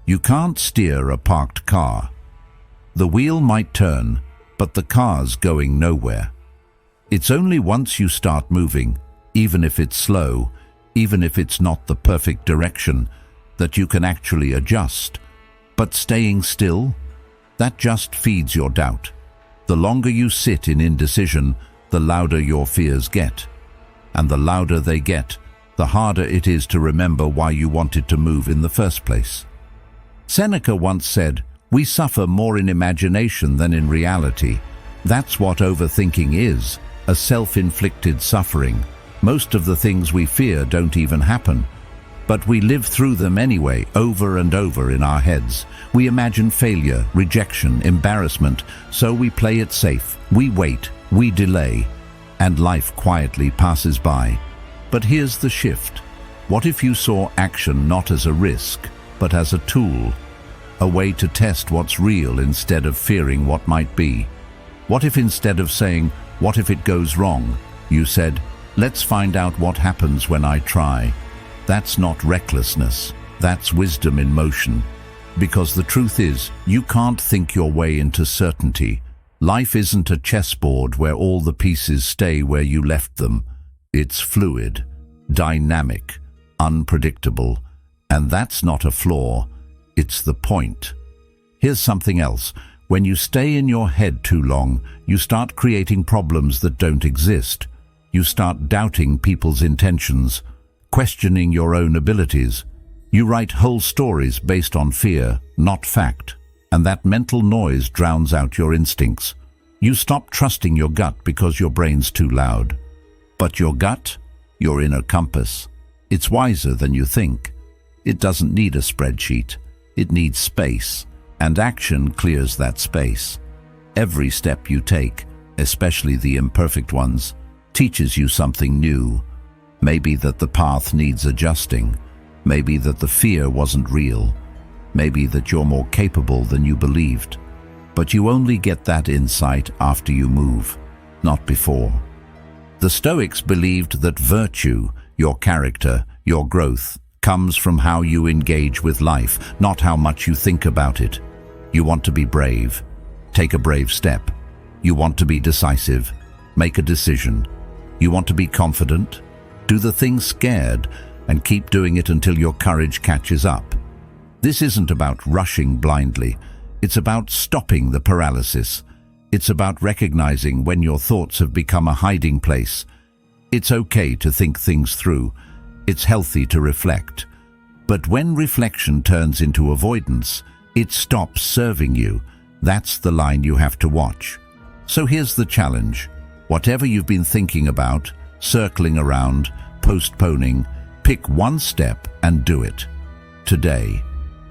You can't steer a parked car. The wheel might turn, but the car's going nowhere. It's only once you start moving, even if it's slow, even if it's not the perfect direction, that you can actually adjust. But staying still, that just feeds your doubt. The longer you sit in indecision, the louder your fears get. And the louder they get, the harder it is to remember why you wanted to move in the first place. Seneca once said, "We suffer more in imagination than in reality." That's what overthinking is, a self-inflicted suffering. Most of the things we fear don't even happen. But we live through them anyway, over and over in our heads. We imagine failure, rejection, embarrassment, so we play it safe. We wait, we delay, and life quietly passes by. But here's the shift. What if you saw action not as a risk, but as a tool? A way to test what's real instead of fearing what might be? What if instead of saying, "What if it goes wrong?" you said, "Let's find out what happens when I try"? That's not recklessness. That's wisdom in motion. Because the truth is, you can't think your way into certainty. Life isn't a chessboard where all the pieces stay where you left them. It's fluid, dynamic, unpredictable. And that's not a flaw, it's the point. Here's something else. When you stay in your head too long, you start creating problems that don't exist. You start doubting people's intentions, questioning your own abilities. You write whole stories based on fear, not fact. And that mental noise drowns out your instincts. You stop trusting your gut because your brain's too loud. But your gut, your inner compass, it's wiser than you think. It doesn't need a spreadsheet. It needs space, and action clears that space. Every step you take, especially the imperfect ones, teaches you something new. Maybe that the path needs adjusting. Maybe that the fear wasn't real. Maybe that you're more capable than you believed. But you only get that insight after you move, not before. The Stoics believed that virtue, your character, your growth, comes from how you engage with life, not how much you think about it. You want to be brave. Take a brave step. You want to be decisive. Make a decision. You want to be confident. Do the thing scared and keep doing it until your courage catches up. This isn't about rushing blindly. It's about stopping the paralysis. It's about recognizing when your thoughts have become a hiding place. It's okay to think things through. It's healthy to reflect. But when reflection turns into avoidance, it stops serving you. That's the line you have to watch. So here's the challenge. Whatever you've been thinking about, circling around, postponing, pick one step and do it. Today.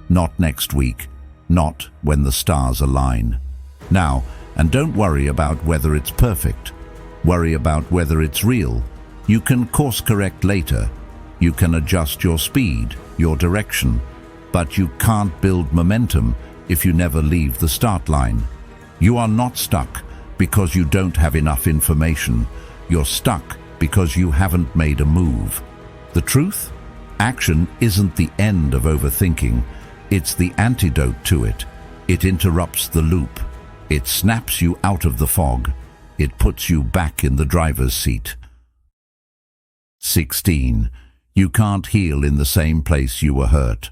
Not next week. Not when the stars align. Now, And don't worry about whether it's perfect. Worry about whether it's real. You can course correct later. You can adjust your speed, your direction. But you can't build momentum if you never leave the start line. You are not stuck because you don't have enough information. You're stuck because you haven't made a move. The truth? Action isn't the end of overthinking. It's the antidote to it. It interrupts the loop. It snaps you out of the fog. It puts you back in the driver's seat. 16. You can't heal in the same place you were hurt.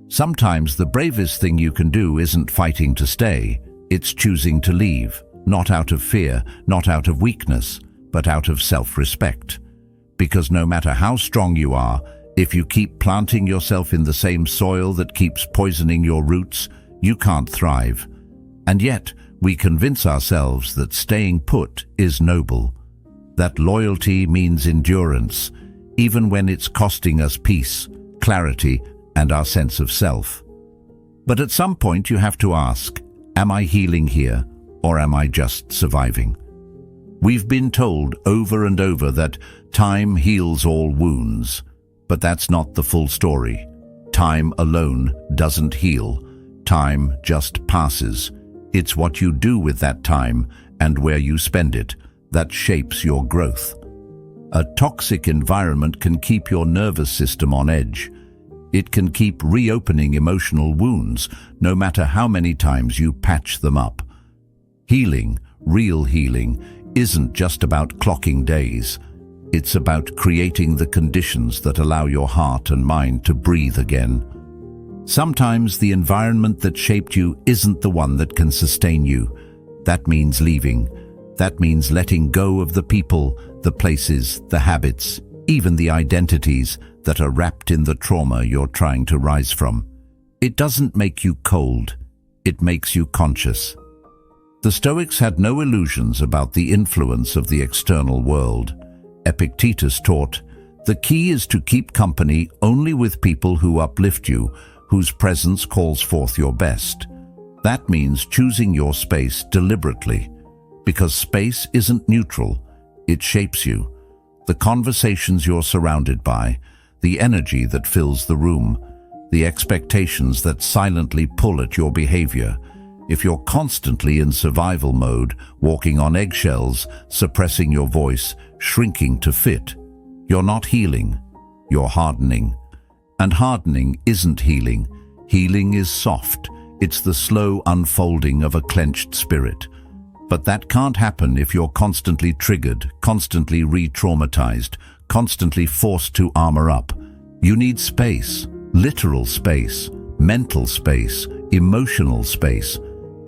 Sometimes the bravest thing you can do isn't fighting to stay. It's choosing to leave, not out of fear, not out of weakness, but out of self-respect. Because no matter how strong you are, if you keep planting yourself in the same soil that keeps poisoning your roots, you can't thrive. And yet, we convince ourselves that staying put is noble, that loyalty means endurance, even when it's costing us peace, clarity, and our sense of self. But at some point you have to ask, am I healing here, or am I just surviving? We've been told over and over that time heals all wounds, but that's not the full story. Time alone doesn't heal. Time just passes. It's what you do with that time and where you spend it that shapes your growth. A toxic environment can keep your nervous system on edge. It can keep reopening emotional wounds, no matter how many times you patch them up. Healing, real healing, isn't just about clocking days. It's about creating the conditions that allow your heart and mind to breathe again. Sometimes the environment that shaped you isn't the one that can sustain you. That means leaving. That means letting go of the people, the places, the habits, even the identities that are wrapped in the trauma you're trying to rise from. It doesn't make you cold. It makes you conscious. The Stoics had no illusions about the influence of the external world. Epictetus taught, the key is to keep company only with people who uplift you, whose presence calls forth your best. That means choosing your space deliberately, because space isn't neutral, it shapes you. The conversations you're surrounded by, the energy that fills the room, the expectations that silently pull at your behavior. If you're constantly in survival mode, walking on eggshells, suppressing your voice, shrinking to fit, you're not healing, you're hardening. And hardening isn't healing. Healing is soft. It's the slow unfolding of a clenched spirit. But that can't happen if you're constantly triggered, constantly re-traumatized, constantly forced to armor up. You need space, literal space, mental space, emotional space.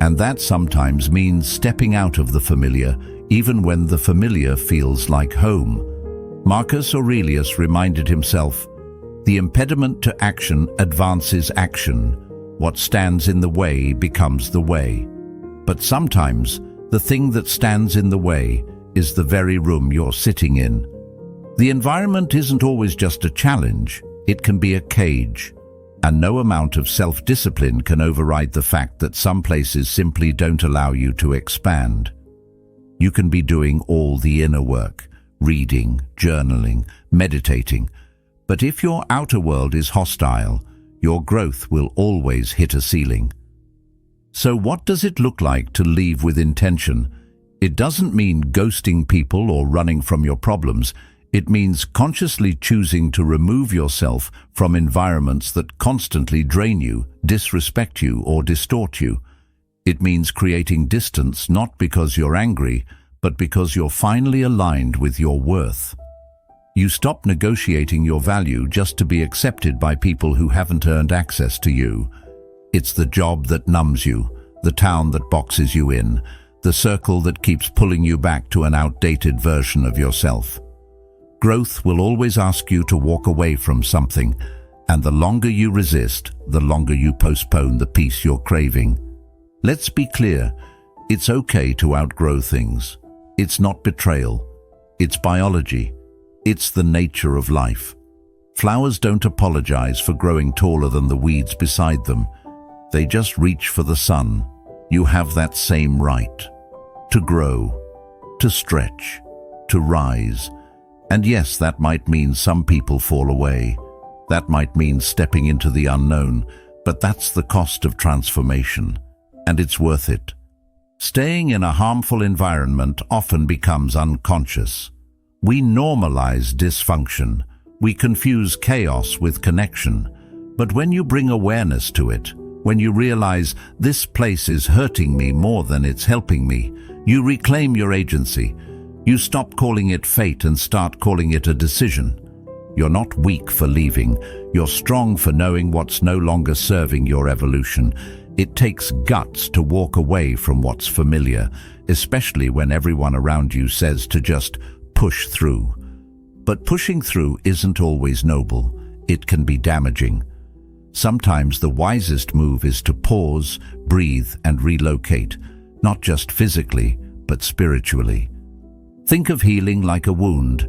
And that sometimes means stepping out of the familiar, even when the familiar feels like home. Marcus Aurelius reminded himself, the impediment to action advances action. What stands in the way becomes the way. But sometimes, the thing that stands in the way is the very room you're sitting in. The environment isn't always just a challenge, it can be a cage. And no amount of self-discipline can override the fact that some places simply don't allow you to expand. You can be doing all the inner work, reading, journaling, meditating, but if your outer world is hostile, your growth will always hit a ceiling. So what does it look like to leave with intention? It doesn't mean ghosting people or running from your problems. It means consciously choosing to remove yourself from environments that constantly drain you, disrespect you, or distort you. It means creating distance not because you're angry, but because you're finally aligned with your worth. You stop negotiating your value just to be accepted by people who haven't earned access to you. It's the job that numbs you, the town that boxes you in, the circle that keeps pulling you back to an outdated version of yourself. Growth will always ask you to walk away from something, and the longer you resist, the longer you postpone the peace you're craving. Let's be clear, it's okay to outgrow things. It's not betrayal. It's biology. It's the nature of life. Flowers don't apologize for growing taller than the weeds beside them. They just reach for the sun. you have that same right to grow, to stretch, to rise. And yes, that might mean some people fall away. That might mean stepping into the unknown, but that's the cost of transformation, and it's worth it. Staying in a harmful environment often becomes unconscious. We normalize dysfunction. We confuse chaos with connection. But when you bring awareness to it, when you realize this place is hurting me more than it's helping me, you reclaim your agency. You stop calling it fate and start calling it a decision. You're not weak for leaving. You're strong for knowing what's no longer serving your evolution. It takes guts to walk away from what's familiar, especially when everyone around you says to just push through. But pushing through isn't always noble. It can be damaging. Sometimes the wisest move is to pause, breathe, and relocate, not just physically, but spiritually. Think of healing like a wound.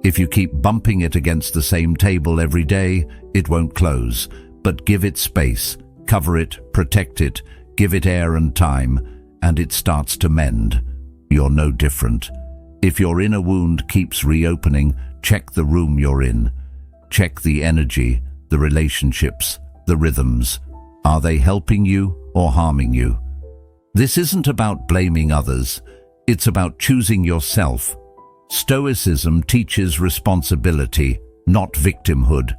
If you keep bumping it against the same table every day, it won't close. But give it space, cover it, protect it, give it air and time, and it starts to mend. You're no different. If your inner wound keeps reopening, check the room you're in. Check the energy, the relationships, the rhythms. Are they helping you or harming you? This isn't about blaming others. It's about choosing yourself. Stoicism teaches responsibility, not victimhood.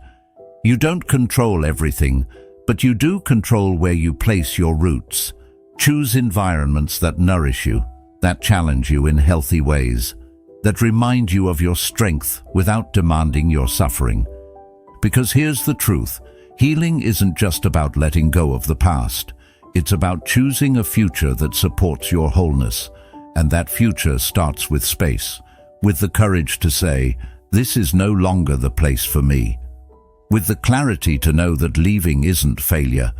You don't control everything, but you do control where you place your roots. Choose environments that nourish you, that challenge you in healthy ways, that remind you of your strength without demanding your suffering. Because here's the truth, healing isn't just about letting go of the past. It's about choosing a future that supports your wholeness. And that future starts with space, with the courage to say, this is no longer the place for me. With the clarity to know that leaving isn't failure,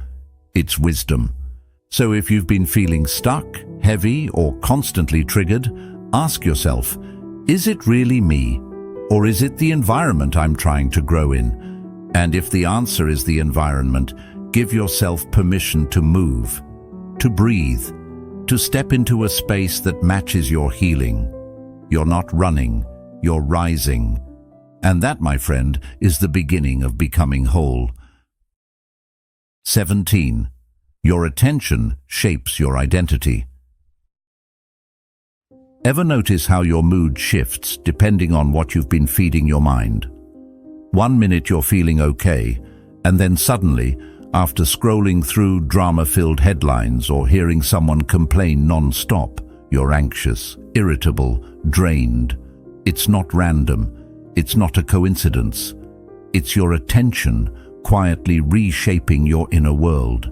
it's wisdom. So if you've been feeling stuck, heavy, or constantly triggered, ask yourself, is it really me? Or is it the environment I'm trying to grow in? And if the answer is the environment, give yourself permission to move, to breathe, to step into a space that matches your healing. You're not running, you're rising. And that, my friend, is the beginning of becoming whole. 17. Your attention shapes your identity. Ever notice how your mood shifts depending on what you've been feeding your mind? 1 minute you're feeling okay, and then suddenly, after scrolling through drama-filled headlines or hearing someone complain non-stop, you're anxious, irritable, drained. It's not random. It's not a coincidence. It's your attention quietly reshaping your inner world.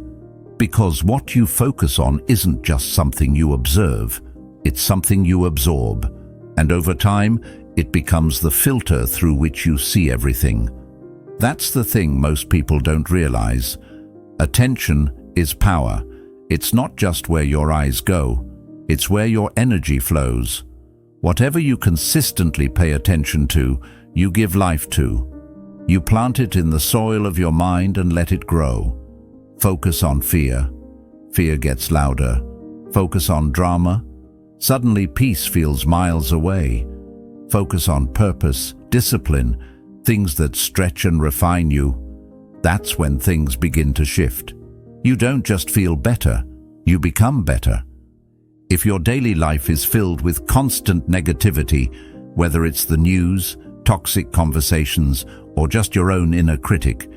Because what you focus on isn't just something you observe, it's something you absorb. And over time, it becomes the filter through which you see everything. That's the thing most people don't realize. Attention is power. It's not just where your eyes go, it's where your energy flows. Whatever you consistently pay attention to, you give life to. You plant it in the soil of your mind and let it grow. Focus on fear. Fear gets louder. Focus on drama. Suddenly peace feels miles away. Focus on purpose, discipline, things that stretch and refine you. That's when things begin to shift. You don't just feel better, you become better. If your daily life is filled with constant negativity, whether it's the news, toxic conversations, or just your own inner critic,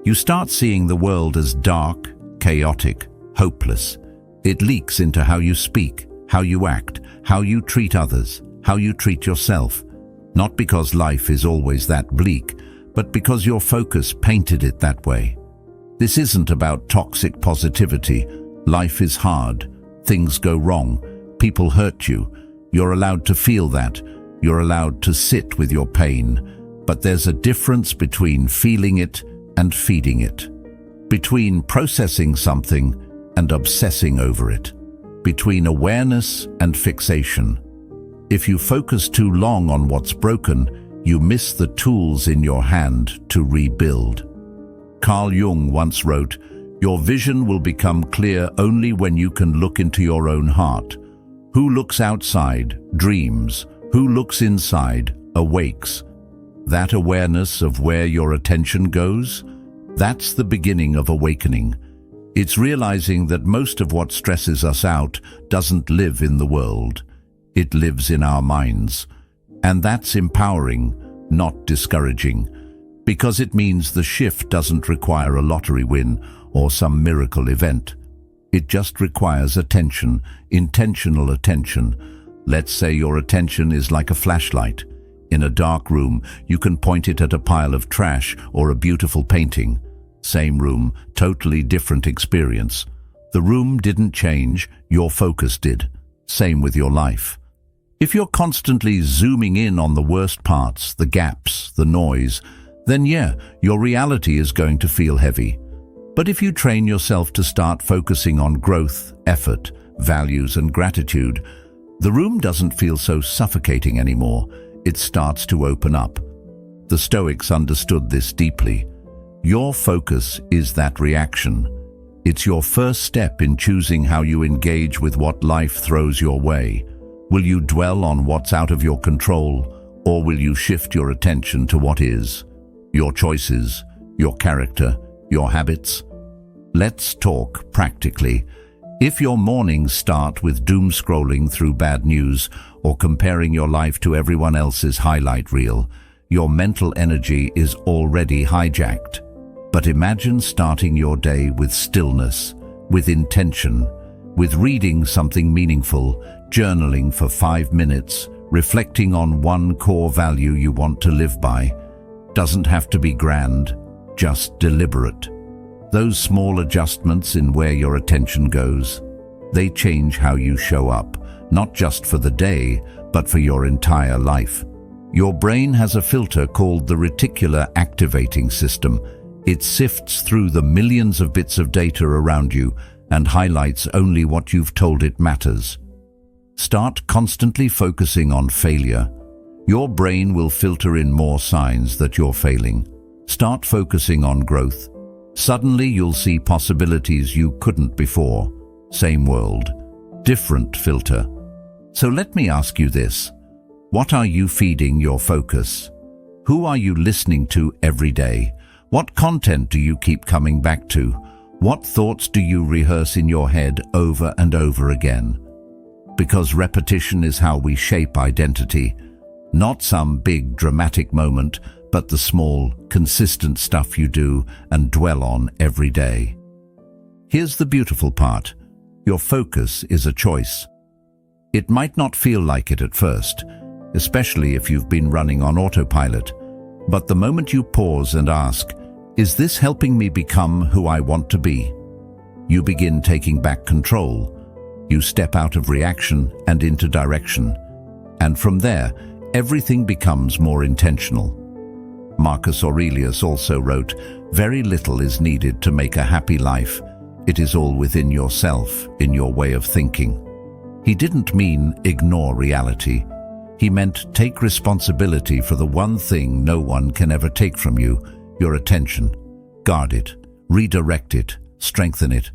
you start seeing the world as dark, chaotic, hopeless. It leaks into how you speak, how you act, how you treat others, how you treat yourself. Not because life is always that bleak, but because your focus painted it that way. This isn't about toxic positivity. Life is hard. Things go wrong. People hurt you. You're allowed to feel that. You're allowed to sit with your pain. But there's a difference between feeling it and feeding it. Between processing something and obsessing over it. Between awareness and fixation. If you focus too long on what's broken, you miss the tools in your hand to rebuild. Carl Jung once wrote, Your vision will become clear only when you can look into your own heart. Who looks outside dreams. Who looks inside awakes. That awareness of where your attention goes, that's the beginning of awakening. It's realizing that most of what stresses us out doesn't live in the world. It lives in our minds. And that's empowering, not discouraging, because it means the shift doesn't require a lottery win or some miracle event. It just requires attention, intentional attention. Let's say your attention is like a flashlight. In a dark room, you can point it at a pile of trash or a beautiful painting. Same room, totally different experience. The room didn't change, your focus did. Same with your life. If you're constantly zooming in on the worst parts, the gaps, the noise, then yeah, your reality is going to feel heavy. But if you train yourself to start focusing on growth, effort, values, and gratitude, the room doesn't feel so suffocating anymore. It starts to open up. The Stoics understood this deeply. Your focus is that reaction. It's your first step in choosing how you engage with what life throws your way. Will you dwell on what's out of your control, or will you shift your attention to what is? Your choices, your character, your habits? Let's talk practically. If your mornings start with doom scrolling through bad news or comparing your life to everyone else's highlight reel, your mental energy is already hijacked. But imagine starting your day with stillness, with intention, with reading something meaningful, journaling for 5 minutes, reflecting on one core value you want to live by. Doesn't have to be grand, just deliberate. Those small adjustments in where your attention goes, they change how you show up, not just for the day, but for your entire life. Your brain has a filter called the reticular activating system. It sifts through the millions of bits of data around you and highlights only what you've told it matters. Start constantly focusing on failure. Your brain will filter in more signs that you're failing. Start focusing on growth. Suddenly you'll see possibilities you couldn't before. Same world, different filter. So let me ask you this. What are you feeding your focus? Who are you listening to every day? What content do you keep coming back to? What thoughts do you rehearse in your head over and over again? Because repetition is how we shape identity. Not some big dramatic moment, but the small, consistent stuff you do and dwell on every day. Here's the beautiful part. Your focus is a choice. It might not feel like it at first, especially if you've been running on autopilot. But the moment you pause and ask, is this helping me become who I want to be? You begin taking back control. You step out of reaction and into direction. And from there, everything becomes more intentional. Marcus Aurelius also wrote, "Very little is needed to make a happy life. It is all within yourself, in your way of thinking." He didn't mean ignore reality. He meant take responsibility for the one thing no one can ever take from you, your attention. Guard it, redirect it, strengthen it.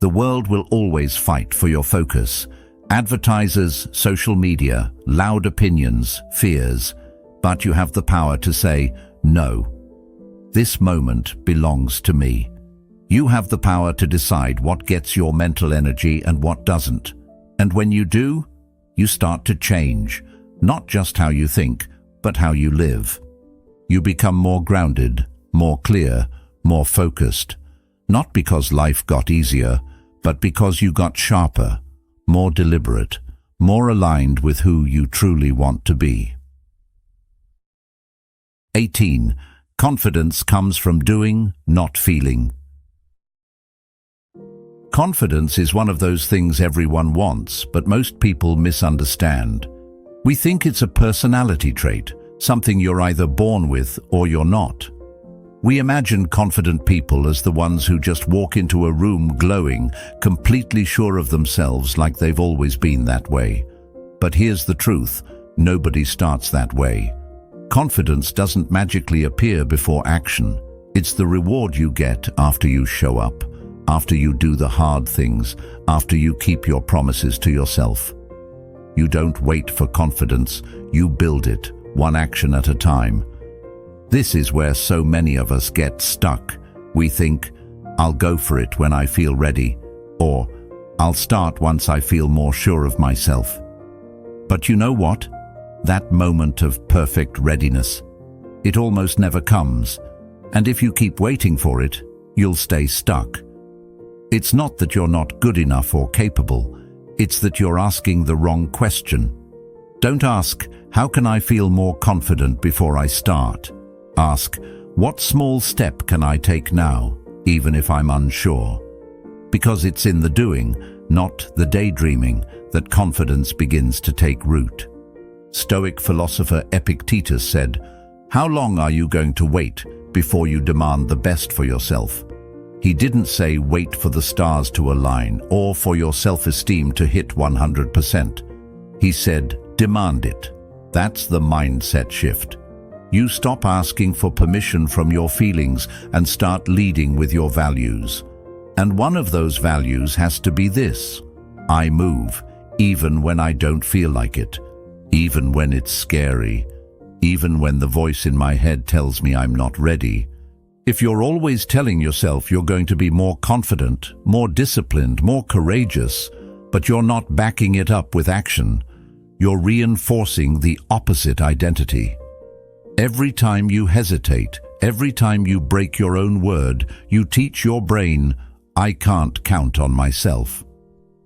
The world will always fight for your focus. Advertisers, social media, loud opinions, fears. But you have the power to say, no. This moment belongs to me. You have the power to decide what gets your mental energy and what doesn't. And when you do, you start to change, not just how you think, but how you live. You become more grounded, more clear, more focused, not because life got easier, but because you got sharper, more deliberate, more aligned with who you truly want to be. 18. Confidence comes from doing, not feeling. Confidence is one of those things everyone wants, but most people misunderstand. We think it's a personality trait, something you're either born with or you're not. We imagine confident people as the ones who just walk into a room glowing, completely sure of themselves like they've always been that way. But here's the truth, nobody starts that way. Confidence doesn't magically appear before action. It's the reward you get after you show up. after you do the hard things, after you keep your promises to yourself. You don't wait for confidence, you build it, one action at a time. This is where so many of us get stuck. We think, I'll go for it when I feel ready, or I'll start once I feel more sure of myself. But you know what? That moment of perfect readiness, it almost never comes. And if you keep waiting for it, you'll stay stuck. It's not that you're not good enough or capable, it's that you're asking the wrong question. Don't ask, how can I feel more confident before I start? Ask, what small step can I take now, even if I'm unsure? Because it's in the doing, not the daydreaming, that confidence begins to take root. Stoic philosopher Epictetus said, "How long are you going to wait before you demand the best for yourself?" He didn't say wait for the stars to align or for your self-esteem to hit 100%. He said, demand it. That's the mindset shift. You stop asking for permission from your feelings and start leading with your values. And one of those values has to be this: I move, even when I don't feel like it, even when it's scary, even when the voice in my head tells me I'm not ready. If you're always telling yourself you're going to be more confident, more disciplined, more courageous, but you're not backing it up with action, you're reinforcing the opposite identity. Every time you hesitate, every time you break your own word, you teach your brain, I can't count on myself.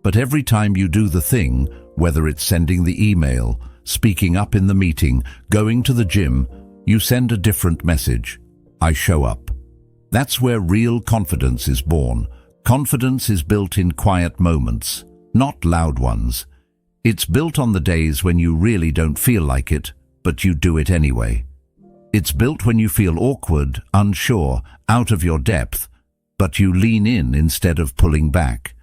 But every time you do the thing, whether it's sending the email, speaking up in the meeting, going to the gym, you send a different message. I show up. That's where real confidence is born. Confidence is built in quiet moments, not loud ones. It's built on the days when you really don't feel like it, but you do it anyway. It's built when you feel awkward, unsure, out of your depth, but you lean in instead of pulling back.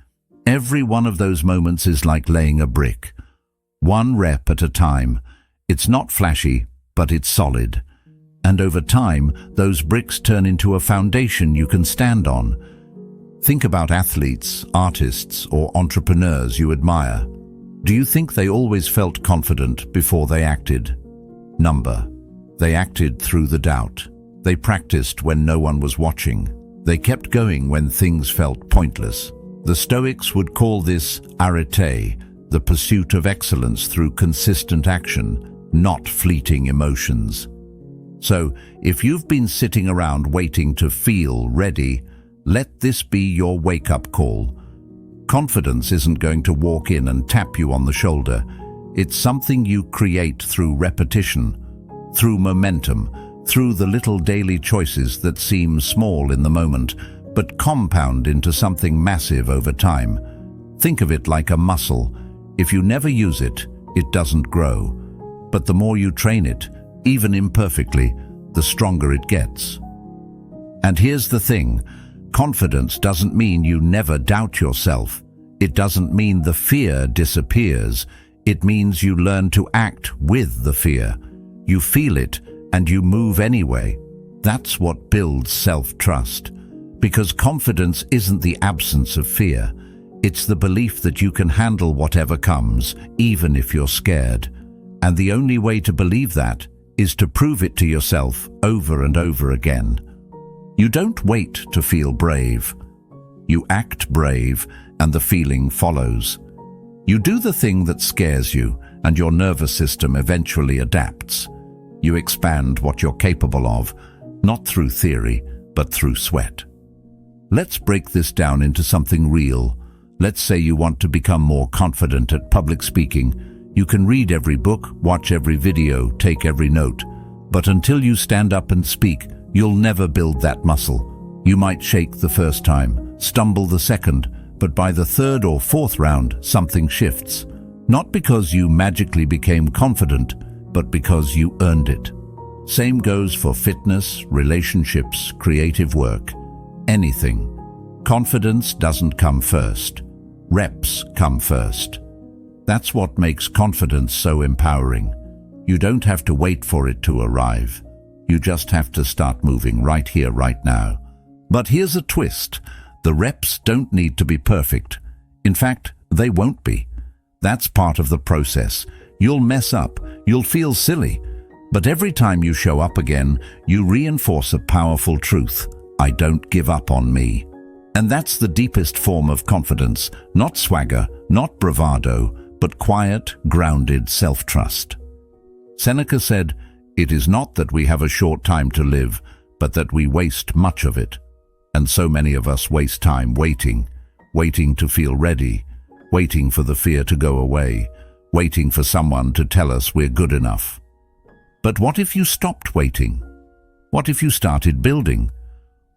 Every one of those moments is like laying a brick. One rep at a time. It's not flashy, but it's solid. And over time, those bricks turn into a foundation you can stand on. Think about athletes, artists, or entrepreneurs you admire. Do you think they always felt confident before they acted? Number. They acted through the doubt. They practiced when no one was watching. They kept going when things felt pointless. The Stoics would call this arete, the pursuit of excellence through consistent action, not fleeting emotions. So, if you've been sitting around waiting to feel ready, let this be your wake-up call. Confidence isn't going to walk in and tap you on the shoulder. It's something you create through repetition, through momentum, through the little daily choices that seem small in the moment, but compound into something massive over time. Think of it like a muscle. If you never use it, it doesn't grow. But the more you train it, even imperfectly, the stronger it gets. And here's the thing, confidence doesn't mean you never doubt yourself. It doesn't mean the fear disappears. It means you learn to act with the fear. You feel it and you move anyway. That's what builds self-trust. Because confidence isn't the absence of fear. It's the belief that you can handle whatever comes, even if you're scared. And the only way to believe that is to prove it to yourself over and over again. You don't wait to feel brave. You act brave, and the feeling follows. You do the thing that scares you, and your nervous system eventually adapts. You expand what you're capable of, not through theory, but through sweat. Let's break this down into something real. Let's say you want to become more confident at public speaking. You can read every book, watch every video, take every note. But until you stand up and speak, you'll never build that muscle. You might shake the first time, stumble the second, but by the third or fourth round, something shifts. Not because you magically became confident, but because you earned it. Same goes for fitness, relationships, creative work, anything. Confidence doesn't come first. Reps come first. That's what makes confidence so empowering. You don't have to wait for it to arrive. You just have to start moving right here, right now. But here's a twist. The reps don't need to be perfect. In fact, they won't be. That's part of the process. You'll mess up, you'll feel silly, but every time you show up again, you reinforce a powerful truth. I don't give up on me. And that's the deepest form of confidence, not swagger, not bravado, but quiet, grounded self-trust. Seneca said, "It is not that we have a short time to live, but that we waste much of it." And so many of us waste time waiting to feel ready, waiting for the fear to go away, waiting for someone to tell us we're good enough. But what if you stopped waiting? What if you started building?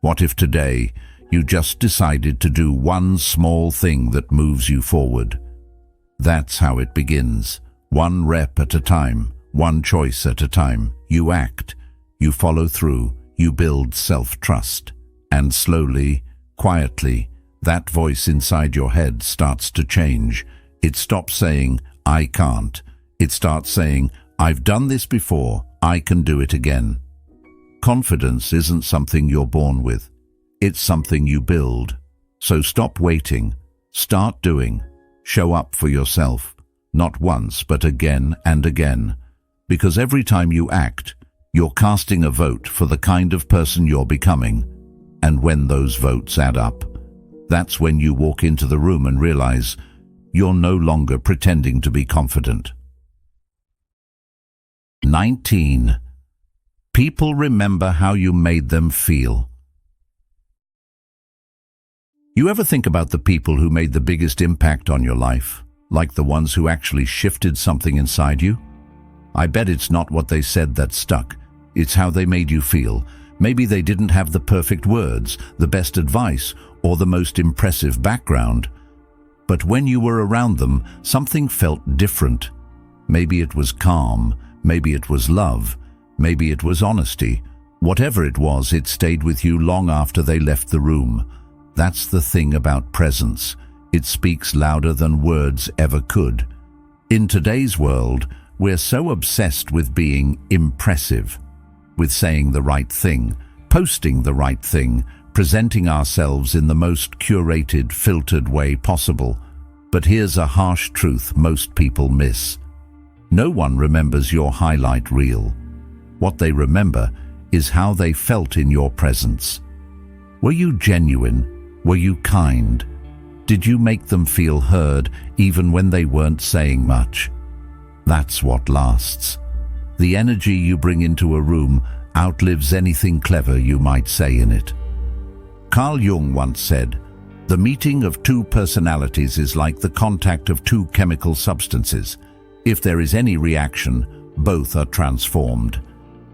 What if today you just decided to do one small thing that moves you forward? That's how it begins. One rep at a time, one choice at a time. You act, you follow through, you build self-trust. And slowly, quietly, that voice inside your head starts to change. It stops saying, "I can't." It starts saying, "I've done this before, I can do it again." Confidence isn't something you're born with. It's something you build. So stop waiting. Start doing. Show up for yourself. Not once, but again and again. Because every time you act, you're casting a vote for the kind of person you're becoming. And when those votes add up, that's when you walk into the room and realize you're no longer pretending to be confident. 19. People remember how you made them feel. You ever think about the people who made the biggest impact on your life, like the ones who actually shifted something inside you? I bet it's not what they said that stuck. It's how they made you feel. Maybe they didn't have the perfect words, the best advice, or the most impressive background. But when you were around them, something felt different. Maybe it was calm, maybe it was love, maybe it was honesty. Whatever it was, it stayed with you long after they left the room. That's the thing about presence. It speaks louder than words ever could. In today's world, we're so obsessed with being impressive, with saying the right thing, posting the right thing, presenting ourselves in the most curated, filtered way possible. But here's a harsh truth most people miss. No one remembers your highlight reel. What they remember is how they felt in your presence. Were you genuine? Were you kind? Did you make them feel heard even when they weren't saying much? That's what lasts. The energy you bring into a room outlives anything clever you might say in it. Carl Jung once said, "The meeting of two personalities is like the contact of two chemical substances. If there is any reaction, both are transformed."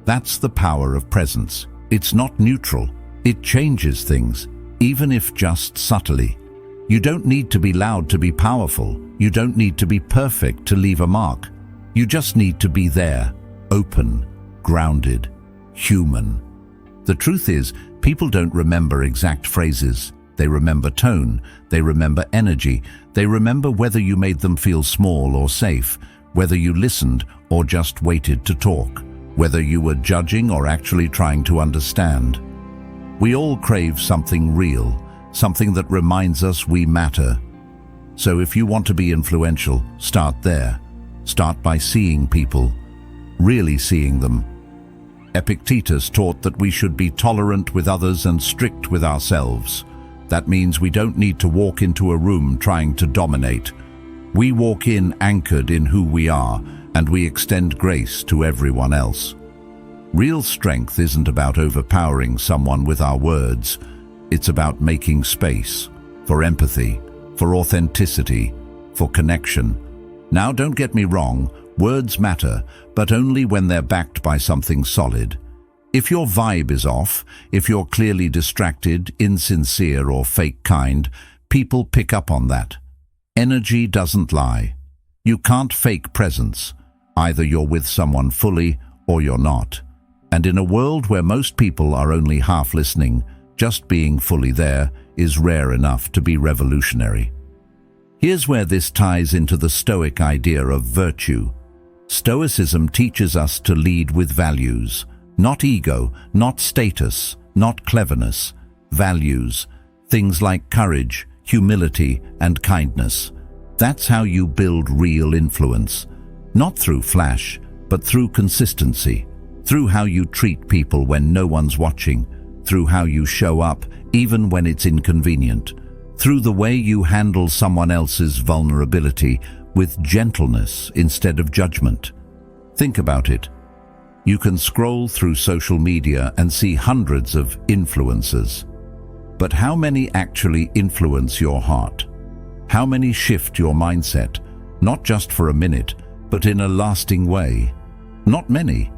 That's the power of presence. It's not neutral. It changes things, even if just subtly. You don't need to be loud to be powerful. You don't need to be perfect to leave a mark. You just need to be there, open, grounded, human. The truth is, people don't remember exact phrases. They remember tone. They remember energy. They remember whether you made them feel small or safe, whether you listened or just waited to talk, whether you were judging or actually trying to understand. We all crave something real, something that reminds us we matter. So if you want to be influential, start there. Start by seeing people, really seeing them. Epictetus taught that we should be tolerant with others and strict with ourselves. That means we don't need to walk into a room trying to dominate. We walk in anchored in who we are, and we extend grace to everyone else. Real strength isn't about overpowering someone with our words. It's about making space for empathy, for authenticity, for connection. Now, don't get me wrong, words matter, but only when they're backed by something solid. If your vibe is off, if you're clearly distracted, insincere, or fake kind, people pick up on that. Energy doesn't lie. You can't fake presence. Either you're with someone fully or you're not. And in a world where most people are only half listening, just being fully there is rare enough to be revolutionary. Here's where this ties into the Stoic idea of virtue. Stoicism teaches us to lead with values, not ego, not status, not cleverness. Values. Things like courage, humility, and kindness. That's how you build real influence. Not through flash, but through consistency. Through how you treat people when no one's watching. Through how you show up, even when it's inconvenient. Through the way you handle someone else's vulnerability with gentleness instead of judgment. Think about it. You can scroll through social media and see hundreds of influencers. But how many actually influence your heart? How many shift your mindset, not just for a minute, but in a lasting way? Not many,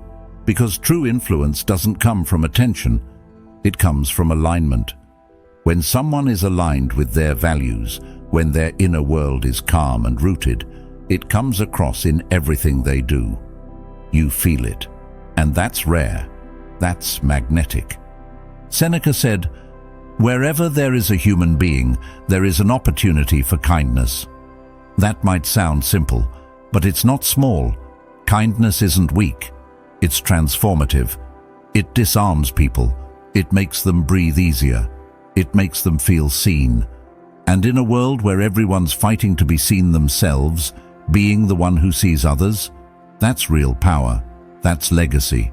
because true influence doesn't come from attention, it comes from alignment. When someone is aligned with their values, when their inner world is calm and rooted, it comes across in everything they do. You feel it. And that's rare. That's magnetic. Seneca said, "Wherever there is a human being, there is an opportunity for kindness." That might sound simple, but it's not small. Kindness isn't weak. It's transformative. It disarms people. It makes them breathe easier. It makes them feel seen. And in a world where everyone's fighting to be seen themselves, being the one who sees others, that's real power. That's legacy.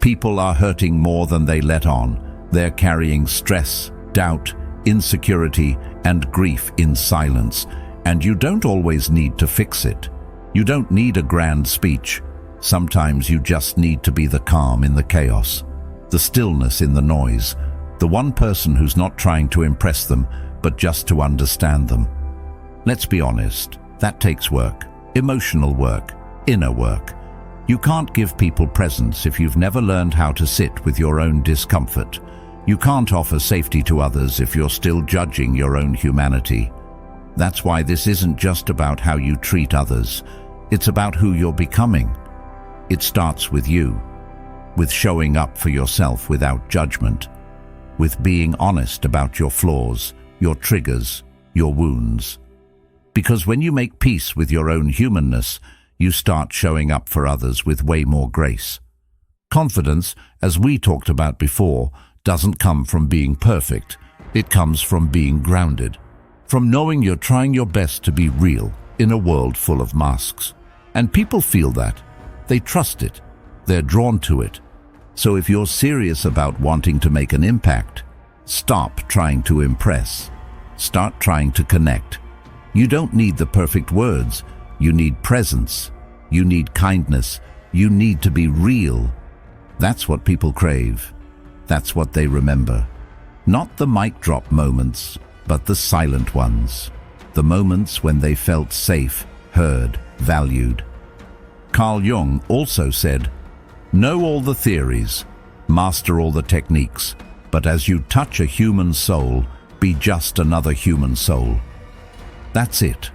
People are hurting more than they let on. They're carrying stress, doubt, insecurity, and grief in silence. And you don't always need to fix it. You don't need a grand speech. Sometimes you just need to be the calm in the chaos, the stillness in the noise, the one person who's not trying to impress them, but just to understand them. Let's be honest, that takes work. Emotional work, inner work. You can't give people presents if you've never learned how to sit with your own discomfort. You can't offer safety to others if you're still judging your own humanity. That's why this isn't just about how you treat others. It's about who you're becoming. It starts with you, with showing up for yourself without judgment, with being honest about your flaws, your triggers, your wounds. Because when you make peace with your own humanness, you start showing up for others with way more grace. Confidence, as we talked about before, doesn't come from being perfect. It comes from being grounded, from knowing you're trying your best to be real in a world full of masks. And people feel that. They trust it. They're drawn to it. So if you're serious about wanting to make an impact, stop trying to impress. Start trying to connect. You don't need the perfect words. You need presence. You need kindness. You need to be real. That's what people crave. That's what they remember. Not the mic drop moments, but the silent ones. The moments when they felt safe, heard, valued. Carl Jung also said, "Know all the theories, master all the techniques, but as you touch a human soul, be just another human soul." That's it.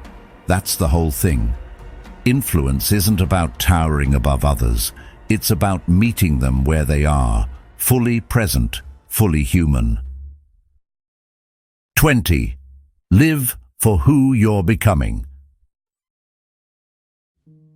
That's the whole thing. Influence isn't about towering above others. It's about meeting them where they are, fully present, fully human. 20. Live for who you're becoming.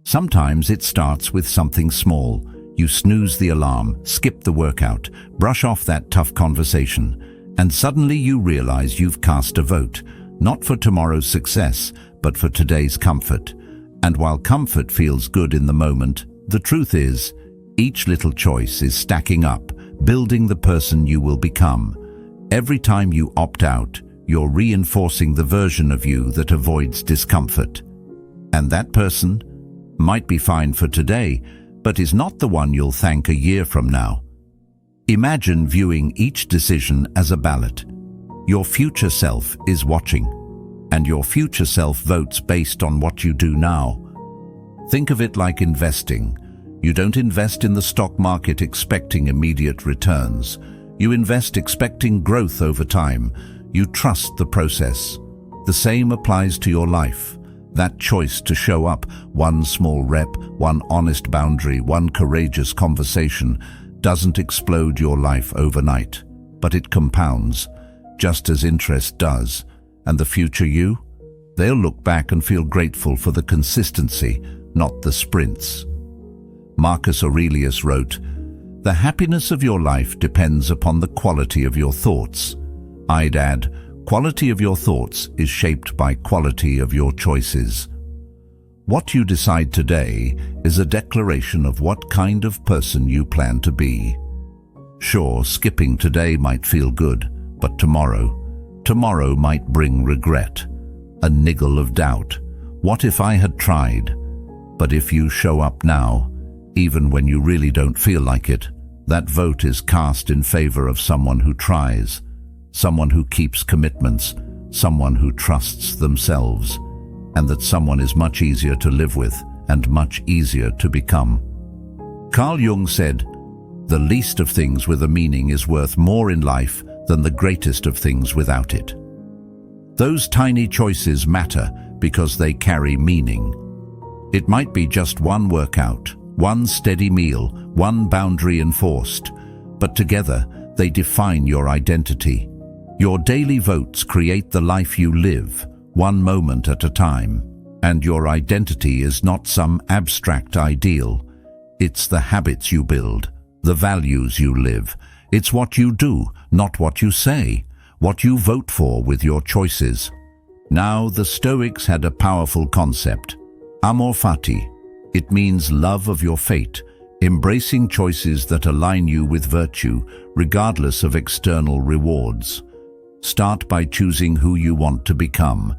Sometimes it starts with something small. You snooze the alarm, skip the workout, brush off that tough conversation, and suddenly you realize you've cast a vote, not for tomorrow's success, but for today's comfort. And while comfort feels good in the moment, the truth is, each little choice is stacking up, building the person you will become. Every time you opt out, you're reinforcing the version of you that avoids discomfort. And that person might be fine for today, but is not the one you'll thank a year from now. Imagine viewing each decision as a ballot. Your future self is watching, and your future self votes based on what you do now. Think of it like investing. You don't invest in the stock market expecting immediate returns. You invest expecting growth over time. You trust the process. The same applies to your life. That choice to show up, one small rep, one honest boundary, one courageous conversation, doesn't explode your life overnight, but it compounds, just as interest does. And the future you? They'll look back and feel grateful for the consistency, not the sprints. Marcus Aurelius wrote, "The happiness of your life depends upon the quality of your thoughts." I'd add, Quality of your thoughts is shaped by quality of your choices. What you decide today is a declaration of what kind of person you plan to be. Sure, skipping today might feel good, but tomorrow might bring regret, a niggle of doubt. What if I had tried? But if you show up now, even when you really don't feel like it, that vote is cast in favor of someone who tries, someone who keeps commitments, someone who trusts themselves, and that someone is much easier to live with and much easier to become. Carl Jung said, "The least of things with a meaning is worth more in life than the greatest of things without it." Those tiny choices matter because they carry meaning. It might be just one workout, one steady meal, one boundary enforced, but together they define your identity. Your daily votes create the life you live, one moment at a time. And your identity is not some abstract ideal. It's the habits you build, the values you live. It's what you do, not what you say, what you vote for with your choices. Now, the Stoics had a powerful concept, amor fati. It means love of your fate, embracing choices that align you with virtue, regardless of external rewards. Start by choosing who you want to become.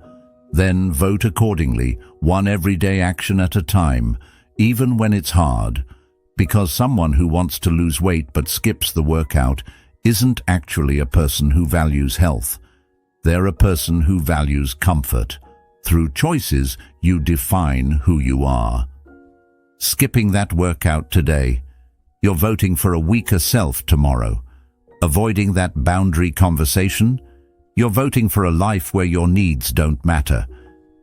Then vote accordingly, one everyday action at a time, even when it's hard. Because someone who wants to lose weight but skips the workout isn't actually a person who values health. They're a person who values comfort. Through choices, you define who you are. Skipping that workout today, you're voting for a weaker self tomorrow. Avoiding that boundary conversation, you're voting for a life where your needs don't matter.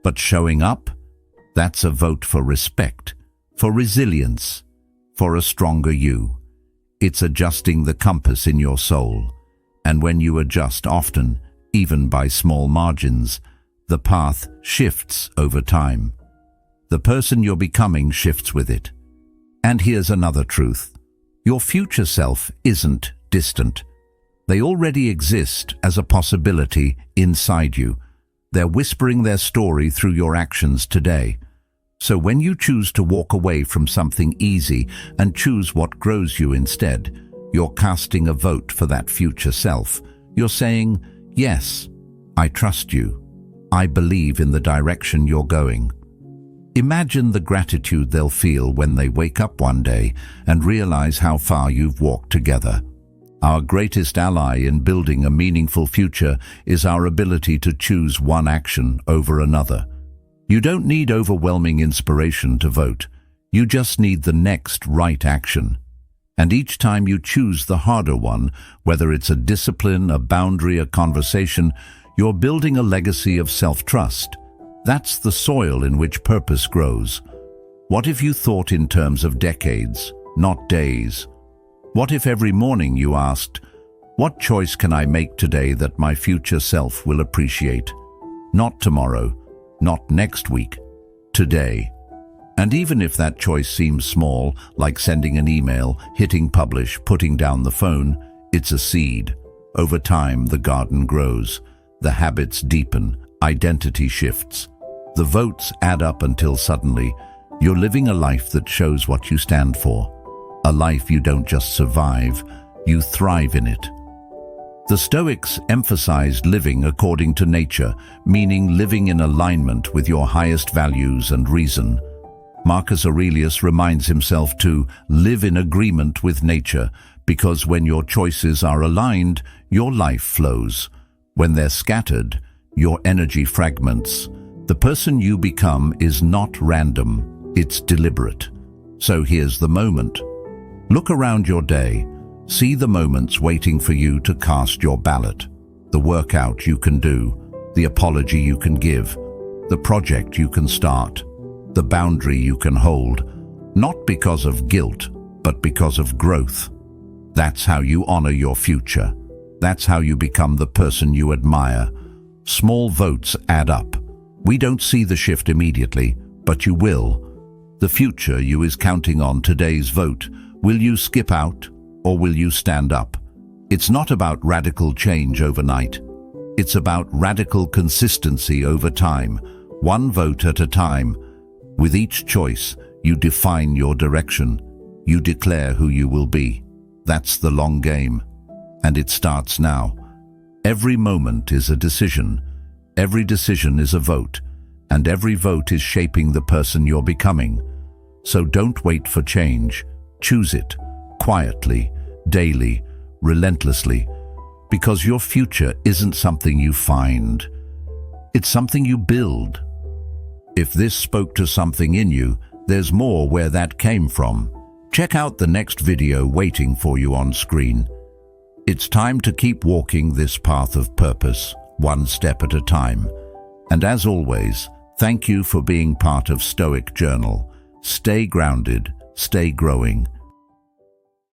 But showing up, that's a vote for respect, for resilience, for a stronger you. It's adjusting the compass in your soul. And when you adjust often, even by small margins, the path shifts over time. The person you're becoming shifts with it. And here's another truth. Your future self isn't distant. They already exist as a possibility inside you. They're whispering their story through your actions today. So when you choose to walk away from something easy and choose what grows you instead, you're casting a vote for that future self. You're saying, yes, I trust you. I believe in the direction you're going. Imagine the gratitude they'll feel when they wake up one day and realize how far you've walked together. Our greatest ally in building a meaningful future is our ability to choose one action over another. You don't need overwhelming inspiration to vote. You just need the next right action. And each time you choose the harder one, whether it's a discipline, a boundary, a conversation, you're building a legacy of self-trust. That's the soil in which purpose grows. What if you thought in terms of decades, not days? What if every morning you asked, what choice can I make today that my future self will appreciate? Not tomorrow, not next week, today. And even if that choice seems small, like sending an email, hitting publish, putting down the phone, it's a seed. Over time, the garden grows. The habits deepen, identity shifts. The votes add up until suddenly, you're living a life that shows what you stand for. A life you don't just survive, you thrive in it. The Stoics emphasized living according to nature, meaning living in alignment with your highest values and reason. Marcus Aurelius reminds himself to live in agreement with nature, because when your choices are aligned, your life flows. When they're scattered, your energy fragments. The person you become is not random, it's deliberate. So here's the moment. Look around your day. See the moments waiting for you to cast your ballot. The workout you can do, the apology you can give, the project you can start, the boundary you can hold, not because of guilt, but because of growth. That's how you honor your future. That's how you become the person you admire. Small votes add up. We don't see the shift immediately, but you will. The future you is counting on today's vote. Will you skip out, or will you stand up? It's not about radical change overnight. It's about radical consistency over time, one vote at a time. With each choice, you define your direction. You declare who you will be. That's the long game. And it starts now. Every moment is a decision. Every decision is a vote. And every vote is shaping the person you're becoming. So don't wait for change. Choose it, quietly, daily, relentlessly. Because your future isn't something you find. It's something you build. If this spoke to something in you, there's more where that came from. Check out the next video waiting for you on screen. It's time to keep walking this path of purpose, one step at a time. And as always, thank you for being part of Stoic Journal. Stay grounded, stay growing,